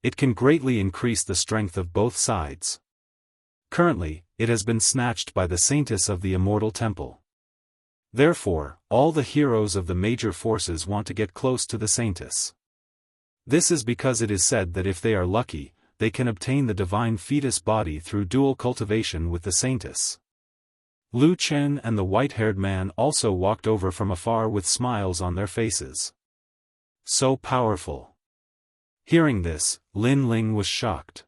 It can greatly increase the strength of both sides. Currently, it has been snatched by the Saintess of the Immortal Temple. Therefore, all the heroes of the major forces want to get close to the Saintess. This is because it is said that if they are lucky, they can obtain the divine fetus body through dual cultivation with the Saintess. Lu Chen and the white-haired man also walked over from afar with smiles on their faces. So powerful. Hearing this, Lin Ling was shocked.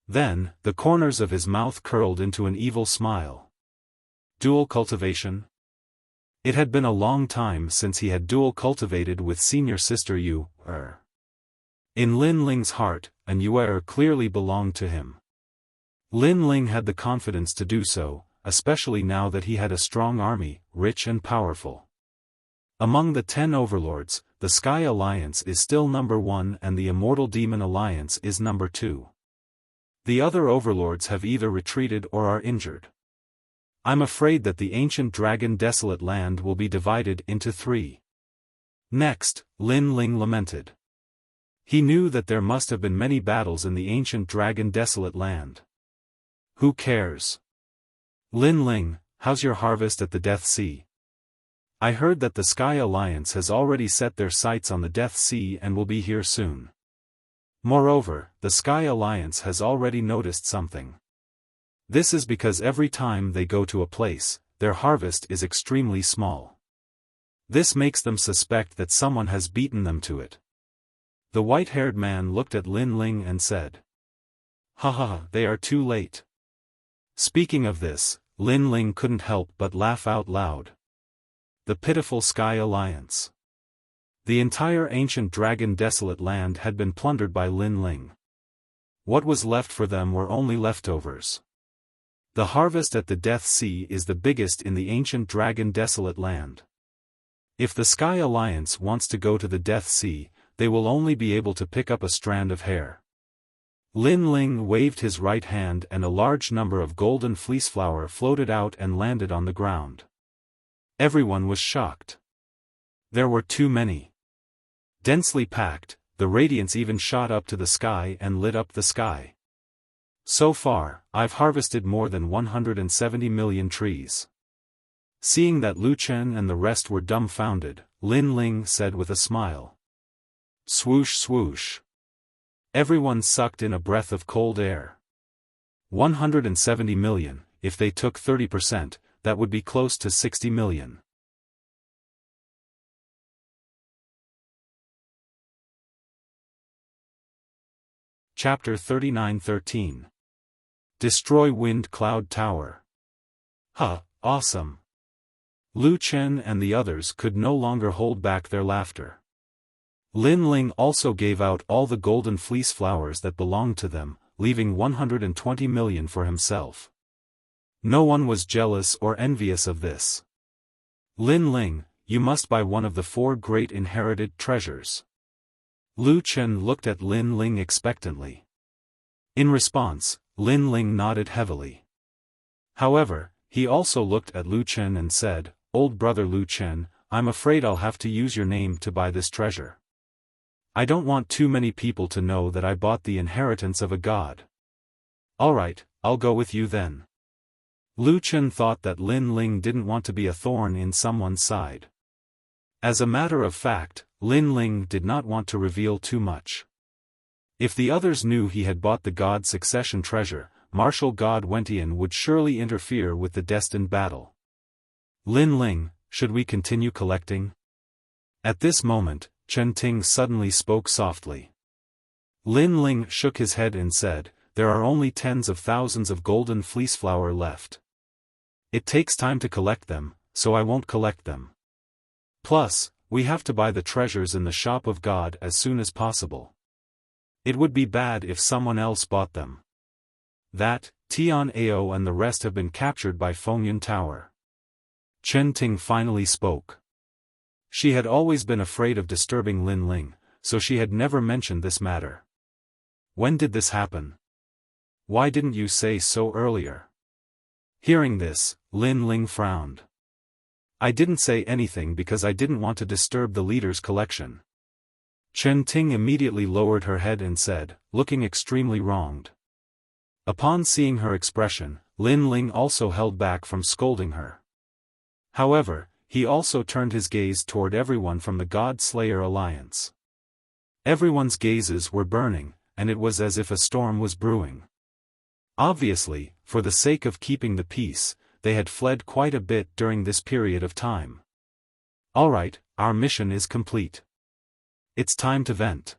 Then, the corners of his mouth curled into an evil smile. Dual cultivation? It had been a long time since he had dual cultivated with senior sister Yuer. In Lin Ling's heart, an Yuer clearly belonged to him. Lin Ling had the confidence to do so, especially now that he had a strong army, rich and powerful. Among the 10 overlords, the Sky Alliance is still number 1 and the Immortal Demon Alliance is number 2. The other overlords have either retreated or are injured. I'm afraid that the ancient dragon desolate land will be divided into 3. Next, Lin Ling lamented. He knew that there must have been many battles in the ancient dragon desolate land. Who cares? Lin Ling, how's your harvest at the Death Sea? I heard that the Sky Alliance has already set their sights on the Death Sea and will be here soon. Moreover, the Sky Alliance has already noticed something. This is because every time they go to a place, their harvest is extremely small. This makes them suspect that someone has beaten them to it. The white-haired man looked at Lin Ling and said, "Haha, they are too late." Speaking of this, Lin Ling couldn't help but laugh out loud. The pitiful Sky Alliance. The entire ancient dragon desolate land had been plundered by Lin Ling. What was left for them were only leftovers. The harvest at the Death Sea is the biggest in the ancient dragon desolate land. If the Sky Alliance wants to go to the Death Sea, they will only be able to pick up a strand of hair. Lin Ling waved his right hand and a large number of golden fleeceflower floated out and landed on the ground. Everyone was shocked. There were too many. Densely packed, the radiance even shot up to the sky and lit up the sky. So far, I've harvested more than 170 million trees. Seeing that Lu Chen and the rest were dumbfounded, Lin Ling said with a smile. Swoosh swoosh. Everyone sucked in a breath of cold air. 170 million, if they took 30%, that would be close to 60 million. Chapter 39:13. Destroy Wind Cloud Tower. Huh, awesome. Lu Chen and the others could no longer hold back their laughter. Lin Ling also gave out all the golden fleece flowers that belonged to them, leaving 120 million for himself. No one was jealous or envious of this. Lin Ling, you must buy one of the 4 great inherited treasures. Lu Chen looked at Lin Ling expectantly. In response, Lin Ling nodded heavily. However, he also looked at Lu Chen and said, "Old brother Lu Chen, I'm afraid I'll have to use your name to buy this treasure. I don't want too many people to know that I bought the inheritance of a god." "Alright, I'll go with you then." Lu Chen thought that Lin Ling didn't want to be a thorn in someone's side. As a matter of fact, Lin Ling did not want to reveal too much. If the others knew he had bought the god succession treasure, martial god Wentian would surely interfere with the destined battle. "Lin Ling, should we continue collecting?" At this moment, Chen Ting suddenly spoke softly. Lin Ling shook his head and said, "There are only tens of thousands of golden fleeceflower left. It takes time to collect them, so I won't collect them. Plus, we have to buy the treasures in the shop of God as soon as possible. It would be bad if someone else bought them. That, Tian Ao and the rest have been captured by Fengyun Tower." Chen Ting finally spoke. She had always been afraid of disturbing Lin Ling, so she had never mentioned this matter. "When did this happen? Why didn't you say so earlier?" Hearing this, Lin Ling frowned. "I didn't say anything because I didn't want to disturb the leader's collection." Chen Ting immediately lowered her head and said, looking extremely wronged. Upon seeing her expression, Lin Ling also held back from scolding her. However, he also turned his gaze toward everyone from the God Slayer Alliance. Everyone's gazes were burning, and it was as if a storm was brewing. Obviously, for the sake of keeping the peace, they had fled quite a bit during this period of time. "Alright, our mission is complete. It's time to vent.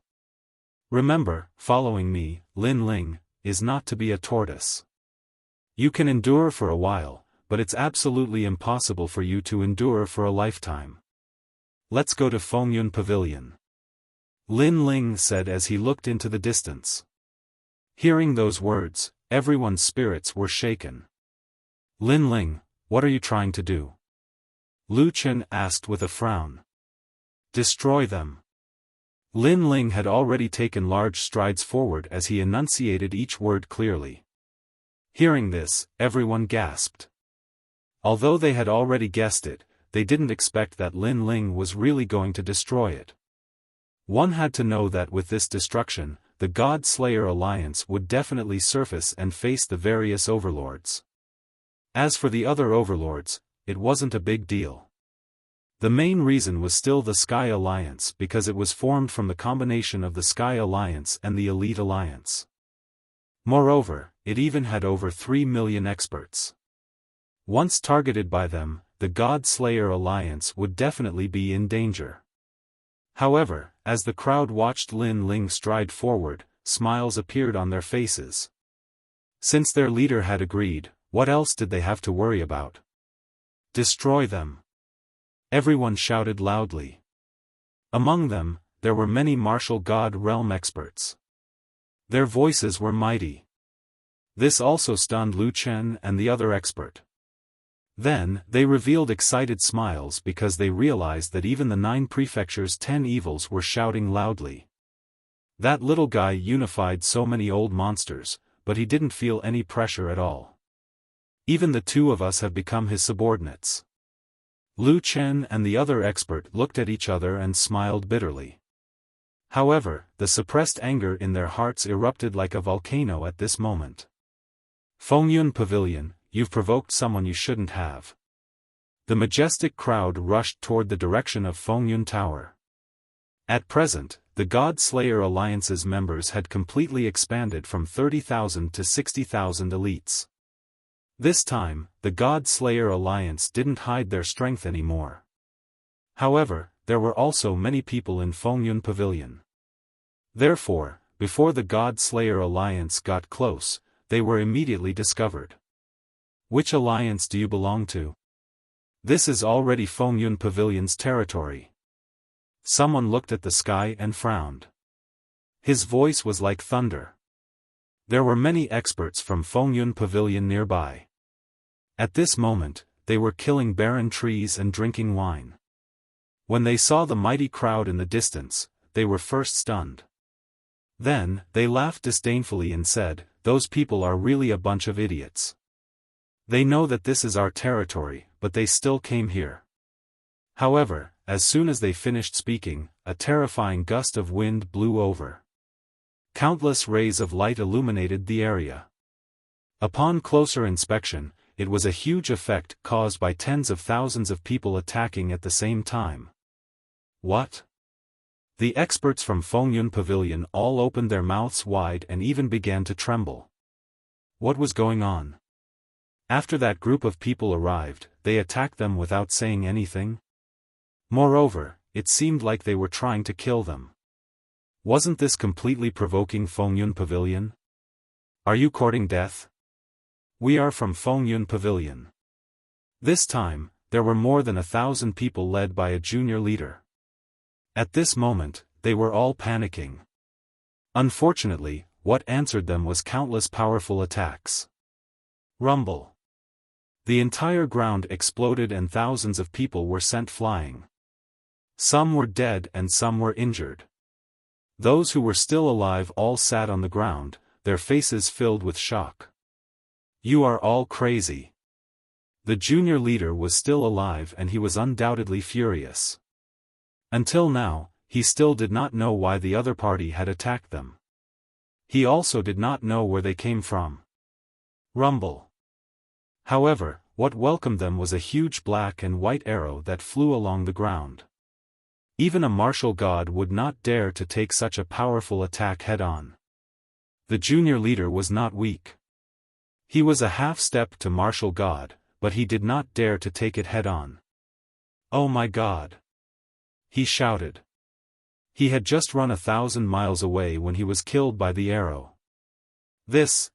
Remember, following me, Lin Ling, is not to be a tortoise. You can endure for a while, but it's absolutely impossible for you to endure for a lifetime. Let's go to Fengyun Pavilion," Lin Ling said as he looked into the distance. Hearing those words, everyone's spirits were shaken. "Lin Ling, what are you trying to do?" Lu Chen asked with a frown. "Destroy them." Lin Ling had already taken large strides forward as he enunciated each word clearly. Hearing this, everyone gasped. Although they had already guessed it, they didn't expect that Lin Ling was really going to destroy it. One had to know that with this destruction, the God Slayer Alliance would definitely surface and face the various overlords. As for the other overlords, it wasn't a big deal. The main reason was still the Sky Alliance because it was formed from the combination of the Sky Alliance and the Elite Alliance. Moreover, it even had over 3 million experts. Once targeted by them, the God Slayer Alliance would definitely be in danger. However, as the crowd watched Lin Ling stride forward, smiles appeared on their faces. Since their leader had agreed, what else did they have to worry about? Destroy them! Everyone shouted loudly. Among them, there were many martial god realm experts. Their voices were mighty. This also stunned Lu Chen and the other expert. Then, they revealed excited smiles because they realized that even the 9 prefectures' 10 evils were shouting loudly. That little guy unified so many old monsters, but he didn't feel any pressure at all. Even the 2 of us have become his subordinates. Lu Chen and the other expert looked at each other and smiled bitterly. However, the suppressed anger in their hearts erupted like a volcano at this moment. Fengyun Pavilion, you've provoked someone you shouldn't have. The majestic crowd rushed toward the direction of Fengyun Tower. At present, the God Slayer Alliance's members had completely expanded from 30,000 to 60,000 elites. This time, the God Slayer Alliance didn't hide their strength anymore. However, there were also many people in Fengyun Pavilion. Therefore, before the God Slayer Alliance got close, they were immediately discovered. Which alliance do you belong to? This is already Fengyun Pavilion's territory. Someone looked at the sky and frowned. His voice was like thunder. There were many experts from Fengyun Pavilion nearby. At this moment, they were killing barren trees and drinking wine. When they saw the mighty crowd in the distance, they were first stunned. Then, they laughed disdainfully and said, "Those people are really a bunch of idiots. They know that this is our territory, but they still came here." However, as soon as they finished speaking, a terrifying gust of wind blew over. Countless rays of light illuminated the area. Upon closer inspection, it was a huge effect caused by tens of thousands of people attacking at the same time. What? The experts from Fengyun Pavilion all opened their mouths wide and even began to tremble. What was going on? After that group of people arrived, they attacked them without saying anything? Moreover, it seemed like they were trying to kill them. Wasn't this completely provoking Fengyun Pavilion? Are you courting death? We are from Fengyun Pavilion. This time, there were more than 1,000 people led by a junior leader. At this moment, they were all panicking. Unfortunately, what answered them was countless powerful attacks. Rumble. The entire ground exploded and thousands of people were sent flying. Some were dead and some were injured. Those who were still alive all sat on the ground, their faces filled with shock. You are all crazy. The junior leader was still alive and he was undoubtedly furious. Until now, he still did not know why the other party had attacked them. He also did not know where they came from. Rumble. However, what welcomed them was a huge black and white arrow that flew along the ground. Even a martial god would not dare to take such a powerful attack head-on. The junior leader was not weak. He was a half-step to martial god, but he did not dare to take it head-on. "Oh my god!" he shouted. He had just run 1,000 miles away when he was killed by the arrow. This.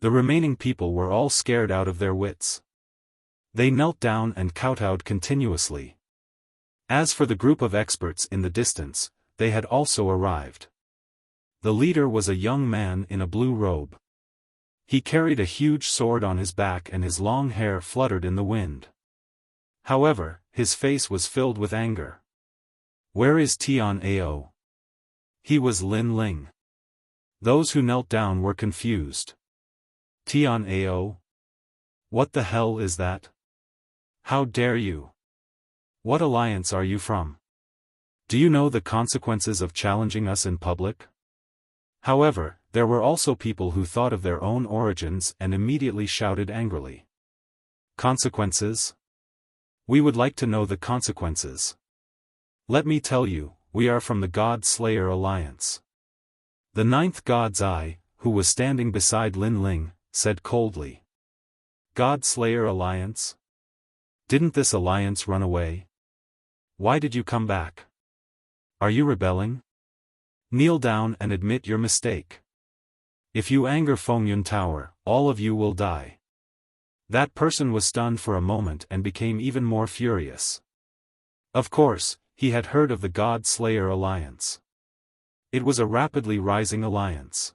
The remaining people were all scared out of their wits. They knelt down and kowtowed continuously. As for the group of experts in the distance, they had also arrived. The leader was a young man in a blue robe. He carried a huge sword on his back and his long hair fluttered in the wind. However, his face was filled with anger. "Where is Tian Ao?" He was Lin Ling. Those who knelt down were confused. Tian Ao? What the hell is that? How dare you? What alliance are you from? Do you know the consequences of challenging us in public? However, there were also people who thought of their own origins and immediately shouted angrily. Consequences? We would like to know the consequences. Let me tell you, we are from the God Slayer Alliance. The ninth God's Eye, who was standing beside Lin Ling, said coldly. God Slayer Alliance? Didn't this alliance run away? Why did you come back? Are you rebelling? Kneel down and admit your mistake. If you anger Fengyun Tower, all of you will die. That person was stunned for a moment and became even more furious. Of course, he had heard of the God Slayer Alliance. It was a rapidly rising alliance.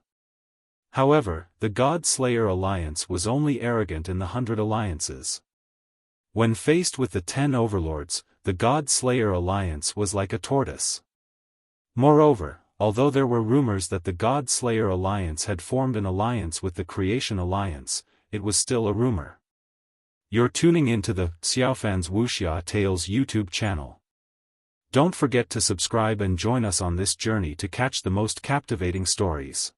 However, the God Slayer Alliance was only arrogant in the 100 alliances. When faced with the 10 overlords, the God Slayer Alliance was like a tortoise. Moreover, although there were rumors that the God Slayer Alliance had formed an alliance with the Creation Alliance, it was still a rumor. You're tuning into the Xiaofan's Wuxia Tales YouTube channel. Don't forget to subscribe and join us on this journey to catch the most captivating stories.